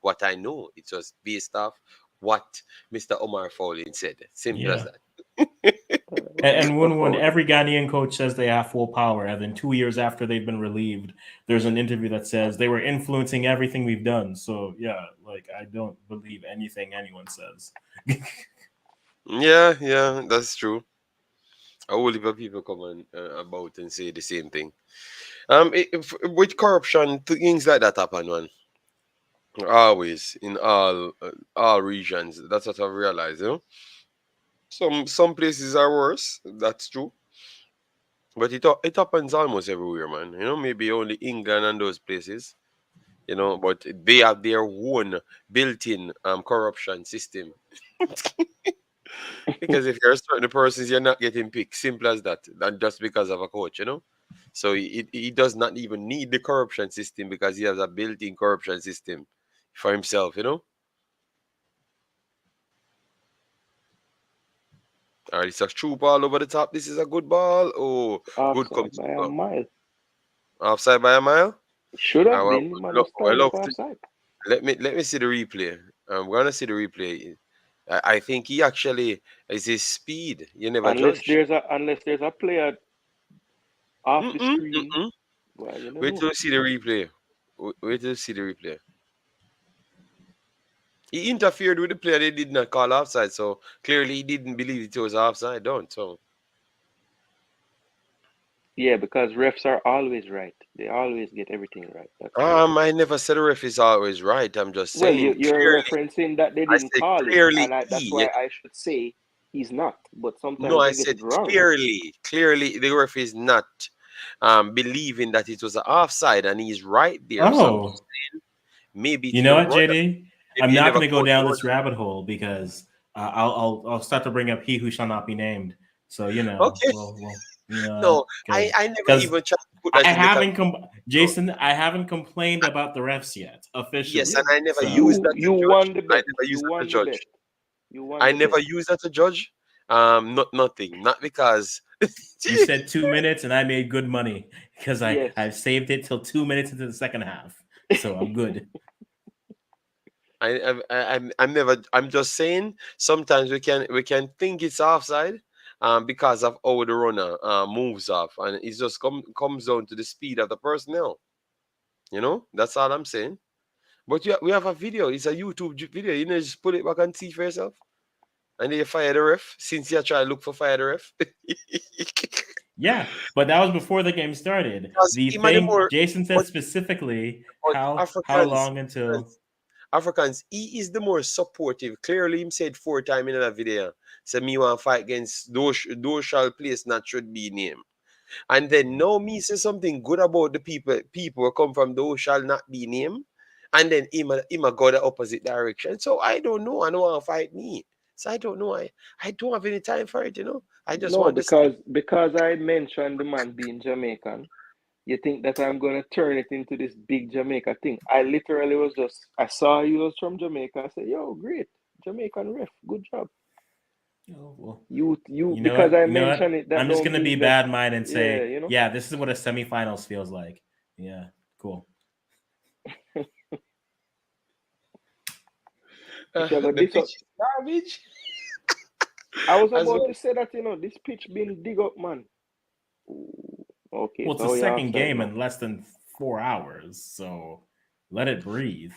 D: what I know. It's just based off what Mr. Omar Fowling said. Simple as that.
B: And when every Ghanaian coach says they have full power, and then 2 years after they've been relieved, there's an interview that says they were influencing everything we've done. So I don't believe anything anyone says.
D: Yeah, that's true. A whole heap of people come on about and say the same thing. With corruption, things like that happen, man. Always in all regions. That's what I've realized, Some places are worse, that's true. But it happens almost everywhere, man. Maybe only England and those places, but they have their own built-in corruption system. Because if you're certain persons, you're not getting picked. Simple as that. And just because of a coach, So he does not even need the corruption system, because he has a built-in corruption system for himself, All right, it's a true ball over the top. This is a good ball. Oh, good comes
C: by a mile.
D: Offside by a mile?
C: Should have been. Offside.
D: Let me see the replay. I'm gonna see the replay. I think he actually is his speed. You never judge.
C: Unless there's a player off the screen. Well,
D: Wait till you see the replay. Wait till you see the replay. He interfered with the player they did not call offside, so clearly he didn't believe it was offside, so.
C: Yeah, because refs are always right. They always get everything right.
D: I never said a ref is always right. I'm just saying.
C: Well, you're referencing that they didn't call it, and that's why I should say he's not. But sometimes
D: I said clearly the ref is not believing that it was an offside, and he's right there.
B: Oh,
D: so maybe
B: you know what, JD? I'm not going to go down this rabbit hole, because I'll start to bring up he who shall not be named. So
D: Okay. No, I never even tried to put that.
B: Jason, I haven't complained about the refs yet officially.
D: Yes, and I never used that.
C: You won the bet.
D: I never used that to judge. Nothing. Not because
B: You said 2 minutes, and I made good money because
C: Yes.
B: I've saved it till 2 minutes into the second half, so I'm good.
D: I'm never. I'm just saying. Sometimes we can think it's offside, because of how the runner moves off, and it just comes down to the speed of the personnel. That's all I'm saying. But we have a video. It's a YouTube video. Just put it back and see for yourself. And then you fire the ref since you try to look for fire the ref.
B: Yeah, but that was before the game started.
D: Because
B: The
D: him and the
B: thing
D: more,
B: Jason said
D: but,
B: specifically
D: but
B: how long until
D: Africans, he is the more supportive. Clearly, him said 4 times in that video. So me want to fight against those shall place not should be named. And then now me say something good about the people who come from those shall not be named. And then him a go the opposite direction. So I don't know. I don't want to fight me. So I don't know. I don't have any time for it. I just
C: No,
D: want to see.
C: because I mentioned the man being Jamaican, you think that I'm gonna turn it into this big Jamaica thing. I literally I saw you was from Jamaica. I said, yo, great. Jamaican ref, good job.
B: oh, well,
C: You
B: you know
C: because
B: what?
C: I
B: You know what?
C: mentioned it, that
B: I'm just
C: don't
B: gonna be
C: mean that,
B: bad mind and
C: yeah,
B: say, yeah, this is what a semifinals feels like. Yeah, cool.
C: If you got
D: The
C: this
D: pitch
C: up,
D: is garbage.
C: I was
D: As
C: about
D: well.
C: to say that, this pitch been dig up, man. Ooh, okay,
B: Well, it's
C: so
B: a
C: you're
B: second
C: offside
B: game
C: now.
B: in less than 4 hours, so let it breathe.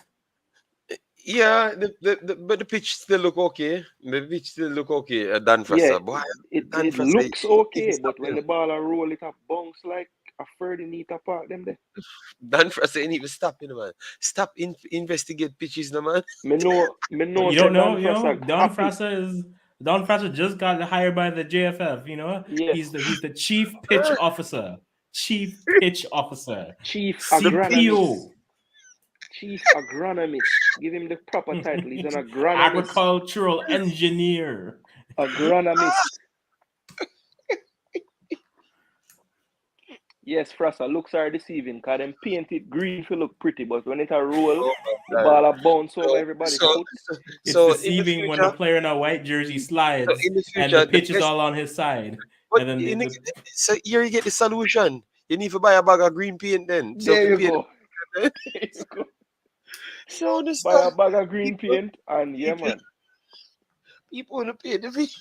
D: Yeah, but the pitch still look okay. The pitch still look okay. Dan
C: Yeah,
D: Frasser, boy, Dan
C: it
D: Frasser,
C: looks
D: if you
C: okay,
D: stop
C: but when
D: him.
C: the ball a roll, it a bounce like a Ferdy need to park them there.
D: Dan Frasser ain't even stopping, man. Stop investigate pitches, no man.
C: Me know
B: You
C: say
B: don't know,
C: Dan Frasser happy.
B: Don Frasser just got hired by the JFF.
C: Yes,
B: He's the chief pitch officer. Chief pitch officer.
C: chief agronomist.
B: CPO.
C: Chief agronomist. Give him the proper title. He's an agronomist.
B: Agricultural engineer.
C: Agronomist. Yes, Frasser, looks are deceiving because them paint it green to look pretty, but when it a roll,
D: Oh
C: the
D: my God.
C: ball a bounce over
D: So,
C: everybody's
D: so,
C: foot.
B: It's
D: so in the
B: deceiving when the
D: future,
B: player in a white jersey
D: so
B: slides
D: in the
B: and the
D: future, the
B: pitch is
D: best.
B: all on his side.
D: But
B: And then
D: so here you get the solution. You need to buy a bag of green paint then. So if
C: There
D: you
C: you
D: paint,
C: go. There you go.
D: so the
C: Buy a
D: stuff
C: bag of green
D: people
C: paint and yeah,
D: people
C: man.
D: people want to pay the fee.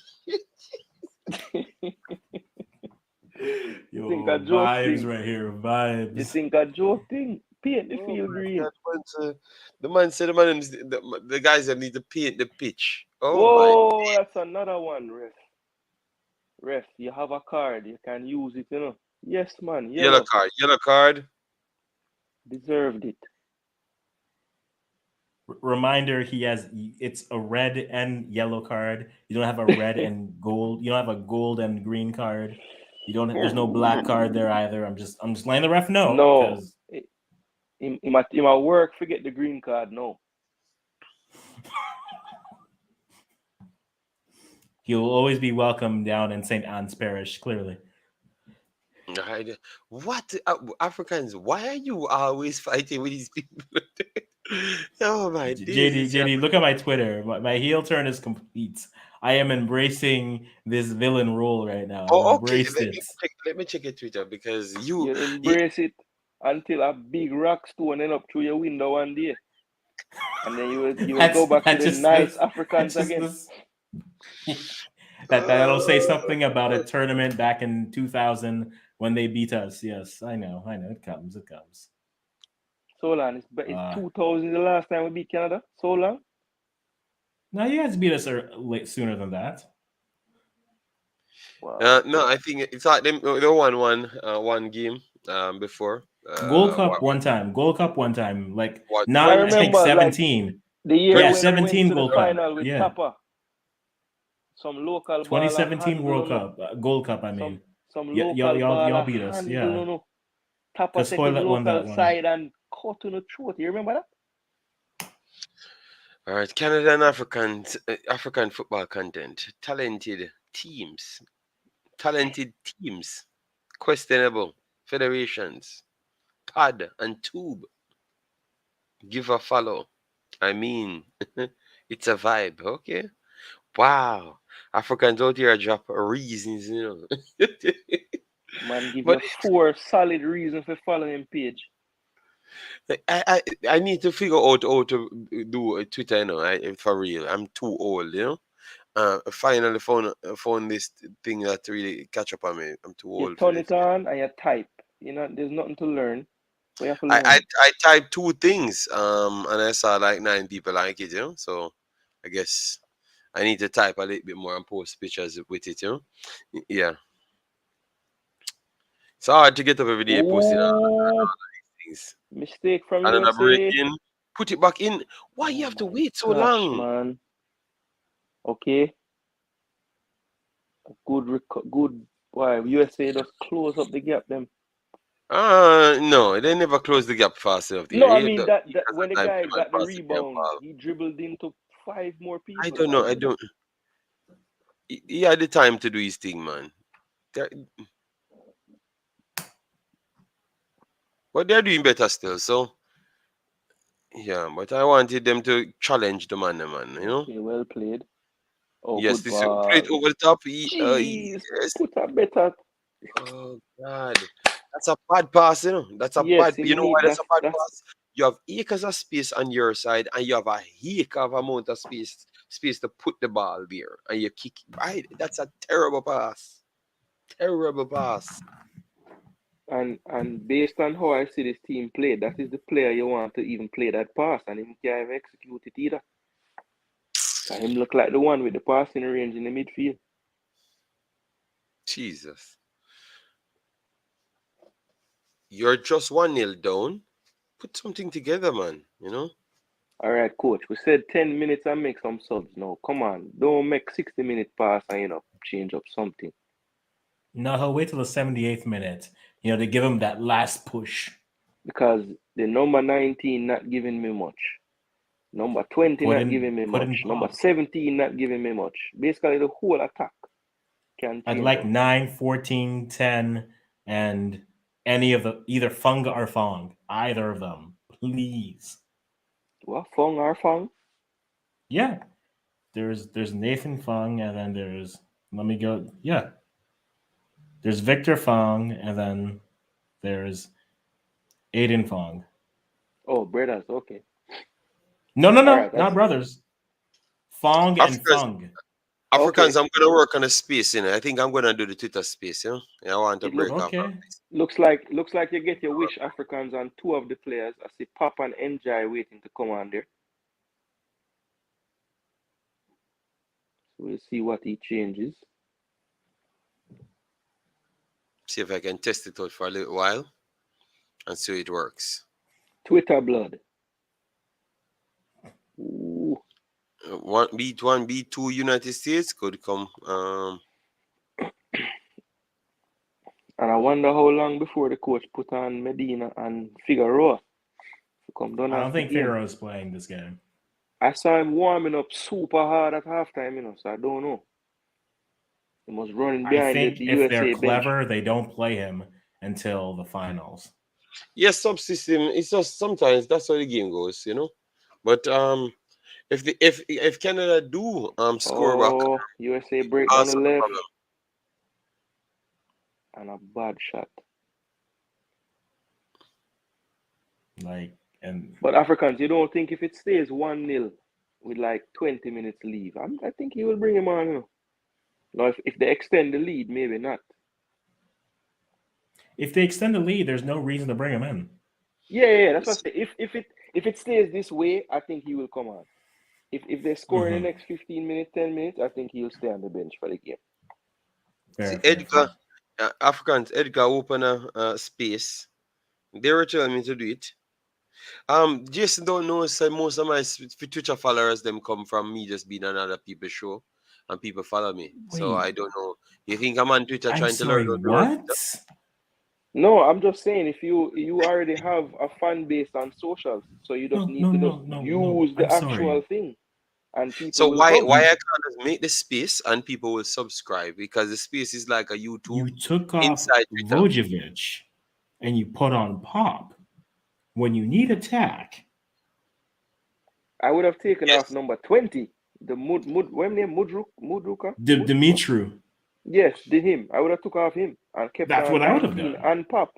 B: yo,
C: Think a joke
B: vibes
C: thing.
B: right here,
C: You
B: vibes.
C: think a joke thing? Paint the
D: Oh
C: field
D: my
C: green.
D: God, the man said the guys that need to paint the pitch. Oh my,
C: Whoa, that's another one, ref. Ref, you have a card. You can use it. Yes, man.
D: yellow
C: Yellow.
D: card.
C: Deserved it.
B: Reminder: it's a red and yellow card. You don't have a red and gold. You don't have a gold and green card. There's no black card there either. I'm just letting the ref know
C: No.
B: because
C: He might work, forget the green card. No.
B: he'll always be welcome down in St. Anne's Parish. Clearly,
D: What Africans? Why are you always fighting with these people? Oh my days!
B: JD, look at my Twitter. My heel turn is complete. I am embracing this villain role right now. I've
D: Oh, okay.
B: embraced it.
D: Let me check your Twitter because
C: You embrace it until a big rock stone end up through your window one day. And then you will go back to the nice Africans again.
B: That'll say something about a tournament back in 2000 when they beat us. Yes, I know. It comes.
C: So long. It's 2000 the last time we beat Canada. So long.
B: No, you guys beat us sooner than that.
C: Wow.
D: No, I think it's like they won one game before.
B: Gold Cup one time. Like
D: What?
B: not.
C: I
B: I think
C: remember
B: 17.
C: the year when we
B: 17
C: went to
B: Gold
C: the
B: Cup.
C: final with Kappa. Some local ball
B: 2017 World Cup, Gold Cup. I mean,
C: some local
B: y'all
C: ball
B: beat us.
C: handle.
B: Yeah,
C: No. Tapper
B: because
C: take him
B: Hoylett won that
C: local
B: one.
C: side and cut to the throat. You remember that?
D: All right, Canada and African football content. Talented teams, questionable federations, pad and tube. Give a follow. I mean, it's a vibe. Okay. Wow. Africans out here drop reasons, you know.
C: Man, give
D: But
C: you 4 solid reasons for following page.
D: I need to figure out how to do a Twitter, you know, for real. I'm too old, you know. Finally found this thing that really catch up on me. I'm too
C: You
D: old for
C: turn
D: this.
C: it on and you type. You know, there's nothing to learn. But you have to learn.
D: I typed 2 things, and I saw like 9 people like it, you know. So I guess I need to type a little bit more and post pictures with it, you know. Yeah, it's hard to get up every day posting
C: Ooh,
D: things.
C: mistake from
D: And then I break
C: USA.
D: in, put it back in. Why you
C: Oh
D: have to
C: my
D: wait so
C: gosh,
D: long?
C: man. Okay, good. Why USA just close up the gap them?
D: No, they never close the gap fast enough.
C: No, I
D: He
C: mean
D: has
C: that when the
D: the time
C: guy
D: to
C: got the
D: pass the damn
C: rebound,
D: ball.
C: he dribbled into 5 more
D: I
C: people.
D: don't know. I don't. He had the time to do his thing, man. But they're doing better still. So yeah, but I wanted them to challenge the man, you know.
C: Okay, well played. Oh,
D: Yes,
C: good
D: this play
C: ball.
D: it over the top.
C: Jeez,
D: Yes.
C: put a better.
D: Oh God, that's a bad pass, you know. That's a
C: Yes,
D: bad.
C: you
D: You know why
C: need
D: that's a bad
C: that's
D: pass? You have acres of space on your side, and you have a heck of amount of space to put the ball there, and you kick. Right, that's a terrible pass. Terrible pass.
C: and based on how I see this team play, that is the player you want to even play that pass, and him can't even execute it either. And him look like the one with the passing range in the midfield.
D: Jesus, you're just 1-0 down. Put something together, man. You know.
C: All right, coach. We said 10 minutes and make some subs now. Come on, don't make 60-minute pass and change up something.
B: No, he'll wait till the 78th minute, to give him that last push.
C: Because the number 19 not giving me much. Number 20 not giving me much. Number 17 not giving me much. Basically, the whole attack can change.
B: I'd like 9, 14, 10, and any of the either Funga or Fong. Either of them, please.
C: What, Fong or Fong?
B: Yeah. There's Nathan Fong, and then there's there's Victor Fong, and then there's Aiden Fong.
C: Oh, brothers, okay.
B: No, right, not brothers. Fong and Fung.
D: Africans, okay. I'm gonna work on a space, I think I'm gonna do the Twitter space, Yeah, I want to break off.
C: Okay. Looks like you get your wish, Africans, on 2 of the players. I see Pop and Enjoy waiting to come on there. We'll see what he changes.
D: See if I can test it out for a little while and see it works.
C: Twitter blood. Ooh.
D: 1B2 United States could come.
C: And I wonder how long before the coach put on Medina and Figueroa to come down.
B: I don't think Figueroa's playing this game.
C: I saw him warming up super hard at halftime, so I don't know. He was running behind
B: I think
C: the
B: if
C: USA
B: they're clever,
C: bench.
B: They don't play him until the finals.
D: Yes, subsystem. It's just sometimes that's how the game goes, But if Canada do score back,
C: USA break on the left and a bad shot. But Africans, you don't think if it stays 1-0 with like 20 minutes leave, I think he will bring him on. Now, if they extend the lead, maybe not.
B: If they extend the lead, there's no reason to bring him in.
C: Yeah, that's what I say. If it stays this way, I think he will come on. If they score in the next 15 minutes, 10 minutes, I think he'll stay on the bench for the game.
D: Edgar, Africans, Edgar open a space. They were telling me to do it. Jason don't know, so most of my Twitter followers them come from me just being on other people's show, and people follow me. Wait. So I don't know. You think I'm on Twitter trying to learn
B: what?
C: No, I'm just saying if you already have a fan base on socials, so you just need to use the actual thing, and people.
D: So why I can't just make the space and people will subscribe, because the space is like a YouTube.
B: You took off inside Vojevic and you put on Pop. When you need attack,
C: I would have taken off number 20. The what name Mudruka?
B: Dimitru.
C: Yes, did him. I would have took off him and kept
B: That's
C: on
B: what I would have
C: 19
B: done.
C: and Pop.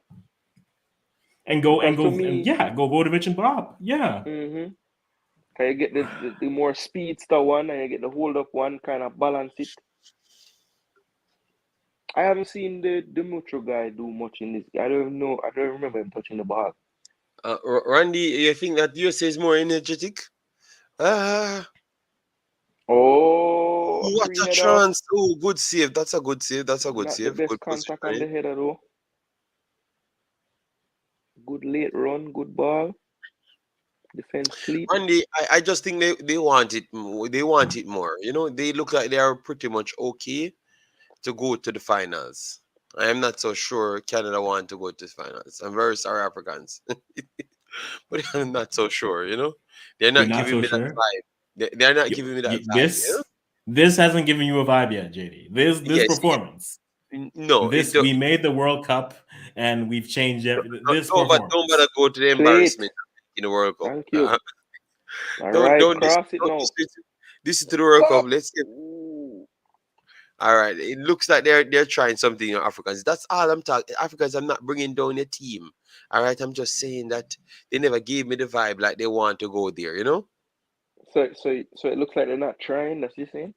B: And go
C: Because to me,
B: go Vodovich and Bob. Yeah.
C: mm-hmm. Can you get the more speedster one and you get the hold up one, kind of balance it. I haven't seen the Mutro guy do much in this. I don't know. I don't remember him touching the ball.
D: Randy, you think that USA is more energetic?
C: Oh,
D: What a
C: three-header.
D: chance! Oh, good save. That's a good save. That's a good
C: Not the
D: save.
C: best
D: Good
C: contact on the
D: positioning.
C: header though. Good late run, good ball. Defense sleep.
D: Randy, I just think they want it. They want it more. You know, they look like they are pretty much okay to go to the finals. I am not so sure Canada want to go to the finals. I'm very sorry, Africans, but I'm not so sure. You know, they're
B: You're
D: not
B: not
D: giving
B: so
D: me that
B: sure?
D: vibe. They're not giving me that vibe. You know?
B: This hasn't given you a vibe yet, JD. This
D: Yes.
B: performance.
D: No.
B: We made the World Cup and we've changed everything. This
D: Don't
B: performance.
D: bother go to the
C: Play it.
D: embarrassment in the World Cup.
C: Thank you. All
D: Don't
C: right, cross it
D: don't
C: now.
D: this is to the World Cup.
C: Pop.
D: Let's get. All right. It looks like they're trying something, you know, Africans. That's all I'm talking. Africans, I'm not bringing down a team. All right. I'm just saying that they never gave me the vibe like they want to go there. You know.
C: So it looks like they're not trying. That's you saying?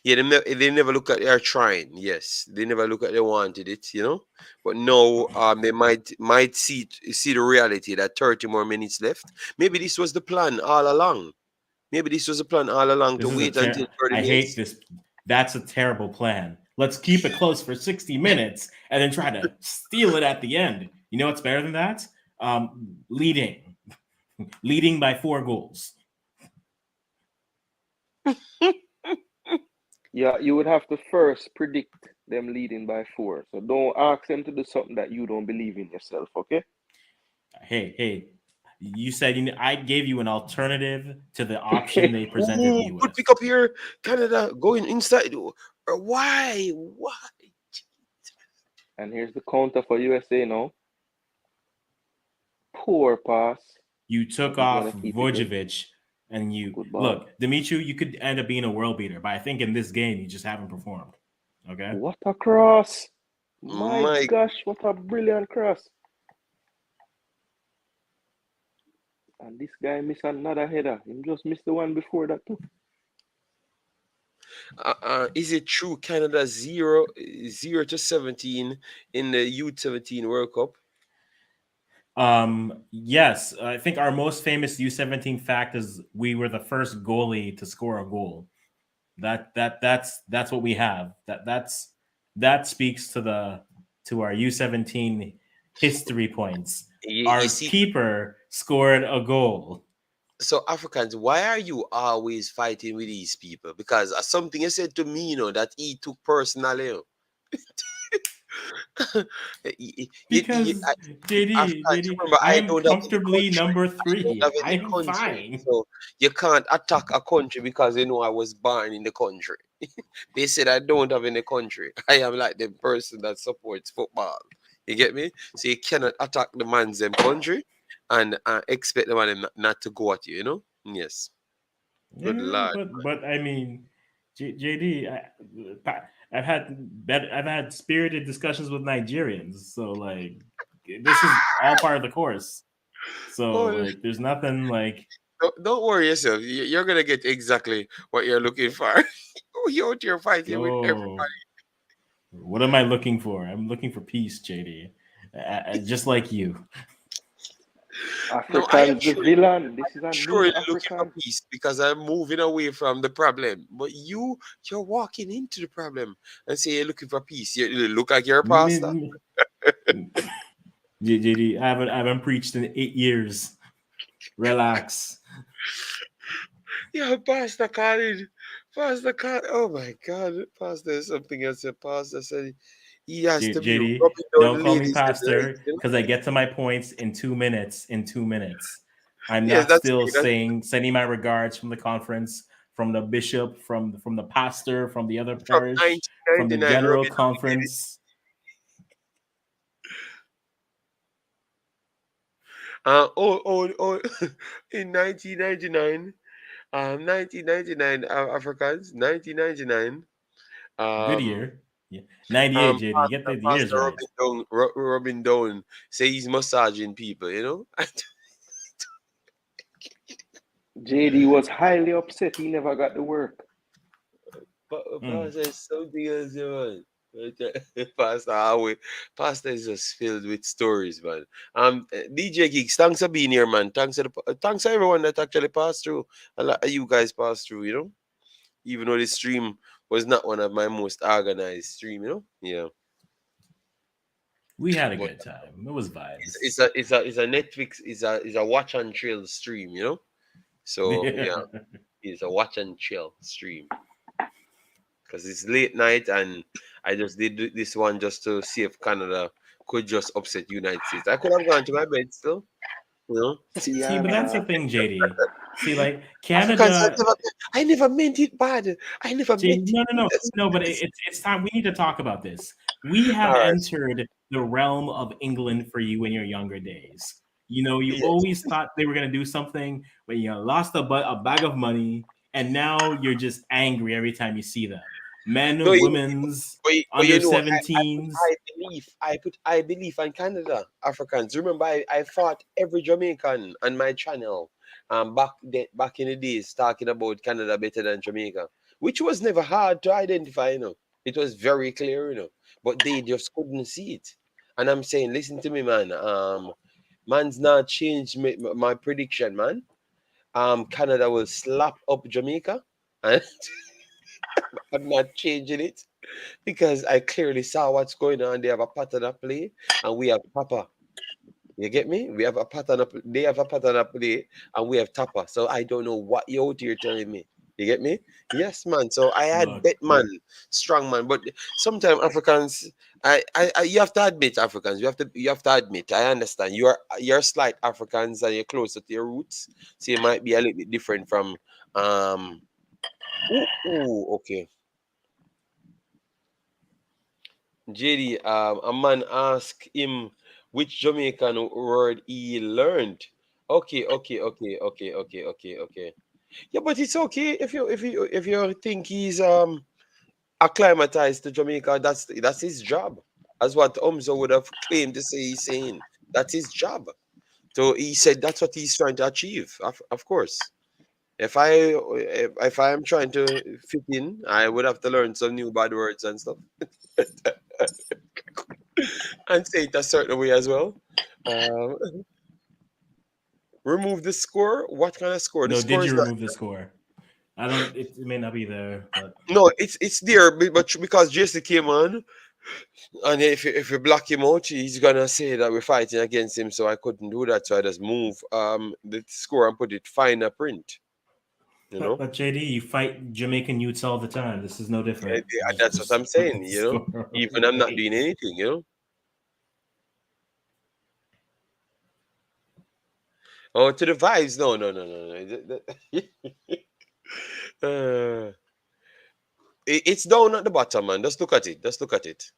D: Yeah. They never look at they're trying. Yes. They never look at they wanted it. You know. But now they might see the reality that 30 more minutes left. Maybe this was the plan all along. Maybe this was a plan all along
B: This
D: to
B: is
D: wait until 30
B: I hate
D: minutes.
B: this. That's a terrible plan. Let's keep it close for 60 minutes and then try to steal it at the end. You know what's better than that? Leading by 4 goals.
C: Yeah, you would have to first predict them leading by 4. So don't ask them to do something that you don't believe in yourself, okay?
B: Hey, you said I gave you an alternative to the option they presented me
D: Good
B: with.
D: pick up here, Canada going inside. Why?
C: And here's the counter for USA now. Poor pass.
B: You took off Vojevic, and you look, Dimitri. You could end up being a world beater, but I think in this game you just haven't performed. Okay.
C: What a cross! My gosh, what a brilliant cross! And this guy missed another header. He just missed the one before that too.
D: Is it true Canada 0-17 in the U17 World Cup?
B: Yes, I think our most famous U17 fact is we were the first goalie to score a goal. That's what we have. That speaks to our U17 history points. Our keeper scored a goal.
D: So Africans, why are you always fighting with these people? Because something you said to me, you know, that he took personally.
B: Because JD, I am comfortably number 3. I am fine.
D: So you can't attack a country because you know I was born in the country. They said I don't have any country. I am like the person that supports football. You get me? So you cannot attack the man's country and expect the man not to go at you. You know? Yes. Good Lord.
B: But I mean, JD, I've had spirited discussions with Nigerians, so like this is all part of the course. So like, there's nothing like.
D: Don't worry yourself. You're gonna get exactly what you're looking for. You're out here fighting with everybody.
B: What am I looking for? I'm looking for peace, JD. Just like you.
C: African's the villain. This is a new
D: looking for peace because I'm moving away from the problem. But you're walking into the problem and say you're looking for peace. You look like you're a pastor.
B: JD, I haven't preached in 8 years. Relax.
D: Yeah, Pastor Khalid. Pastor Khalid. Oh my God. Pastor is something else. Pastor said he has to be
B: JD,
D: rubbing down
B: don't
D: the
B: call me
D: ladies
B: pastor because I get to my points in 2 minutes. I'm
D: Yes,
B: not still sending my regards from the conference, from the bishop, from the pastor, from the other parish, from the general conference.
D: In 1999, 1999 Africans, 1999.
B: Good
D: Um,
B: year. Yeah. 98, JD. You get the years
D: Pastor
B: right.
D: Robin Down say he's massaging people, you know?
C: JD was highly upset he never got the work.
B: Mm.
D: Pastor is something else, man. Pastor Howie, Pastor is just filled with stories, man. DJ Geeks, thanks for being here, man. Thanks to everyone that actually passed through. A lot of you guys passed through, you know. Even though this stream was not one of my most organized stream, you know. Yeah,
B: We had a
D: but
B: good time. It was vibes.
D: it's a Netflix is a watch and chill stream, you know. So yeah, it's a watch and chill stream because it's late night and I just did this one just to see if Canada could just upset United States. I could have gone to my bed still, you know.
B: See, but that's the
C: Yeah.
B: thing, JD. See, like
D: Africans,
B: Canada.
D: I never meant it bad. I never
B: Jay,
D: meant it.
B: no, no, no, no. But it's time. We need to talk about this. We have
D: All right.
B: entered the realm of England for you in your younger days. You know, you
D: Yes.
B: always thought they were gonna do something, but you lost a bag of money, and now you're just angry every time you see them.
D: No,
B: Men, women's,
D: but
B: under
D: you know,
B: seventeens.
D: I believe in Canada, Africans. Remember, I fought every Jamaican on my channel, back in the days, talking about Canada better than Jamaica, which was never hard to identify. You know, it was very clear. You know, but they just couldn't see it. And I'm saying, listen to me, man. Man's not changed my prediction, man. Canada will slap up Jamaica, and I'm not changing it because I clearly saw what's going on. They have a pattern of play, and we have Papa. You get me? We have a pattern of they have a pattern of play, and we have Tapper. So I don't know what you're out here telling me. You get me? Yes, man. So I had
B: Look,
D: bet man, strong man. But sometimes Africans, you have to admit Africans. You have to admit. I understand. You're slight Africans, and you're closer to your roots, so you might be a little bit different from um. Okay. JD, a man asked him which Jamaican word he learned. Okay. Yeah, but it's okay if you think he's acclimatized to Jamaica. That's his job. As what Umzo would have claimed to say he's saying. That's his job. So he said that's what he's trying to achieve. Of course. If I am trying to fit in, I would have to learn some new bad words and stuff. And say it a certain way as well. Um, remove the score. What kind of score? The
B: no,
D: score
B: did
D: is
B: you
D: not.
B: remove the score? I don't. It may not be there, but
D: No, it's there, but because Jesse came on, and if you block him out, he's gonna say that we're fighting against him. So I couldn't do that. So I just move the score and put it fine a print. You know,
B: but JD, you fight Jamaican youths all the time. This is no different.
D: That's what I'm
B: Just look
D: saying.
B: at the
D: You know,
B: score.
D: even I'm not doing anything. You know. Oh, to the vibes? No. uh, it's down at the bottom, man. Just look at it. Just look at it.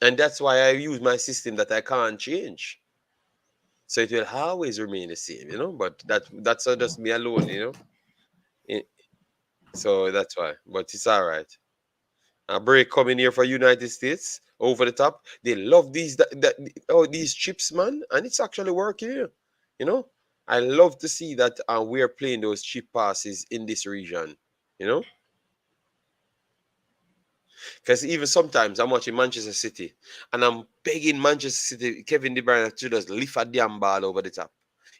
D: And that's why I use my system that I can't change. So it will always remain the same, you know. But that's just me alone, you know. Eh, So that's why. But it's all right. A break coming here for United States over the top. They love these chips, man, and it's actually working here. You know, I love to see that we're playing those chip passes in this region. You know, because even sometimes I'm watching Manchester City and I'm begging Manchester City, Kevin De Bruyne to just lift a damn ball over the top.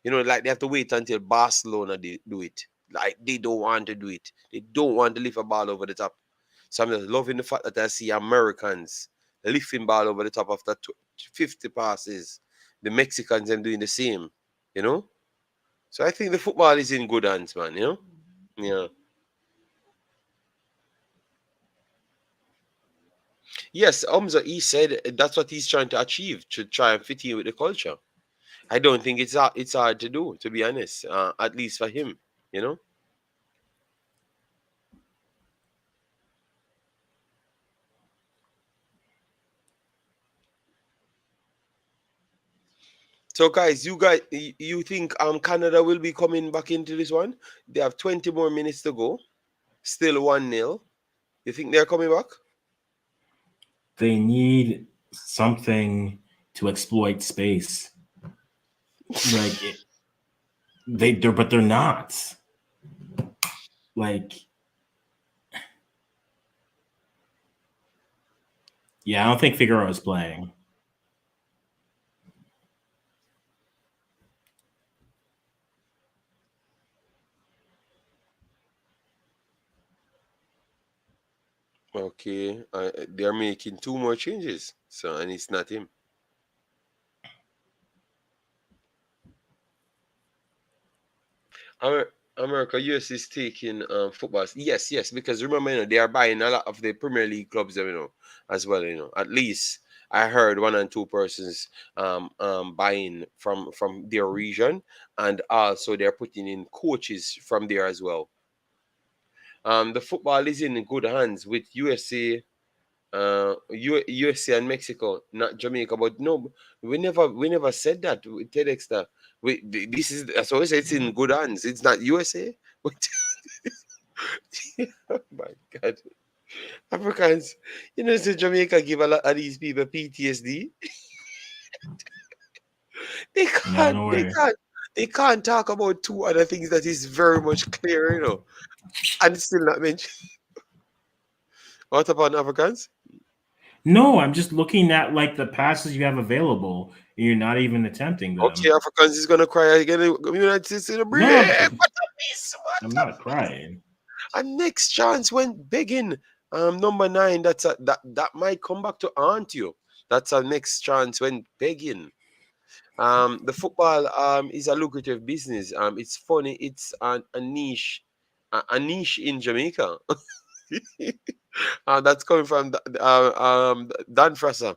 D: You know, like they have to wait until Barcelona do it. Like they don't want to do it. They don't want to lift a ball over the top. So I'm just loving the fact that I see Americans lifting ball over the top after 50 passes. The Mexicans them doing the same. You know. So I think the football is in good hands, man. You know. Yeah. Yes, Umza, he said that's what he's trying to achieve to try and fit in with the culture. I don't think it's hard to do, to be honest. At least for him, you know. So guys, you think Canada will be coming back into this one? They have 20 more minutes to go. Still 1-0. You think they're coming back?
B: They need something to exploit space. Like but they're not. Like, yeah, I don't think Figueroa is playing.
D: Okay, they're making 2 more changes. So, and it's not him. America, US is taking football. Yes, because remember, they are buying a lot of the Premier League clubs, as well. At least I heard 1 and 2 persons buying from their region, and also they're putting in coaches from there as well. The football is in good hands with USA. USA and Mexico, not Jamaica. But no, we never said that with TEDx that this is, as always, it's in good hands. It's not USA. Oh my God, Africans, so Jamaica give a lot of these people PTSD. They
B: No,
D: can't,
B: no
D: they
B: worry.
D: can't, they can't talk about 2 other things that is very much clear, and still not mention. What about Africans?
B: No, I'm just looking at like the passes you have available, and you're not even attempting
D: Okay,
B: them.
D: Africans is gonna cry again. United States in a break.
B: No,
D: What a miss!
B: I'm
D: What a
B: not crying.
D: A next chance went begging. Number 9. That might come back to haunt you. That's our next chance went begging. The football is a lucrative business. It's funny. It's a niche, a niche in Jamaica. That's coming from Dan Frasser.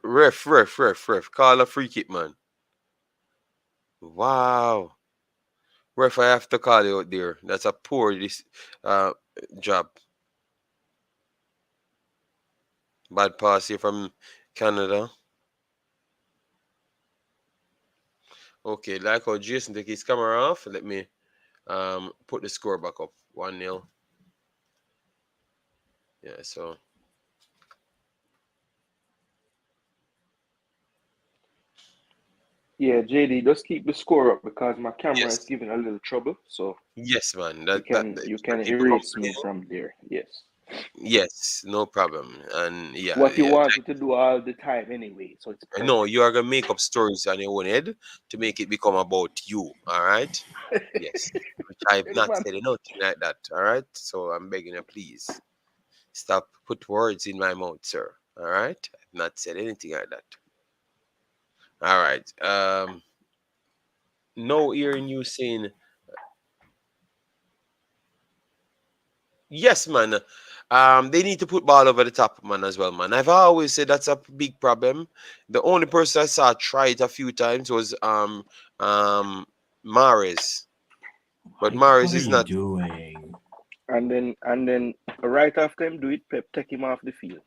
D: Ref. Call a free kick, man. Wow. Ref, I have to call you out there. That's a poor uh, job. Bad pass here from Canada. Okay, like how Jason take his camera off. Let me put the score back up. 1-0. Yeah, so
C: Yeah, JD, just keep the score up because my camera is
D: yes.
C: giving a little trouble. So
D: Yes, man.
C: you can you can
D: Keep it up.
C: erase me from there. Yes.
D: Yes, no problem. And yeah,
C: What you
D: yeah.
C: wanted to do all the time anyway, so it's
D: No,
C: perfect.
D: you are gonna make up stories on your own head to make it become about you. All right. Yes. Which I've
C: Ready,
D: not
C: man?
D: said anything like that. All right. So I'm begging you, please stop put words in my mouth, sir. All right. I've not said anything like that. All right. No hearing you saying yes, man. They need to put ball over the top, man, as well, man. I've always said that's a big problem. The only person I saw try it a few times was Mares, but
B: Like,
D: Mares
B: what are
D: is
B: you
D: not.
B: doing?
C: And then right after him do it, Pep take him off the field.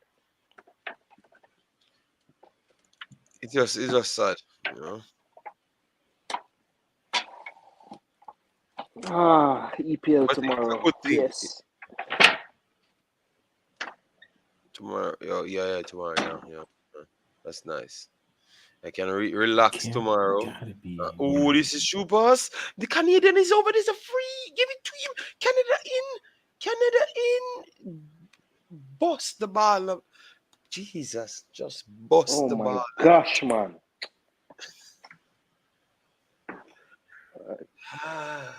D: It's just sad, you know.
C: EPL
D: But it's a
C: tomorrow.
D: good thing.
C: Yes.
D: Tomorrow, yeah, tomorrow, yeah. That's nice. I can relax
B: Can't
D: tomorrow.
B: gotta be
D: Oh, this is true, boss. The Canadian is over. There's a free. Give it to him. Canada in. Canada in. Bust the ball. Jesus, just bust
C: Oh
D: the
C: my
D: ball.
C: gosh, man.
D: Ah,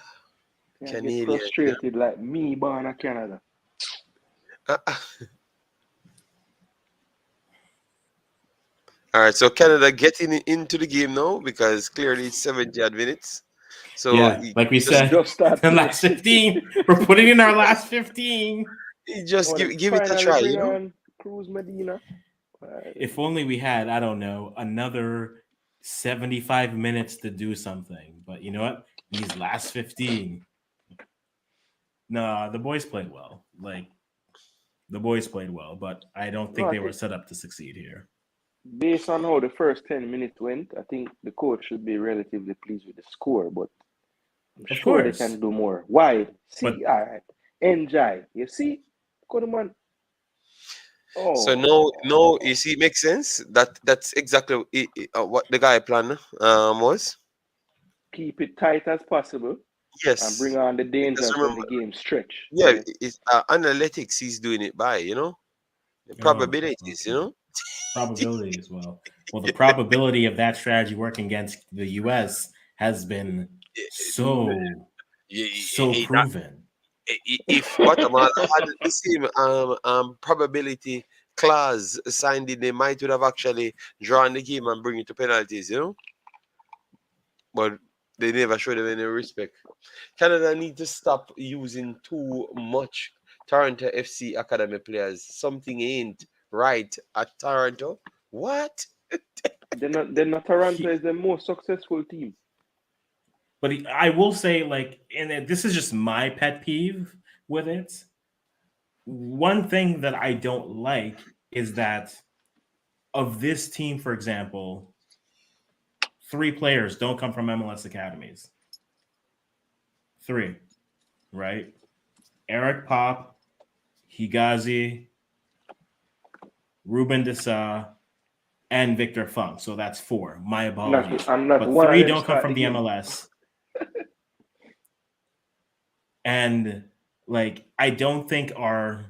C: Can't get
D: Canadian.
C: frustrated like me born in Canada.
D: Ah. All right, so Canada getting into the game now because clearly it's 70 odd minutes. So
B: Yeah, like we
D: just
B: said,
C: Just start
B: the
C: play.
B: last 15. We're putting in our last 15.
D: just
C: Oh, them
D: give it a
C: finally
D: try,
C: bring on Cruz Medina.
B: If only we had, I don't know, another 75 minutes to do something. But you know what? These last 15. No, the boys played well. Like the boys played well, but I don't think
C: No, I
B: they were
C: think
B: set up to succeed here.
C: based on how the first 10 minutes went, I think the coach should be relatively pleased with the score, but I'm
B: Of
C: sure they
B: course,
C: can do more. Why? See,
B: but
C: all right. Enjoy. You see? Good man.
D: So
C: Oh,
D: no, you see, makes sense. That's exactly what the guy plan was.
C: keep it tight as possible and bring
D: Yes,
C: on the
D: because
C: dangers when
D: remember,
C: the game stretch.
D: yeah,
C: Yeah.
D: it's analytics. He's doing it by, the
B: oh,
D: probabilities.
B: okay. Probability as well. Well, the probability of that strategy working against the U.S. has been so proven.
D: If Guatemala had the same probability clause signed in, they might would have actually drawn the game and bring it to penalties. But they never showed them any respect. Canada need to stop using too much Toronto FC Academy players. Something ain't right at Toronto. What?
C: They're not Toronto
B: He,
C: is the most successful team.
B: but I will say, like, and this is just my pet peeve with it. One thing that I don't like is that of this team, for example, 3 players don't come from MLS academies. 3, right? Eric Pop, Higazi, Ruben Desa, and Victor Funk. So that's 4. My apologies.
C: Not
B: But
C: one of
B: 3
C: them
B: don't come
C: start
B: from
C: the
B: the
C: game.
B: MLS. And like I don't think our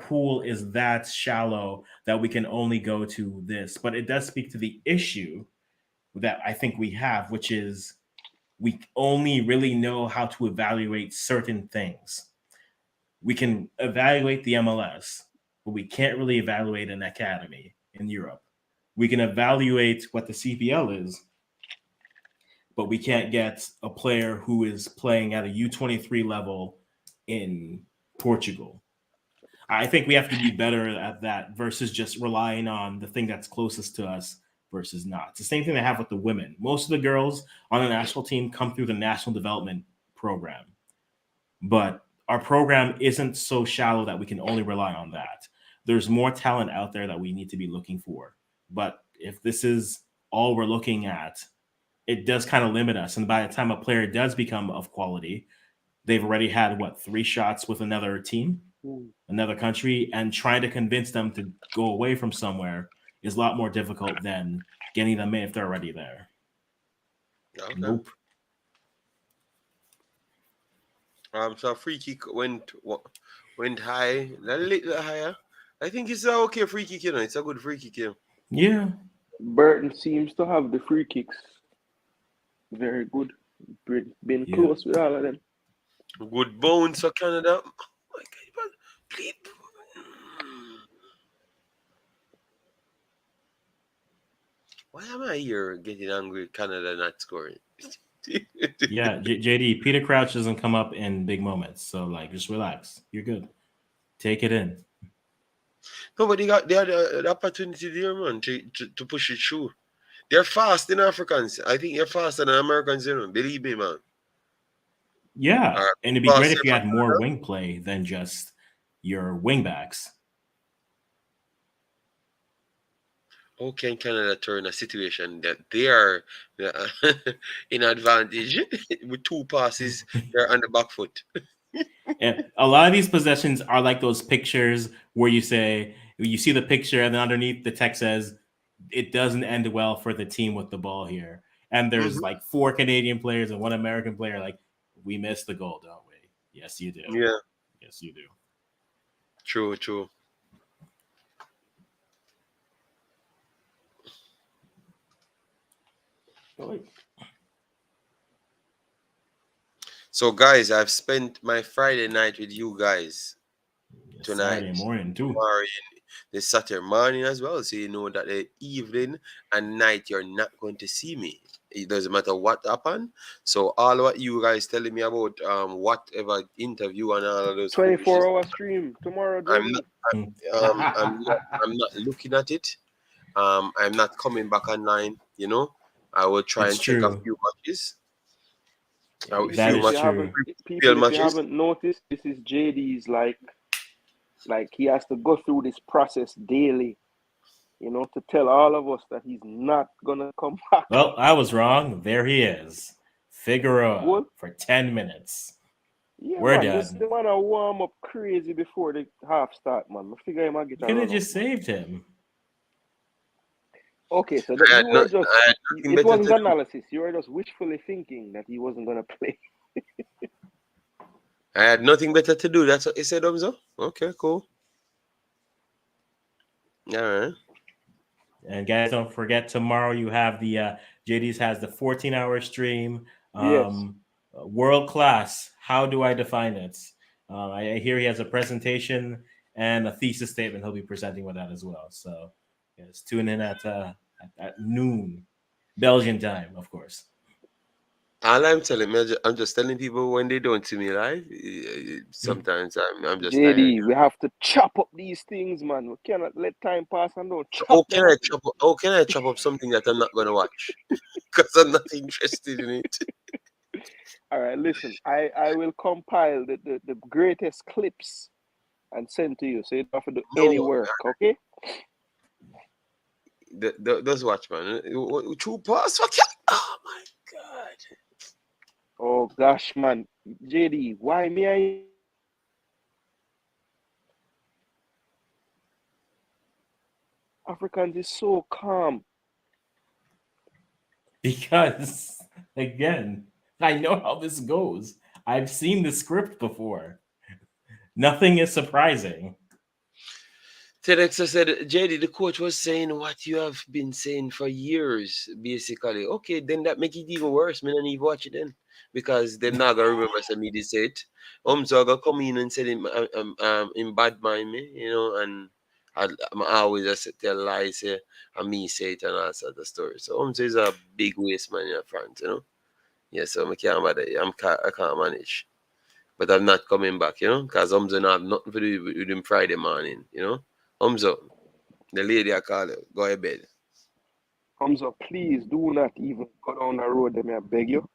B: pool is that shallow that we can only go to this. But it does speak to the issue that I think we have, which is we only really know how to evaluate certain things. We can evaluate the MLS, but we can't really evaluate an academy in Europe. We can evaluate what the CPL is, but we can't get a player who is playing at a U23 level in Portugal. I think we have to be better at that versus just relying on the thing that's closest to us versus not. It's the same thing they have with the women. Most of the girls on the national team come through the national development program, but our program isn't so shallow that we can only rely on that. There's more talent out there that we need to be looking for. But if this is all we're looking at, it does kind of limit us. And by the time a player does become of quality, they've already had 3 shots with another team, another country, and trying to convince them to go away from somewhere is a lot more difficult than getting them in if they're already there.
D: Okay.
B: Nope.
D: So free kick went high, a little higher. I think it's a okay free kick. It's a good free kick.
B: Yeah.
C: Burton seems to have the free kicks very good. Been
B: Yeah.
C: close with all of them.
D: Good bones for Canada. Oh my God, please. Why am I here getting angry with Canada not scoring?
B: Yeah, JD, Peter Crouch doesn't come up in big moments. So, just relax. You're good. Take it in.
D: No, but they had the opportunity there, man, to push it through. They're fast in Africans. I think they're faster than Americans, Believe me, man.
B: Yeah, and it'd be great if you had more wing play than just your wing backs.
D: How can Canada turn a situation that they are in advantage with 2 passes? They're on the back foot.
B: And a lot of these possessions are like those pictures where you see the picture and then underneath the text says it doesn't end well for the team with the ball here. And there's 4 Canadian players and 1 American player. Like, we missed the goal, don't we? Yes, you do.
D: Yeah.
B: Yes, you do.
D: True. So, guys, I've spent my Friday night with you guys tonight.
B: Saturday morning, too.
D: This Saturday morning as well. So, you know that the evening and night you're not going to see me. It doesn't matter what happened. So, all what you guys telling me about whatever interview and all of those
C: 24-hour stream tomorrow.
D: I'm not looking at it. I'm not coming back online. I will try and check a few matches. How
B: That
D: few
B: is
C: If you
D: match
B: true.
C: haven't,
D: real
C: people, if you
D: matches?
C: haven't noticed, this is JD's like he has to go through this process daily, to tell all of us that he's not gonna come back.
B: Well, I was wrong. There he is. Figueroa
C: What?
B: for 10 minutes.
C: Yeah,
B: We're
C: man. This
B: done.
C: the man a warm up crazy before the half start, man. I figure he might get
B: You
C: a
B: could have
C: run out,
B: just
C: man.
B: saved him.
C: Okay, so
D: I had,
C: you
D: no,
C: were just
D: I had nothing
C: it
D: better
C: wasn't
D: to do.
C: analysis. You were just wishfully thinking that he wasn't gonna play.
D: I had nothing better to do. That's what he said, Umzo. Okay, cool. All right.
B: And guys, don't forget tomorrow you have the JD's has the 14-hour stream.
C: Yes.
B: World class. How do I define it? I hear he has a presentation and a thesis statement he'll be presenting with that as well. So yes, tune in at noon, Belgian time, of course.
D: All I'm telling me, I'm just telling people when they don't see me live. Sometimes I'm just tired.
C: JD, we have to chop up these things, man. We cannot let time pass and don't chop
D: How
C: them
D: can
C: up.
D: I chop up? How can I chop up something that I'm not gonna watch? Because I'm not interested in it.
C: All right, listen. I will compile the greatest clips and send to you, so you don't have to do any
D: No,
C: work. Okay?
D: those watch, man. True pass. Fuck yeah. Oh my god.
C: Oh gosh, man. JD, why me? Africans is so calm.
B: Because again, I know how this goes. I've seen the script before. Nothing is surprising.
D: TEDx said, JD, the coach was saying what you have been saying for years, basically. Okay, then that make it even worse. Me not even watch it then. Because them not gonna remember some me they said. So I come in and said him bad mind me, and I'm always just tell lies here and me say it and all sort of story. So is a big waste man in France. Yeah, so I can't bother. I can't manage. But I'm not coming back, because Umzo not have nothing to do with him Friday morning. Umzo, the lady I call you, go to bed.
C: Hamza, please do not even go down the road. Let me I beg you.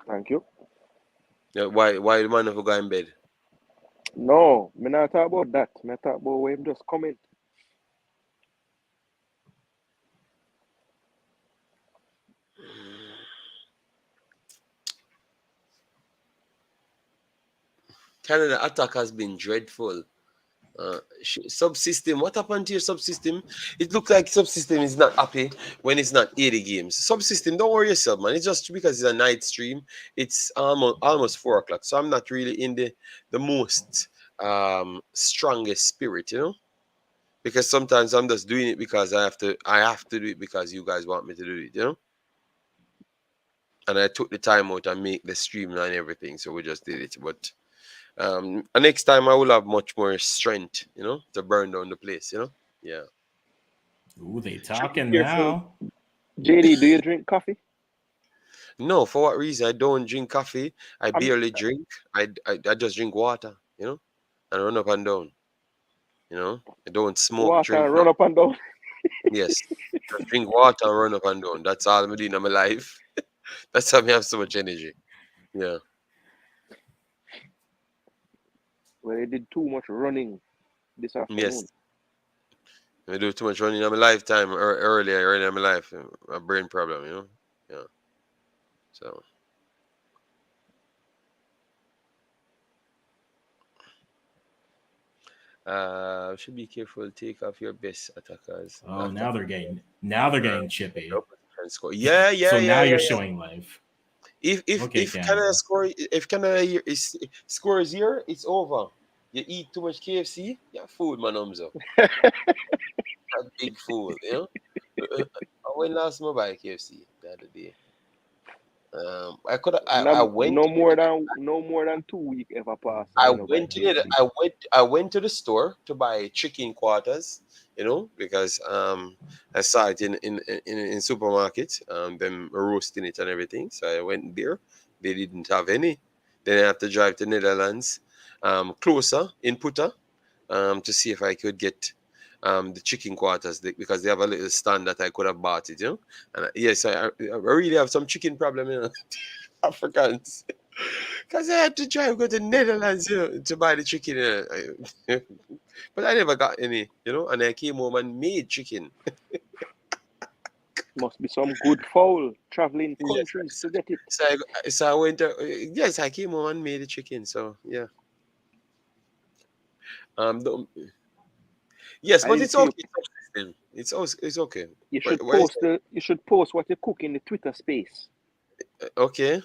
C: Thank you.
D: Yeah, why the man never go in bed?
C: No, me not talk about that. Me talk about where him just comment.
D: Canada attack has been dreadful. Subsystem, what happened to your subsystem? It looks like subsystem is not happy when it's not 80 games. Subsystem, don't worry yourself, man. It's just because it's a night stream. It's almost 4 o'clock, so I'm not really in the most strongest spirit. Because sometimes I'm just doing it because I have to do it because you guys want me to do it. And I took the time out and make the stream and everything, so we just did it. But next time I will have much more strength, to burn down the place. Yeah.
B: Ooh, they
C: Should be
B: talking
C: careful.
B: now.
C: JD, do you drink coffee?
D: No, for what reason? I don't drink coffee. I
C: I'm
D: barely drink. I just drink water, and run up and down. I don't smoke,
C: water
D: drink.
C: and
D: No.
C: run up and down.
D: Yes. Just drink water and run up and down. That's all I'm doing in my life. That's how I have so much energy. Yeah.
C: Well, they did too much running this
D: Yes.
C: afternoon.
D: I do too much running in my lifetime earlier in my life. A brain problem. Yeah. So should be careful. Take off your best attackers.
B: Oh,
D: After
B: now they're getting chippy.
D: and score. Yeah, yeah,
B: So
D: yeah,
B: now
D: yeah,
B: you're
D: yeah.
B: showing life.
D: If if
B: Okay,
D: if Canada
B: Canada.
D: scores here, it's over. You eat too much KFC, you're food, man. A big fool. I went last time I buy KFC the other day. I went.
C: No more than 2 weeks ever pass.
D: I
C: I know by
D: went to it.
C: KFC.
D: I went to the store to buy chicken quarters, because I saw it in supermarket, them roasting it and everything. So I went there. They didn't have any. Then I had to drive to Netherlands, closer in Puta, to see if I could get the chicken quarters because they have a little stand that I could have bought it. And yes, I really have some chicken problem. Africans. Because I had to drive go to Netherlands, to buy the chicken. But I never got any, and I came home and made chicken.
C: Must be some good fowl traveling
D: Yes,
C: countries to get it.
D: so I went. Yes, I came home and made the chicken. So yeah. Yes,
C: I
D: but
C: didn't
D: it's
C: see you.
D: okay. It's okay.
C: You
D: Why
C: should
D: is
C: post what you cook in the Twitter space.
D: okay?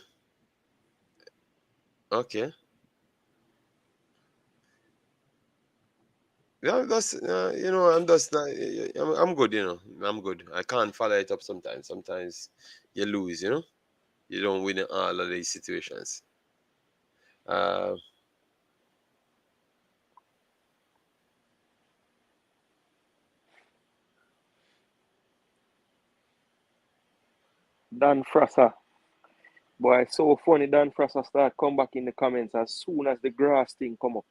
D: Okay. Yeah, that's I'm just not. I'm good. I'm good. I can't follow it up sometimes. Sometimes you lose. You don't win in all of these situations. Uh,
C: Dan Frasser. Boy, it's so funny. Dan Frasser start come back in the comments as soon as the grass thing come up.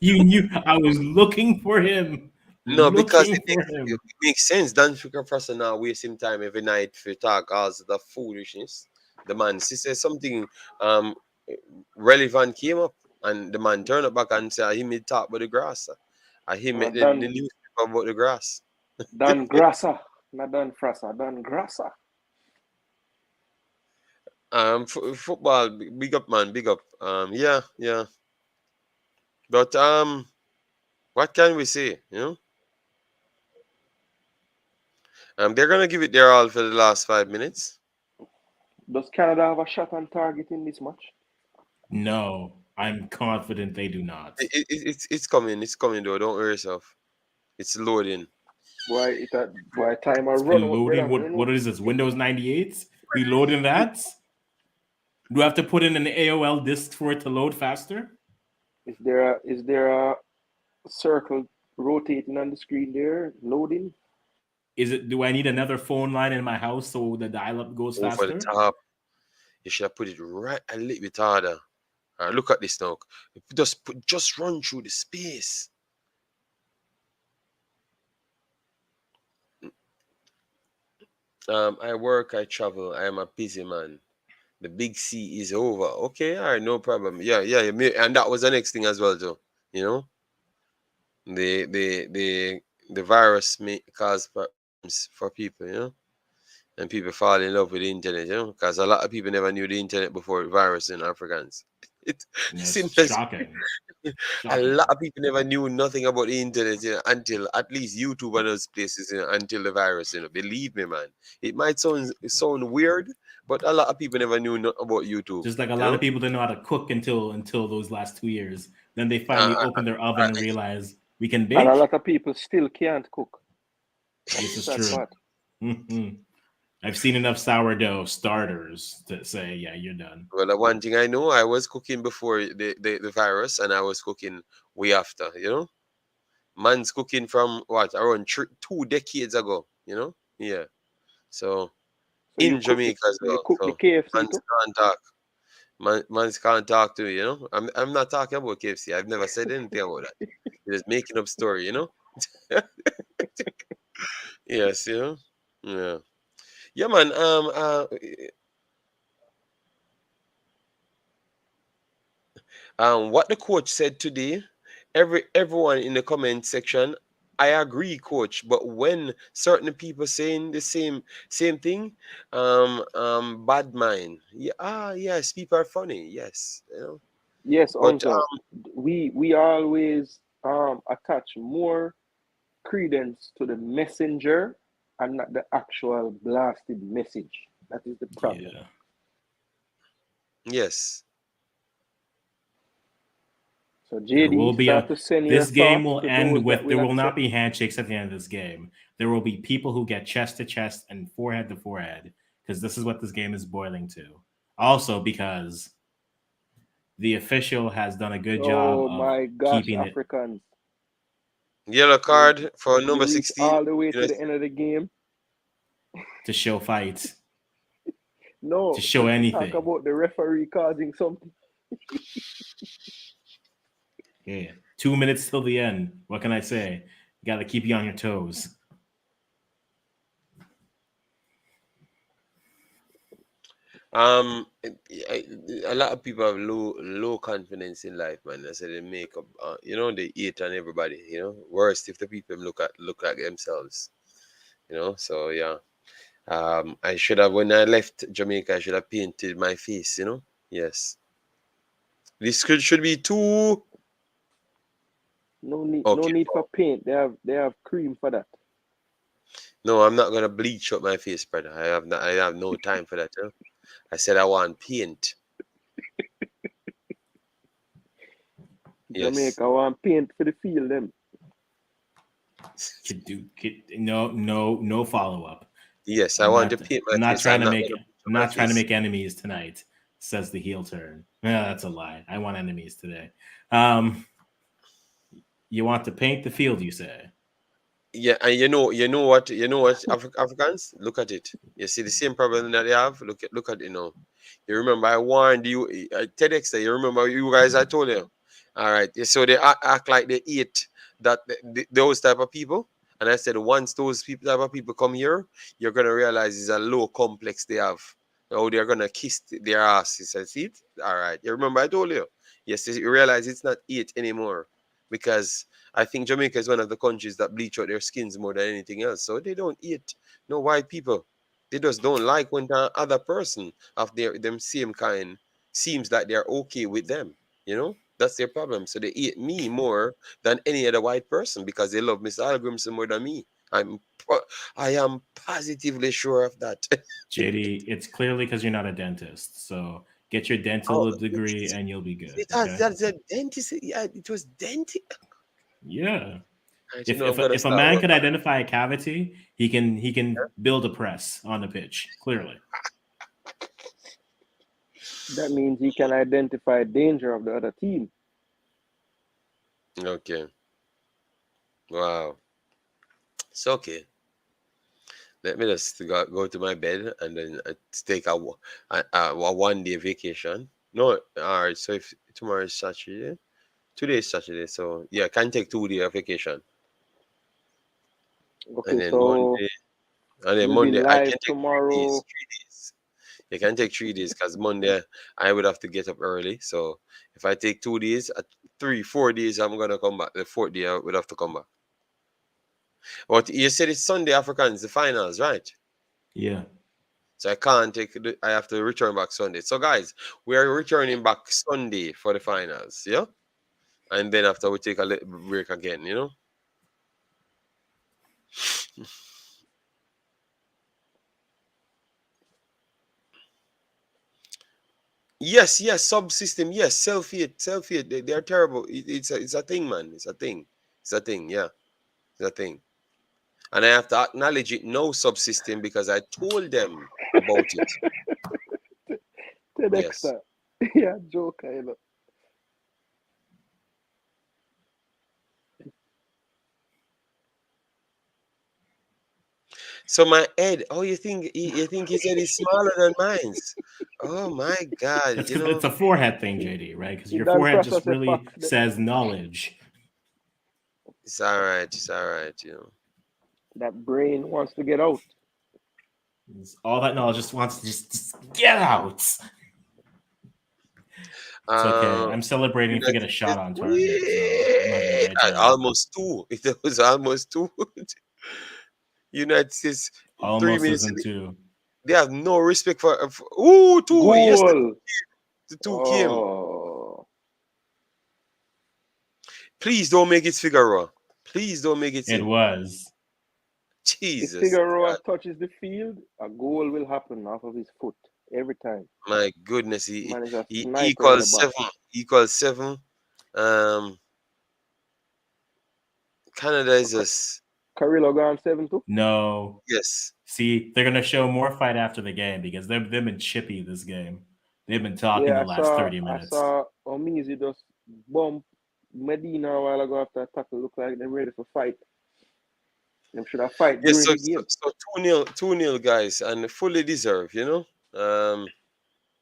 B: You knew I was looking for him.
D: no, because
B: Looking for
D: it
B: him.
D: makes sense. Don't figure person now wasting time every night for talk all the foolishness. The man, she says something um relevant came up, and the man turned it back and said, "He made talk about the grass. He made the
C: Dan
D: newspaper about the grass."
C: Grasser, not Dan Frasser. Dan Grasser.
D: Football, big up, man, big up. Yeah, yeah. But what can we say? They're gonna give it their all for the last 5 minutes.
C: Does Canada have a shot on target in this match?
B: No, I'm confident they do not.
D: It's coming. It's coming though. Don't worry yourself. It's loading.
C: Boy, time I
B: It's
C: run
B: been
C: out,
B: loading.
C: brother.
B: What is this? Windows 98? We loading that? Do I have to put in an AOL disk for it to load faster?
C: Is there a circle rotating on the screen there, loading?
B: Do I need another phone line in my house so the dial-up goes
D: Over the
B: faster?
D: top. You should have put it right a little bit harder. Look at this now. Just run through the space. I work, I travel, I am a busy man. The big C is over. Okay, all right, no problem. Yeah, yeah, and that was the next thing as well, too. You know, the virus may cause problems for people, and people fall in love with the internet, because a lot of people never knew the internet before virus in Africans. It
B: That's
D: seems as
B: shocking.
D: a
B: Shocking.
D: lot of people never knew nothing about the internet, until at least YouTube and those places, until the virus. Believe me, man. It might sound weird, but a lot of people never knew about YouTube.
B: Just like a lot of people didn't know how to cook until those last 2 years. Then they finally opened their oven and realized we can
C: And a
B: bake.
C: lot of people still can't cook.
B: This is
C: Sad
B: true.
C: part.
B: I've seen enough sourdough starters to say, yeah, you're done.
D: Well, the one thing I know, I was cooking before the virus, and I was cooking way after. Man's cooking from what, around 2 decades ago. Yeah. So
C: So you
D: in
C: cook
D: Jamaica as
C: you
D: well.
C: cook the
D: So
C: KFC
D: man's
C: too?
D: can't talk. Man's can't talk to you. I'm not talking about KFC. I've never said anything about that. You're just making up story. Yes, yeah. Yeah, man. What the coach said today, everyone in the comment section, I agree, coach. But when certain people saying the same thing, bad mind. Yeah, yes, people are funny. Yes,
C: Yes,
D: but
C: Uncle. We always attach more credence to the messenger and not the actual blasted message. That is the problem.
B: Yeah.
D: yes,
C: So
B: There will
C: JD,
B: be
C: start to send your
B: this game
C: thoughts
B: will
C: to
B: end
C: those that
B: with there
C: will
B: will not
C: accept.
B: be handshakes at the end of this game. There will be people who get chest to chest and forehead to forehead, because this is what this game is boiling to. Also, because the official has done a good job
C: Oh
B: of
C: my gosh,
B: keeping it
C: Africans.
D: yellow card for
C: You
D: number
C: reach
D: 16.
C: all the way to the end of the game.
B: to show fight,
C: No,
B: to show
C: to talk
B: anything.
C: about the referee causing something.
B: Yeah. 2 minutes till the end. What can I say? Got to keep you on your toes.
D: A lot of people have low confidence in life, man. I said they make up, they eat on everybody. Worst if the people look like themselves. So yeah. I should have when I left Jamaica, I should have painted my face. Yes. This should be two.
C: No
D: Okay.
C: need for paint. They have cream for that.
D: No, I'm not gonna bleach up my face, brother. I have no time for that. I said I want paint. Yes.
C: Jamaica want paint for the field them.
B: No follow up.
D: Yes, I want to paint my
B: I'm not
D: face.
B: trying
D: I'm
B: to
D: not
B: make
D: gonna bleach up
B: I'm
D: my
B: not trying to
D: face.
B: make enemies tonight. Says the heel turn. Yeah, that's a lie. I want enemies today. You want to paint the field, you say?
D: Yeah, and Africans, look at it. You see the same problem that they have. Look at it now. You remember I warned you, TEDx. You remember you guys? I told you. All right. So they act like they eat those type of people. And I said once those type of people come here, you're gonna realize it's a low complex they have. Oh, they're gonna kiss their asses. I see it. All right. You remember I told you? Yes. You realize it's not it anymore because I think Jamaica is one of the countries that bleach out their skins more than anything else. So they don't eat no white people. They just don't like when the other person of them same kind seems like they're okay with them. That's their problem. So they eat me more than any other white person because they love Mr. Algrimson more than me. I am positively sure of that.
B: JD, it's clearly because you're not a dentist. So get your
D: Oh,
B: dental degree and you'll be good. Okay.
D: that's a dentist. Yeah, it was dentist.
B: Yeah.
D: I
B: If
D: know
B: if
D: I'm
B: a,
D: gonna
B: if a
D: start
B: man
D: work
B: could
D: on
B: identify a cavity, he can build a press on the pitch. Clearly.
C: That means he can identify danger of the other team.
D: it. Okay. Wow. It's okay. Let me just go to my bed and then take a 1 day vacation. No, all right. So if tomorrow is Saturday, today is Saturday. So yeah, I can take 2 day of vacation, and
C: Okay,
D: then
C: so
D: Monday, and then
C: we'll be
D: Monday I
C: live
D: can take 3 days.
C: tomorrow.
D: 3 days. You can take 3 days because Monday I would have to get up early. So if I take 2 days, at 4 days I'm gonna come back. The fourth day I would have to come back. But you said it's Sunday Africans, the finals, right?
B: Yeah.
D: So I can't I have to return back Sunday. So guys, we are returning back Sunday for the finals, yeah? And then after we take a little break again. Yes, subsystem, yes, self-hate, they're terrible. It's a thing, man. It's a thing. It's a thing, yeah. It's a thing. And I have to acknowledge it no subsystem because I told them about it.
C: The next
D: Yes.
C: time. Yeah, joker, you know.
D: So my head, oh, you think his head is smaller than mine's? Oh my God,
B: It's a forehead thing, JD, right? Because
C: He
B: your
C: done
B: forehead
C: process
B: just
C: the
B: really
C: fact that,
B: says knowledge.
D: it's all right, it's all right.
C: that brain wants to get out.
B: All that knowledge just wants to just get out. It's okay.
D: Um,
B: I'm celebrating if we get a
D: United
B: shot
D: States,
B: on target, so I'm having a great time.
D: almost two. It was almost two. United States, 3 minutes.
B: Almost isn't two.
D: They have no respect for ooh, two. Yes,
C: Goal.
D: the two came.
C: Oh,
D: Please don't make it Figaro. Please don't make it
B: It
D: him.
B: was.
C: if
D: Jesus,
C: Figueroa
D: God,
C: touches the field, a goal will happen off of his foot every time.
D: my goodness, he
C: Man is a
D: he
C: sniper in the
D: equals
C: box.
D: 7. Equals 7. Um, Canada is us.
C: Carrillo gone 7-2.
B: No.
D: Yes.
B: See, they're gonna show more fight after the game because they've been chippy this game. They've been talking
C: Yeah,
B: the last 30
C: I
B: minutes.
C: saw Omizi just bump Medina a while ago after a tackle. Look like they're ready for fight. Them should have fight
D: Yes,
C: during
D: so
C: the
D: so,
C: game.
D: so 2-0, 2-0 guys, and fully deserved. I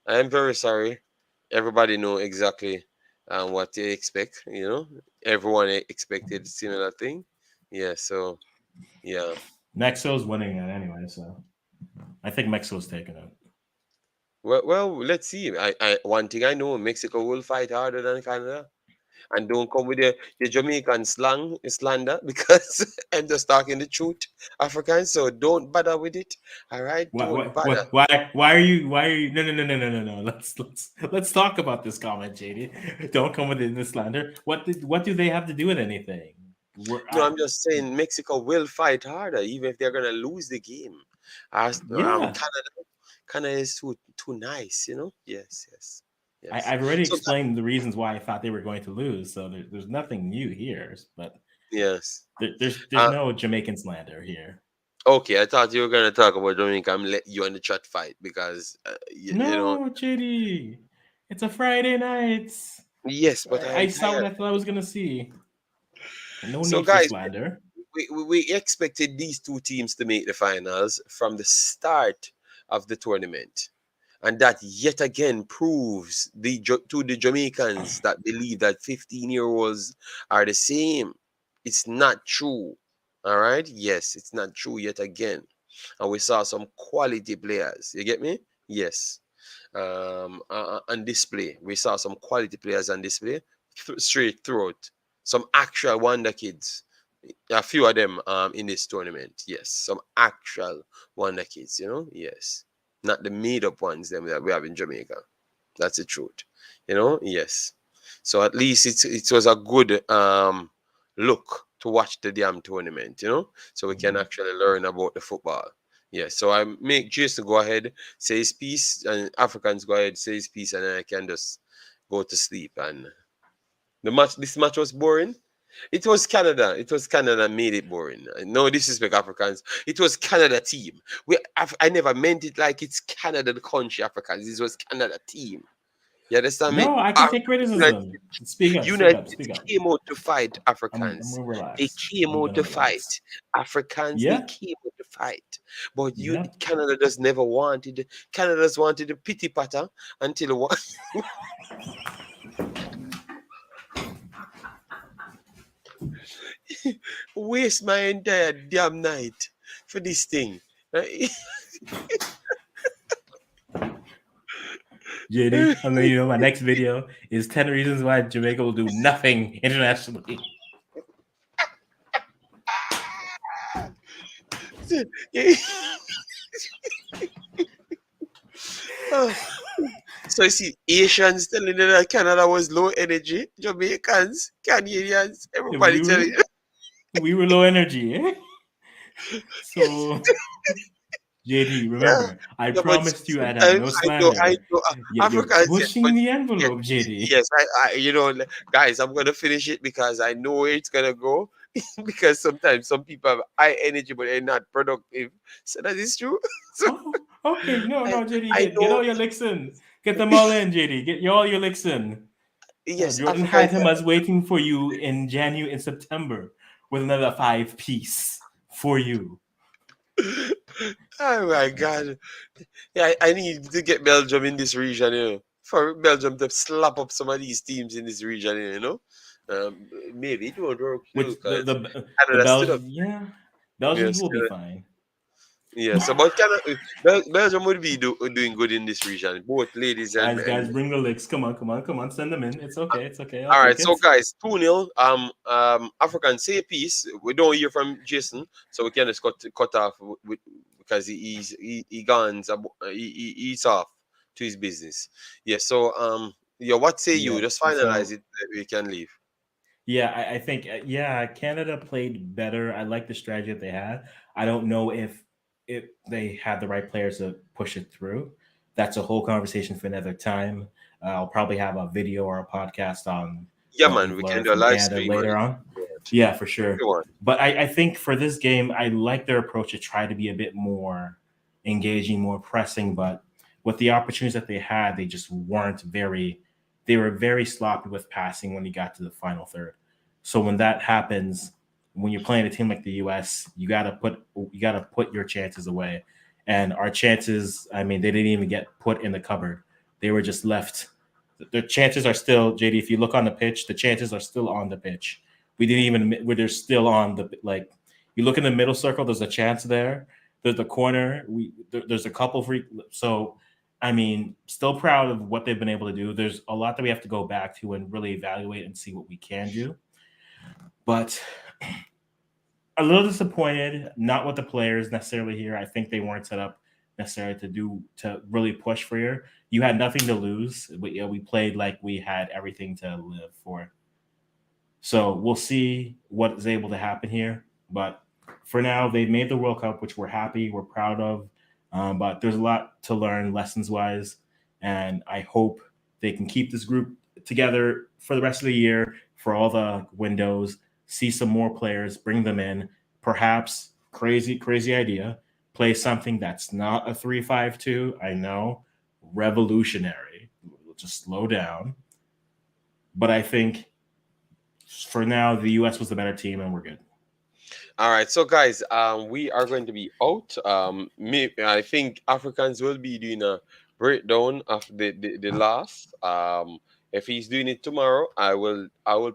D: am very sorry. Everybody know exactly what they expect. Everyone expected similar thing. Yeah, so yeah.
B: Mexico's winning it anyway, so I think Mexico's taking it.
D: Well, let's see. One thing I know, Mexico will fight harder than Canada. And don't come with your Jamaican slander because I'm just talking the truth, Africans. So don't bother with it. All right, don't bother.
B: Why are you? No. Let's talk about this comment, JD. Don't come with the slander. What do they have to do with anything?
D: No, I'm just saying Mexico will fight harder, even if they're gonna lose the game.
B: Yeah,
D: Canada is too nice, you know. Yes.
B: I've already
D: So
B: explained the reasons why I thought they were going to lose. So there's nothing new here. But
D: yes.
B: there's no Jamaican slander here.
D: Okay, I thought you were gonna talk about Jamaica. I'm let you and the chat fight because you know.
B: No, JD, it's a Friday night.
D: Yes, but
B: I saw what I thought I was gonna see. No
D: so
B: need for
D: guys,
B: slander.
D: we expected these two teams to make the finals from the start of the tournament. And that yet again proves to the Jamaicans that believe that 15-year-olds are the same. It's not true. All right? Yes, it's not true yet again. And we saw some quality players. You get me? Yes. On display. We saw some quality players on display straight throughout. Some actual wonder kids. A few of them in this tournament. Yes. Some actual wonder kids, you know? Yes. Not the made up ones them that we have in Jamaica. That's the truth. You know? Yes. So at least it was a good look to watch the damn tournament, you know? So we can actually learn about the football. Yeah, so I make Jason go ahead, say his piece, and Africans go ahead, say his piece, and then I can just go to sleep. And this match was boring. It was Canada. It was Canada made it boring. No disrespect, Africans. It was Canada team. I never meant it like it's Canada the country, Africans. This was Canada team. You understand me?
B: No, I can take
D: United,
B: criticism. Speak up, speak
D: United
B: up, speak up.
D: came out to fight
B: I'm
D: Africans.
B: gonna
D: They
B: relax.
D: came
B: I'm
D: out
B: gonna
D: to
B: relax.
D: fight Africans. They
B: Yeah,
D: came out to fight. But
B: yeah.
D: Canada just never wanted. Canada's wanted a pity patter until one. Waste my entire damn night for this thing.
B: JD, I'm letting you know my next video is 10 reasons why Jamaica will do nothing internationally.
D: So you see, Asians telling you that Canada was low energy, Jamaicans, Canadians, everybody telling you.
B: We were low energy, eh? So JD,
D: Yeah,
B: remember, I
D: yeah, but
B: promised you I'd have
D: sometimes
B: no
D: I
B: slander.
D: know
B: You're
D: Africans, yeah, but
B: pushing the
D: yeah,
B: envelope, JD.
D: yes, guys, I'm gonna finish it because I know where it's gonna go. Because sometimes some people have high energy but they're not productive. So that is true. So
B: Oh, okay. No,
D: I,
B: JD,
D: I
B: get
D: know,
B: all your licks in. Get them all in, JD. Get all your licks in.
D: yes,
B: Jordan
D: Africans.
B: Hytham is waiting for you in September with another 5-piece for you.
D: Oh my God. Yeah, I need to get Belgium in this region, you know, for Belgium to slap up some of these teams in this region, you know. Maybe it won't work too
B: Which
D: because
B: the
D: Canada stood up.
B: Belgians, yeah, Belgians
D: Yes,
B: will be fine.
D: yes. But Canada, Belgium would be doing good in this region, both ladies and
B: Guys,
D: men.
B: bring the licks. Come on, send them in. It's okay, I'll
D: All right,
B: take
D: so
B: it.
D: guys, 2-0. African say a piece. We don't hear from Jason, so we can just cut off because he gone. He's off to his business. Yeah. So yeah. What say you?
B: Yeah.
D: Just finalize
B: So
D: it. We can leave.
B: yeah, I think Canada played better. I like the strategy that they had. I don't know if they had the right players to push it through. That's a whole conversation for another time. I'll probably have a video or a podcast on
D: Yeah,
B: what
D: man.
B: we've
D: We can
B: learned
D: do a
B: from
D: live
B: Canada
D: stream on
B: later
D: it.
B: on. Yeah, for sure.
D: Go on.
B: But I think for this game, I like their approach to try to be a bit more engaging, more pressing. But with the opportunities that they had, they just weren't very. They were very sloppy with passing when you got to the final third. So when that happens, when you're playing a team like the U.S., you gotta put your chances away. And our chances, I mean, they didn't even get put in the cupboard. They were just left. The chances are still, JD. If you look on the pitch, the chances are still on the pitch. We didn't even where they're still on the like. You look in the middle circle. There's a chance there. There's the corner. There's a couple free. So I mean, still proud of what they've been able to do. There's a lot that we have to go back to and really evaluate and see what we can do. But a little disappointed, not with the players necessarily here. I think they weren't set up necessarily to really push for here. You had nothing to lose. We played like we had everything to live for. So we'll see what is able to happen here. But for now, they've made the World Cup, which we're happy, we're proud of. But there's a lot to learn lessons wise. And I hope they can keep this group together for the rest of the year, for all the windows, see some more players, bring them in. Perhaps crazy idea. Play something that's not a 3-5-2. I know, revolutionary. Just slow down. But I think for now, the U.S. was the better team, and we're good.
D: All right, so guys, we are going to be out. I think Africans will be doing a breakdown of the loss. If he's doing it tomorrow, I will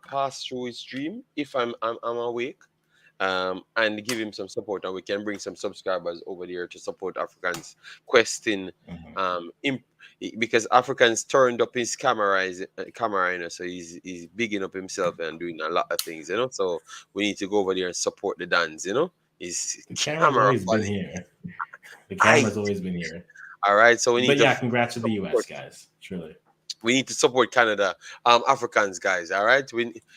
D: pass through his stream if I'm awake. And give him some support, and we can bring some subscribers over there to support Africans questing because Africans turned up his camera, so he's bigging up himself and doing a lot of things, so we need to go over there and support the dance, his
B: The camera's always been here. The camera's always been here.
D: All right, so we need
B: to congrats to the US guys, truly.
D: We need to support Canada, Africans, guys. All right.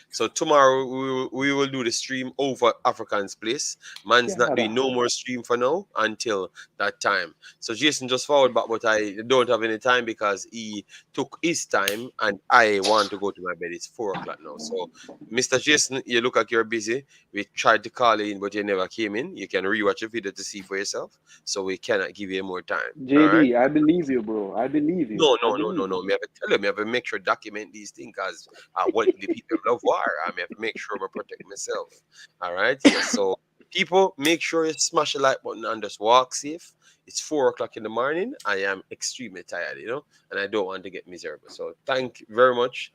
D: So tomorrow we will do the stream over Africans place. Man's not doing no more stream for now until that time. So Jason just forward back, but I don't have any time because he took his time and I want to go to my bed. It's 4:00 now. So Mr. Jason, you look like you're busy. We tried to call you in, but you never came in. You can rewatch the video to see for yourself. So we cannot give you more time.
C: JD, right? I believe you, bro. I believe you.
D: No. Me have to tell you. Me have to make sure document these things because what the people love war. I have to make sure I protect myself. All right. Yes, so people, make sure you smash the like button and just walk safe. It's 4:00 in the morning. I am extremely tired, and I don't want to get miserable. So thank you very much.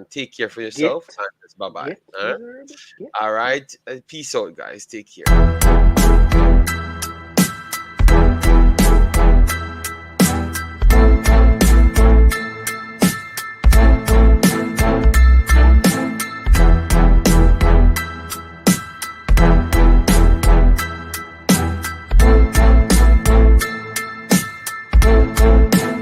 D: Take care for yourself. And bye bye. All right. Peace out, guys. Take care.